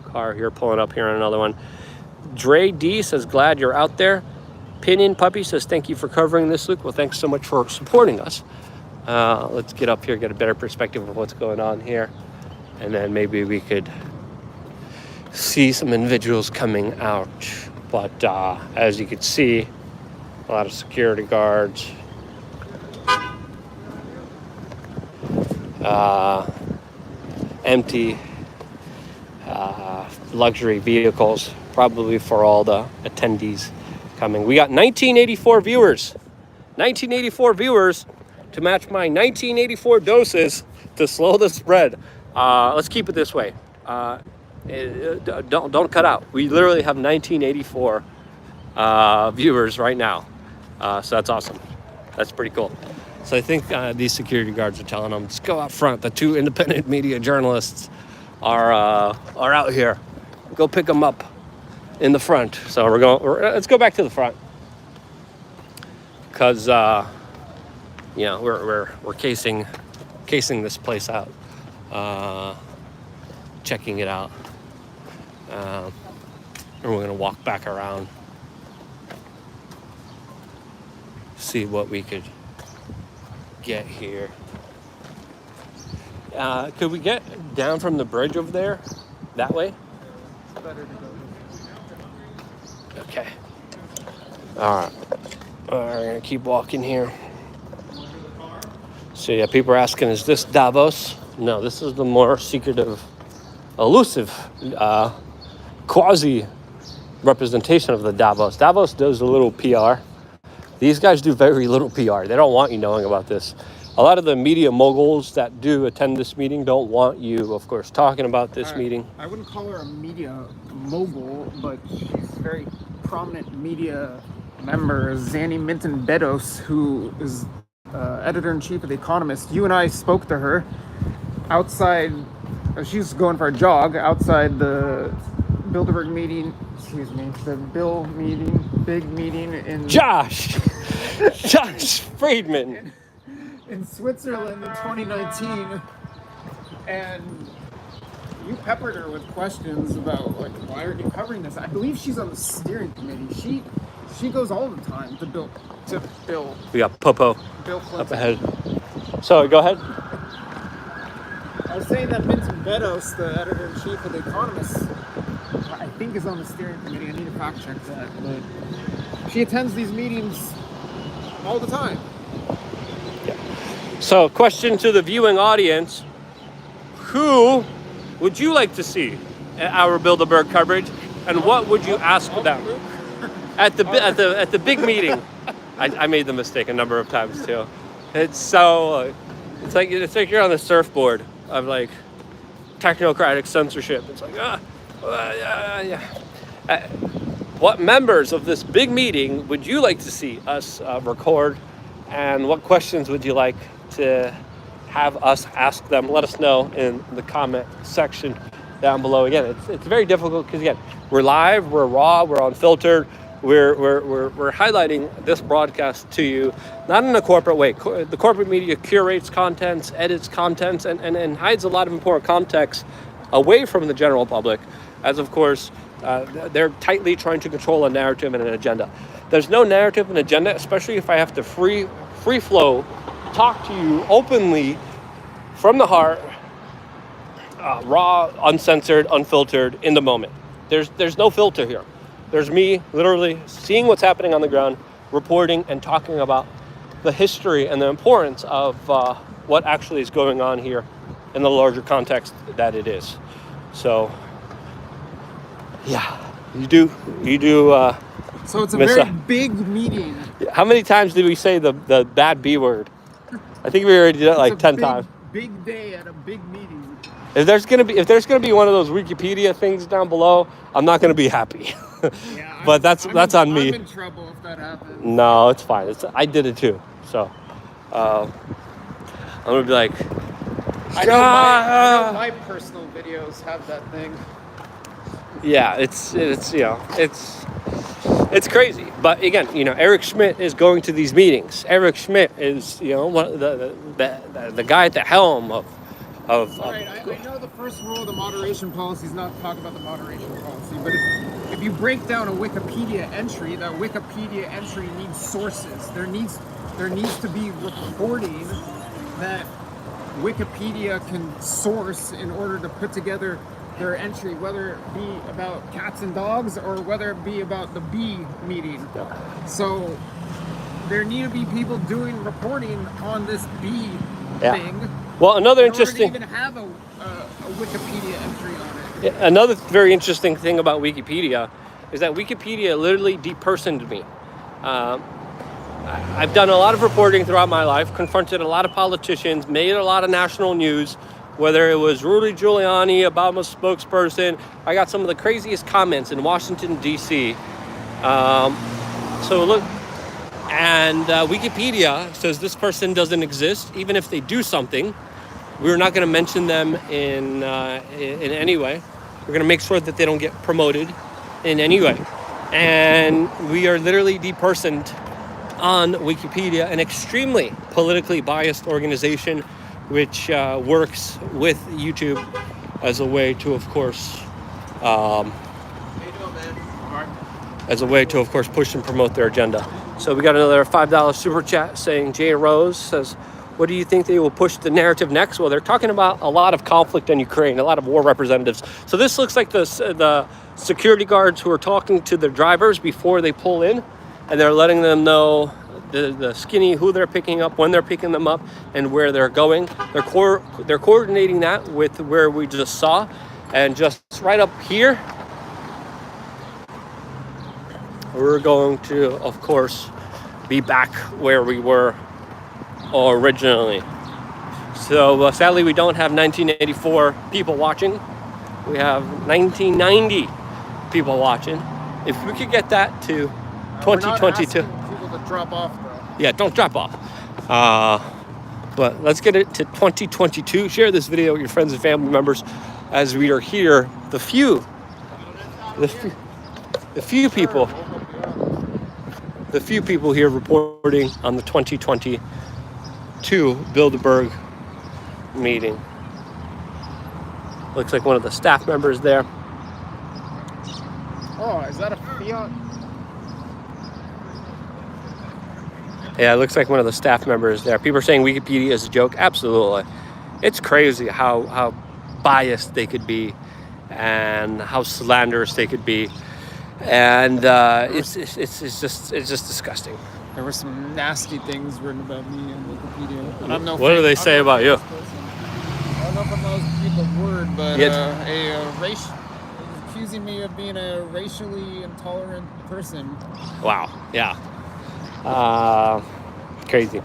car here pulling up here on another one. Dre D says, glad you're out there. Pinion Puppy says, thank you for covering this, Luke. Well, thanks so much for supporting us. Let's get up here, get a better perspective of what's going on here. And then maybe we could see some individuals coming out. But as you can see, a lot of security guards. Empty luxury vehicles, probably for all the attendees coming. We got 1984 viewers. 1984 viewers to match my 1984 doses to slow the spread. Let's keep it this way. Don't cut out. We literally have 1984 viewers right now. So that's awesome. That's pretty cool. So I think these security guards are telling them, just go out front. The two independent media journalists are out here. Go pick them up in the front. So let's go back to the front. Because, we're casing this place out. Checking it out. And we're going to walk back around. See what we could get here. Could we get down from the bridge over there? That way? It's better to go. Okay. All right. We're going to keep walking here. So yeah, people are asking, is this Davos? No, this is the more secretive, elusive, quasi representation of the Davos. Davos does a little PR. These guys do very little PR. They don't want you knowing about this. A lot of the media moguls that do attend this meeting don't want you, of course, talking about this meeting. I wouldn't call her a media mogul, but she's a very prominent media member, Zanny Minton Beddos, who is editor-in-chief of The Economist. You and I spoke to her outside. She's going for a jog outside the Bilderberg meeting. Excuse me, the big meeting in Josh Friedman. in Switzerland in 2019, and you peppered her with questions about, like, why are you covering this? I believe she's on the steering committee. She goes all the time to Bill. We got Popo Bill Clinton. up ahead. So go ahead. I was saying that Minton Beddos, the editor-in-chief of The Economist, I think is on the steering committee. I need to fact check that, but she attends these meetings all the time. So, question to the viewing audience: who would you like to see at our Bilderberg coverage, and what would you ask them at the big meeting? I made the mistake a number of times too. It's like you're on the surfboard of like technocratic censorship. It's like what members of this big meeting would you like to see us record, and what questions would you like to have us ask them? Let us know in the comment section down below. Again, it's very difficult because, again, we're live, we're raw, we're unfiltered. We're highlighting this broadcast to you, not in a corporate way. The corporate media curates contents, edits contents, and hides a lot of important context away from the general public, as of course they're tightly trying to control a narrative and an agenda. There's no narrative and agenda, especially if I have to free flow talk to you openly from the heart, raw, uncensored, unfiltered, in the moment. There's no filter here. There's me literally seeing what's happening on the ground, reporting and talking about the history and the importance of what actually is going on here in the larger context that it is. So, yeah, you do. So it's a Miss very a- big meeting. How many times did we say the bad B word? I think we already did it like It's a 10 times. Big day at a big meeting. If there's gonna be one of those Wikipedia things down below, I'm not gonna be happy. Yeah, But that's on me. I'm in trouble if that happens. No, it's fine. I did it too. So I'm gonna be like, I know my personal videos have that thing. yeah, it's crazy. But again, Eric Schmidt is going to these meetings. Eric Schmidt is one of the guy at the helm of. All right, I know the first rule of the moderation policy is not to talk about the moderation policy, but if you break down a Wikipedia entry, that Wikipedia entry needs sources. There needs to be reporting that Wikipedia can source in order to put together their entry, whether it be about cats and dogs or whether it be about the bee meeting. So there need to be people doing reporting on this bee thing. Well, another In order to interesting. even have a Wikipedia entry on it. Another very interesting thing about Wikipedia is that Wikipedia literally depersoned me. I've done a lot of reporting throughout my life, confronted a lot of politicians, made a lot of national news, whether it was Rudy Giuliani, Obama's spokesperson. I got some of the craziest comments in Washington, D.C. So look, and Wikipedia says this person doesn't exist, even if they do something. We're not going to mention them in any way. We're going to make sure that they don't get promoted in any way. And we are literally depersoned on Wikipedia, an extremely politically biased organization which works with YouTube as a way to, of course, push and promote their agenda. So we got another $5 super chat saying, Jay Rose says, what do you think they will push the narrative next? Well, they're talking about a lot of conflict in Ukraine, a lot of war representatives. So this looks like the security guards who are talking to the drivers before they pull in, and they're letting them know the skinny, who they're picking up, when they're picking them up, and where they're going. They're coordinating that with where we just saw, and just right up here, we're going to, of course, be back where we were originally. So sadly, we don't have 1984 people watching. We have 1990 people watching. If we could get that to 2022. We're not asking people to drop off, though. Yeah, don't drop off. But let's get it to 2022. Share this video with your friends and family members as we are here. The few people here reporting on the 2022 Bilderberg meeting. Looks like one of the staff members there. Oh, is that a Fiat? Yeah, it looks like one of the staff members there. People are saying Wikipedia is a joke. Absolutely. It's crazy how biased they could be and how slanderous they could be. And it's just disgusting. There were some nasty things written about me on Wikipedia. And I'm no What do they say about you? I don't know if I'm allowed to keep the word, but accusing me of being a racially intolerant person. Wow. Yeah. Crazy.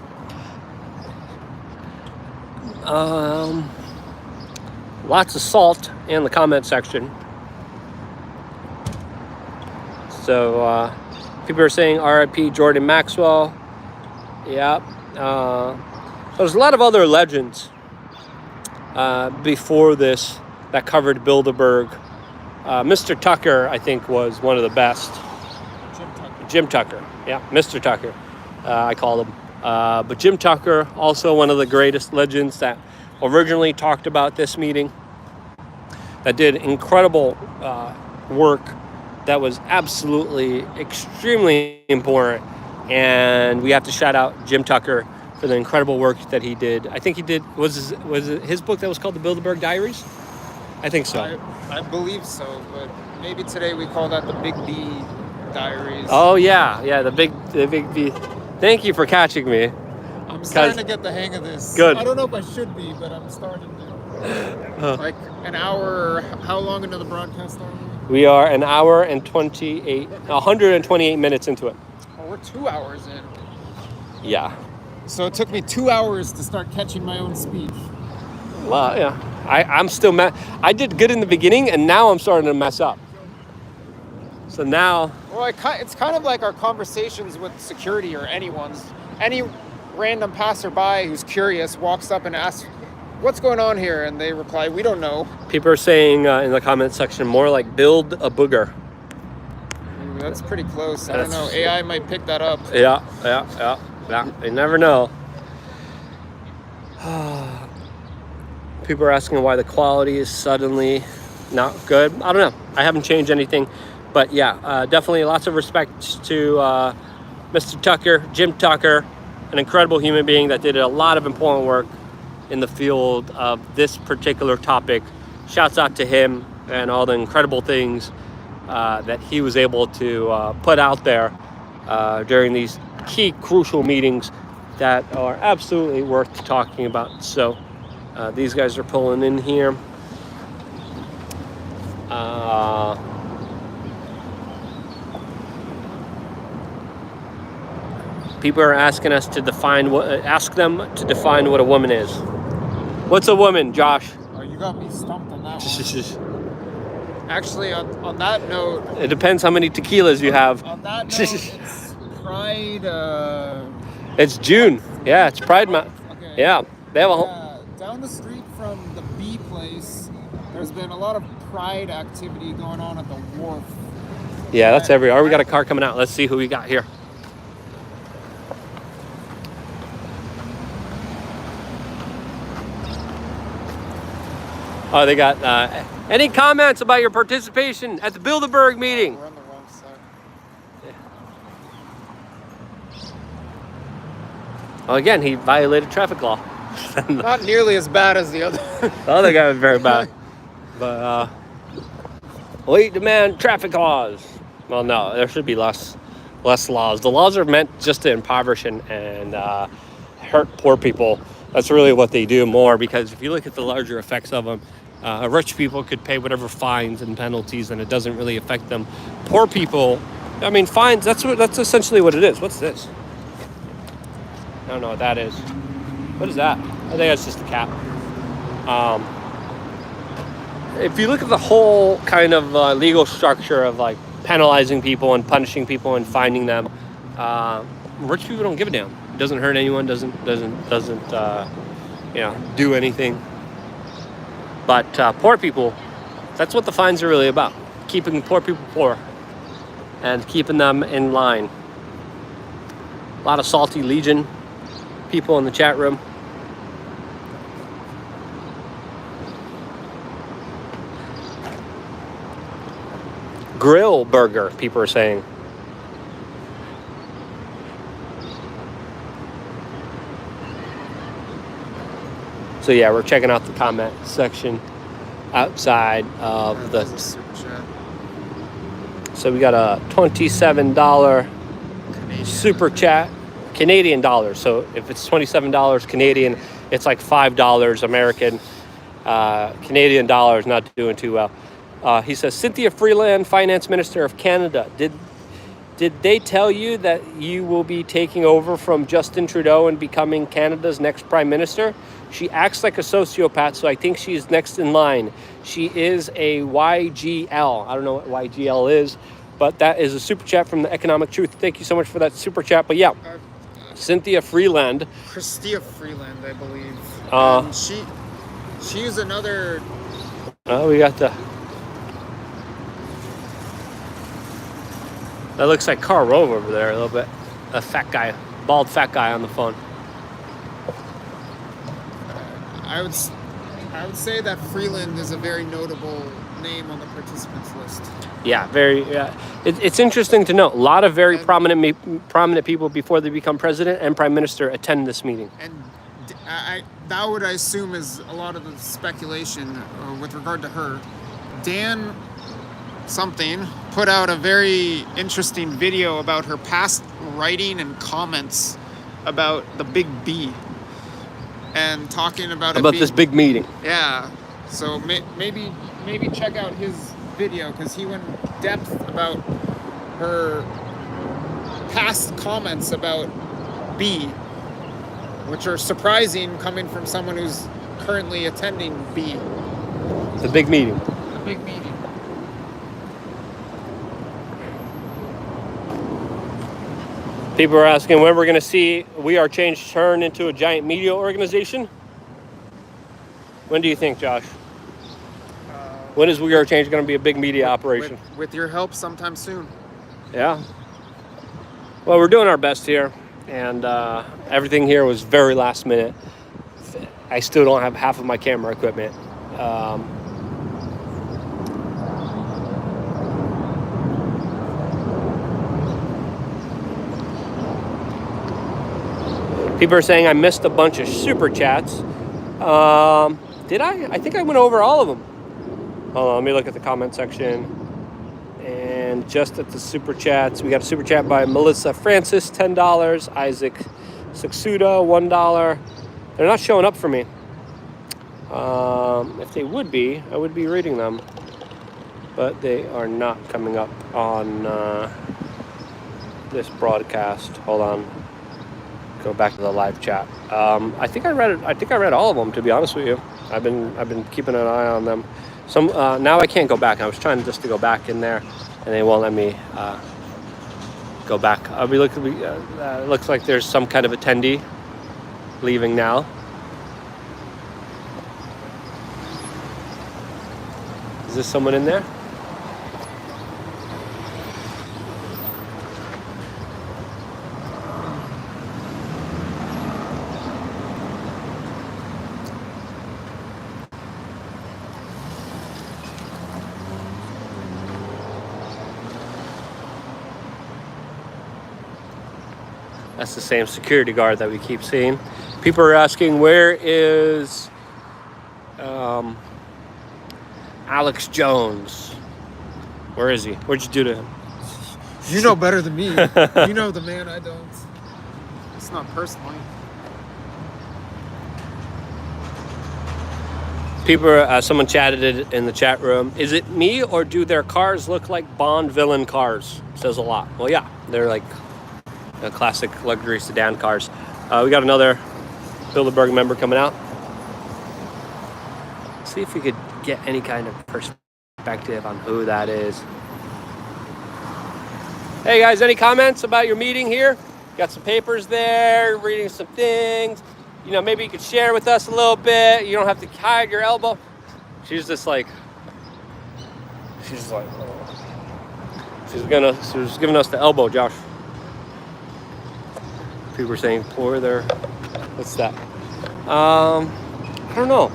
Lots of salt in the comment section. So people are saying RIP Jordan Maxwell. Yeah. There's a lot of other legends before this that covered Bilderberg. Mr. Tucker, I think, was one of the best. Jim Tucker. Yeah, Mr. Tucker, I call him. But Jim Tucker, also one of the greatest legends that originally talked about this meeting, that did incredible work that was absolutely extremely important. And we have to shout out Jim Tucker for the incredible work that he did. I think he did, was it his book that was called The Bilderberg Diaries? I think so. I believe so, but maybe today we call that the Big B Diaries. Oh yeah, the big B. Thank you for catching me. I'm starting to get the hang of this. Good. I don't know if I should be, but I'm starting to. Like an hour. How long into the broadcast are we? We are an hour and 128 minutes into it. Oh, we're 2 hours in. Yeah. So it took me 2 hours to start catching my own speech. Well, yeah. I'm still I did good in the beginning, and now I'm starting to mess up. So now... Well, it's kind of like our conversations with security or any random passerby who's curious walks up and asks, what's going on here? And they reply, we don't know. People are saying in the comment section, more like build a booger. Ooh, that's pretty close. I don't know. AI might pick that up. Yeah. You never know. People are asking why the quality is suddenly not good. I don't know. I haven't changed anything. But yeah, definitely lots of respect to Mr. Tucker, Jim Tucker, an incredible human being that did a lot of important work in the field of this particular topic. Shouts out to him and all the incredible things that he was able to put out there during these key crucial meetings that are absolutely worth talking about. So these guys are pulling in here. People are asking us to ask them to define what a woman is. What's a woman, Josh? Oh, you got me stumped on that one. Actually, on that note... It depends how many tequilas you have. On that note, it's Pride... It's June. Yeah, it's Pride Month. Okay. Yeah, they have a whole... Down the street from the B place, there's been a lot of Pride activity going on at the wharf. Yeah, that's everywhere. We got a car coming out. Let's see who we got here. Oh, they got any comments about your participation at the Bilderberg meeting? We're on the wrong side. Yeah. Well, again, he violated traffic law. Not nearly as bad as the other. The other guy was very bad. But we demand traffic laws. Well, no, there should be less laws. The laws are meant just to impoverish and hurt poor people. That's really what they do more, because if you look at the larger effects of them, rich people could pay whatever fines and penalties, and it doesn't really affect them. Poor people, I mean, fines. That's essentially what it is. What's this? I don't know what that is. What is that? I think that's just a cap. If you look at the whole kind of legal structure of like penalizing people and punishing people and fining them, rich people don't give a damn. It doesn't hurt anyone. Doesn't do anything. But poor people, that's what the fines are really about. Keeping poor people poor and keeping them in line. A lot of Salty Legion people in the chat room. Grill burger, people are saying. So yeah, we're checking out the comment section outside of the... So we got a $27 super chat, Canadian dollars. So if it's $27 Canadian, it's like $5 American. Canadian dollars not doing too well. He says, Cynthia Freeland, Finance Minister of Canada, did they tell you that you will be taking over from Justin Trudeau and becoming Canada's next Prime Minister? She acts like a sociopath, so I think she's next in line. She is a YGL. I don't know what YGL is, but that is a super chat from the Economic Truth. Thank you so much for that super chat. But yeah, Cynthia Freeland. Chrystia Freeland, I believe. She's another... Oh, we got the... That looks like Karl Rove over there a little bit. A fat guy, bald fat guy on the phone. I would say that Freeland is a very notable name on the participants list. Yeah, very. It's interesting to note. A lot of very prominent people before they become president and prime minister attend this meeting. And that would, I assume, is a lot of the speculation with regard to her. Dan something put out a very interesting video about her past writing and comments about the big B and talking about it About being, this big meeting. yeah. So maybe check out his video because he went in depth about her past comments about B, which are surprising coming from someone who's currently attending B. The big meeting. The big meeting. People are asking when we're going to see We Are Change turn into a giant media organization. When do you think, Josh? When is We Are Change going to be a big media operation? With your help sometime soon. Yeah. Well, we're doing our best here, and everything here was very last minute. I still don't have half of my camera equipment. People are saying I missed a bunch of super chats. Did I? I think I went over all of them. Hold on, let me look at the comment section. And just at the super chats, we got a super chat by Melissa Francis, $10. Isaac Saksuda, $1. They're not showing up for me. If they would be, I would be reading them. But they are not coming up on this broadcast. Hold on. Go back to the live chat. I think I read all of them, to be honest with you. I've been keeping an eye on them. Some now I can't go back. I was trying just to go back in there, and they won't let me go back. Looks like there's some kind of attendee leaving now. Is this someone in there? That's the same security guard that we keep seeing. People are asking, where is Alex Jones? Where is he? What'd you do to him? You know better than me. You know the man, I don't. It's not personally. People, someone chatted it in the chat room. Is it me or do their cars look like Bond villain cars? Says a lot. Well, yeah, they're like classic luxury sedan cars. We got another Bilderberg member coming out. See if we could get any kind of perspective on who that is. Hey guys, any comments about your meeting here? Got some papers there, reading some things. You know, maybe you could share with us a little bit. You don't have to hide your elbow. She's giving us the elbow, Josh. People were saying pour their, what's that? I don't know.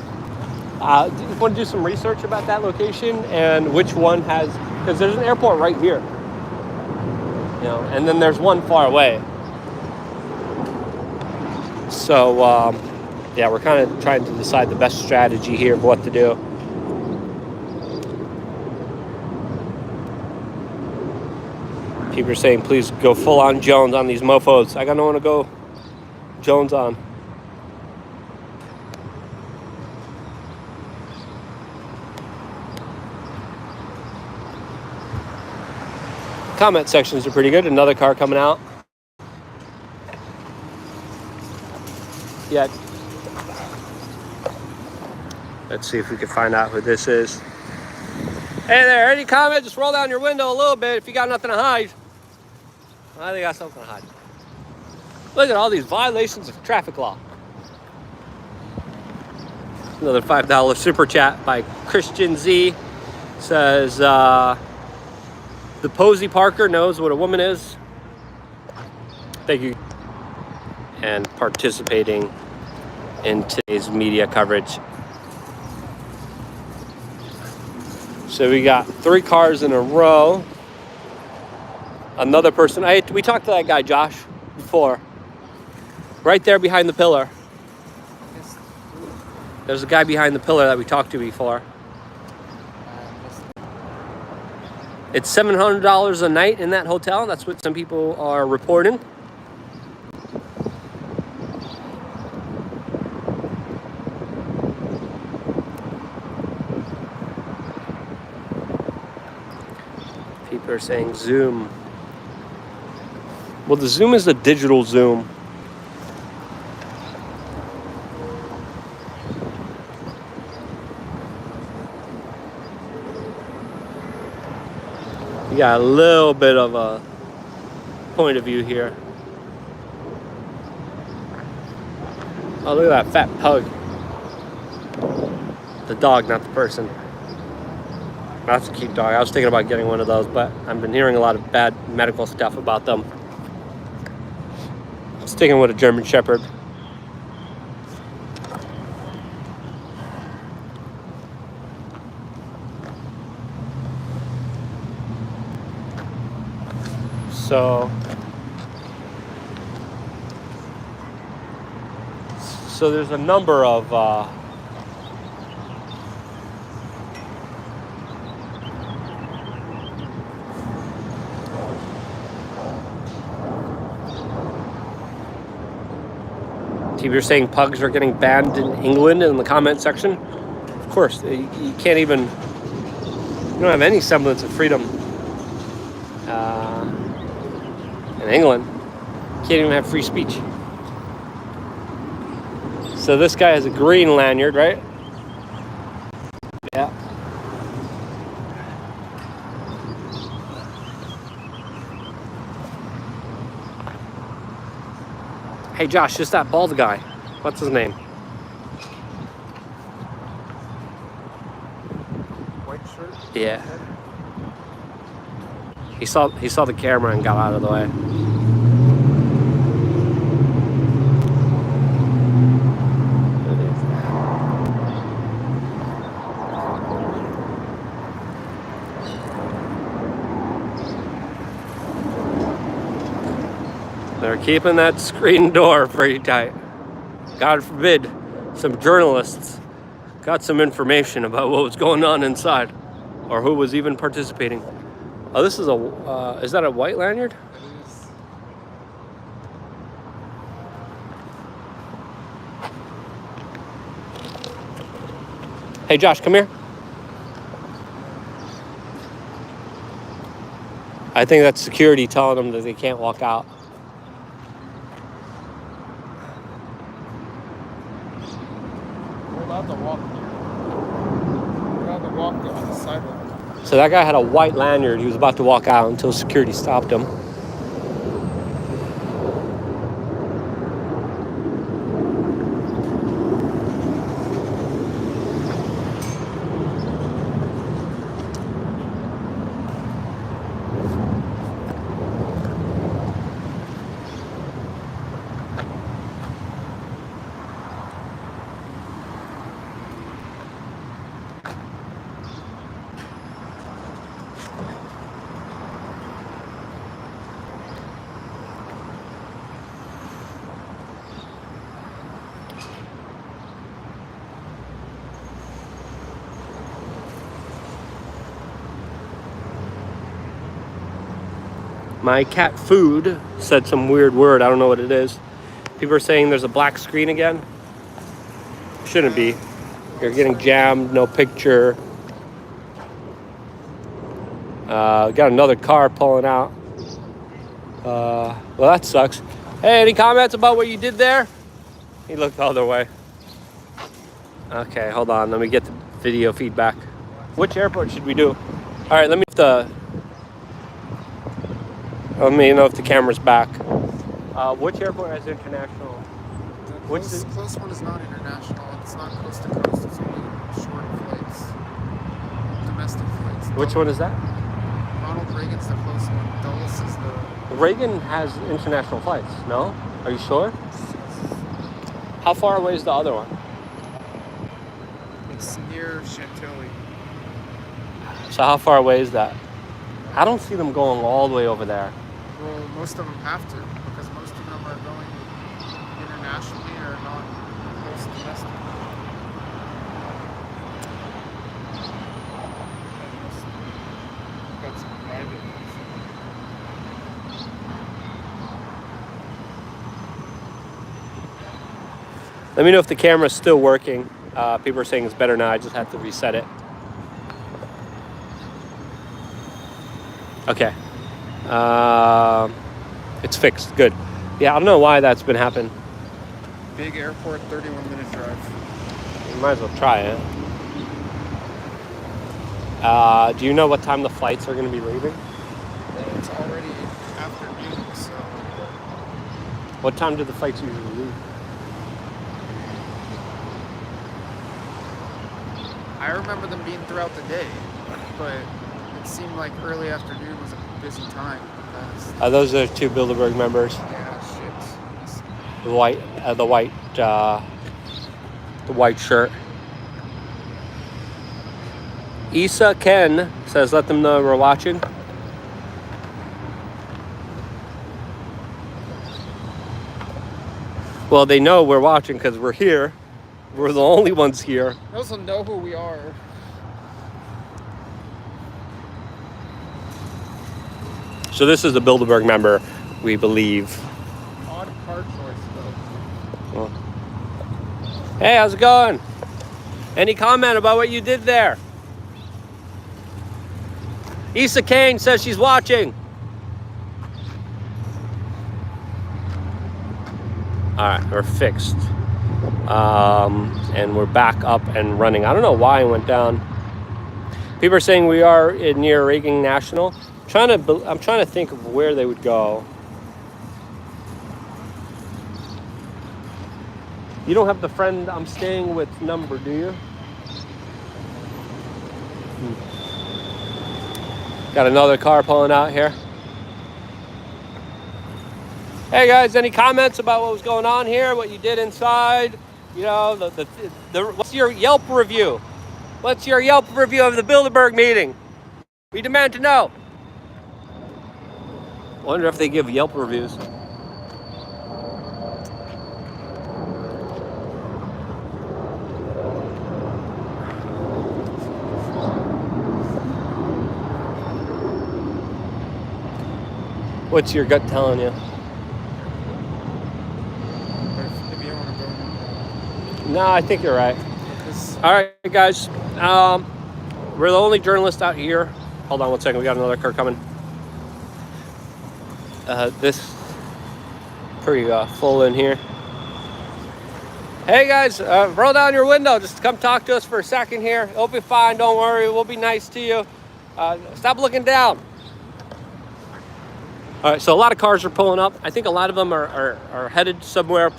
Do you want to do some research about that location and which one has, because there's an airport right here, you know, and then there's one far away. So, yeah, we're kind of trying to decide the best strategy here of what to do. People are saying, please go full on Jones on these mofos. I got no one to go Jones on. Comment sections are pretty good. Another car coming out. Yeah. Let's see if we can find out who this is. Hey there, any comment? Just roll down your window a little bit if you got nothing to hide. I think I got something to hide. Look at all these violations of traffic law. Another $5 super chat by Christian Z. Says, the Posey Parker knows what a woman is. Thank you. And participating in today's media coverage. So we got 3 cars in a row. Another person. We talked to that guy, Josh, before. Right there behind the pillar. There's a guy behind the pillar that we talked to before. It's $700 a night in that hotel. That's what some people are reporting. People are saying zoom. Well, the zoom is a digital zoom. You got a little bit of a point of view here. Oh, look at that fat pug. The dog, not the person. That's a cute dog. I was thinking about getting one of those, but I've been hearing a lot of bad medical stuff about them. I'm sticking with a German Shepherd. So there's a number of you're saying pugs are getting banned in England in the comment section. Of course, you can't even, you don't have any semblance of freedom in England. You can't even have free speech. So this guy has a green lanyard, right? Yeah. Hey Josh, just that bald guy. What's his name? White shirt. Yeah. He saw the camera and got out of the way. They're keeping that screen door pretty tight. God forbid some journalists got some information about what was going on inside or who was even participating. Oh, this is is that a white lanyard? It is. Hey Josh, come here. I think that's security telling them that they can't walk out. We're allowed to walk here. We're allowed to walk on the sidewalk. So that guy had a white lanyard. He was about to walk out until security stopped him. My cat food said some weird word. I don't know what it is. People are saying there's a black screen again. Shouldn't be. You're getting jammed, no picture. Got another car pulling out. Well, that sucks. Hey, any comments about what you did there? He looked the other way. Okay, hold on. Let me get the video feedback. Which airport should we do? All right, let me know if the camera's back. Which airport has international? The close one is not international. It's not coast to coast. It's only short flights. Domestic flights. Which one is that? Ronald Reagan's the close one. Dulles is the... Reagan has international flights, no? Are you sure? How far away is the other one? It's near Chantilly. So how far away is that? I don't see them going all the way over there. Well, most of them have to, because most of them are going internationally or not close domestic. Got some private ones. Let me know if the camera's still working. People are saying it's better now. I just had to reset it. Okay. It's fixed. Good. Yeah, I don't know why that's been happening. Big airport, 31-minute drive. You might as well try it. Do you know what time the flights are going to be leaving? It's already afternoon, so What time do the flights usually leave? I remember them being throughout the day, but it seemed like early afternoon was a busy time. Those are 2 Bilderberg members. Yeah, shit. The white shirt. Issa Ken says, let them know we're watching. Well, they know we're watching because we're here. We're the only ones here. They also know who we are. So this is a Bilderberg member, we believe. Odd car choice, though. Well. Hey, how's it going? Any comment about what you did there? Issa Kane says she's watching. All right, we're fixed. And we're back up and running. I don't know why it went down. People are saying we are near Reagan National. I'm trying to think of where they would go. You don't have the friend I'm staying with number, do you? Got another car pulling out here. Hey guys, any comments about what was going on here? What you did inside? You know, what's your Yelp review? What's your Yelp review of the Bilderberg meeting? We demand to know. Wonder if they give Yelp reviews. What's your gut telling you? If you don't want to go. No, I think you're right. All right, guys. We're the only journalists out here. Hold on one second. We got another car coming. This pretty full in here. Hey guys, roll down your window. Just come talk to us for a second here. It'll be fine. Don't worry. We'll be nice to you. Stop looking down. All right, so a lot of cars are pulling up. I think a lot of them are headed somewhere.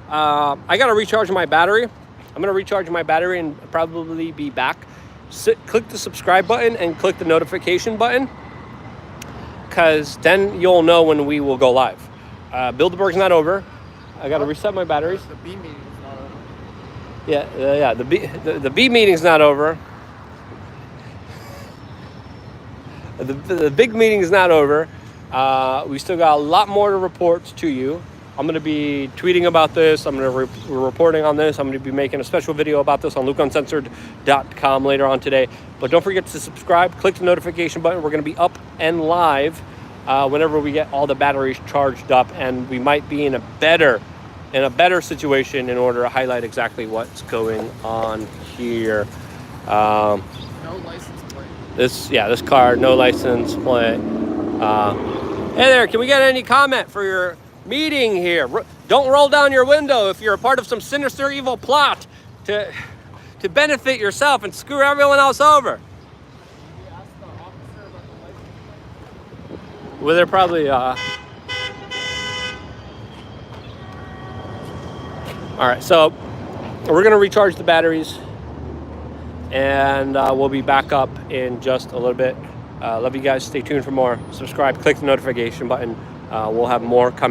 I got to recharge my battery. I'm going to recharge my battery and probably be back. Click the subscribe button and click the notification button, because then you'll know when we will go live. Bilderberg's not over. I got to reset my batteries. The B meeting is not over. Yeah. The B meeting's not over. The big meeting is not over. We still got a lot more to report to you. I'm going to be tweeting about this. I'm going to be reporting on this. I'm going to be making a special video about this on lukeuncensored.com later on today. But don't forget to subscribe. Click the notification button. We're going to be up and live whenever we get all the batteries charged up, and we might be in a better situation in order to highlight exactly what's going on here. No license plate. This car, no license plate. Hey there, can we get any comment for your meeting here? Don't roll down your window if you're a part of some sinister evil plot to benefit yourself and screw everyone else over. Well, they're probably all right, so we're gonna recharge the batteries and we'll be back up in just a little bit. Love you guys. Stay tuned for more. Subscribe, click the notification button. We'll have more coming.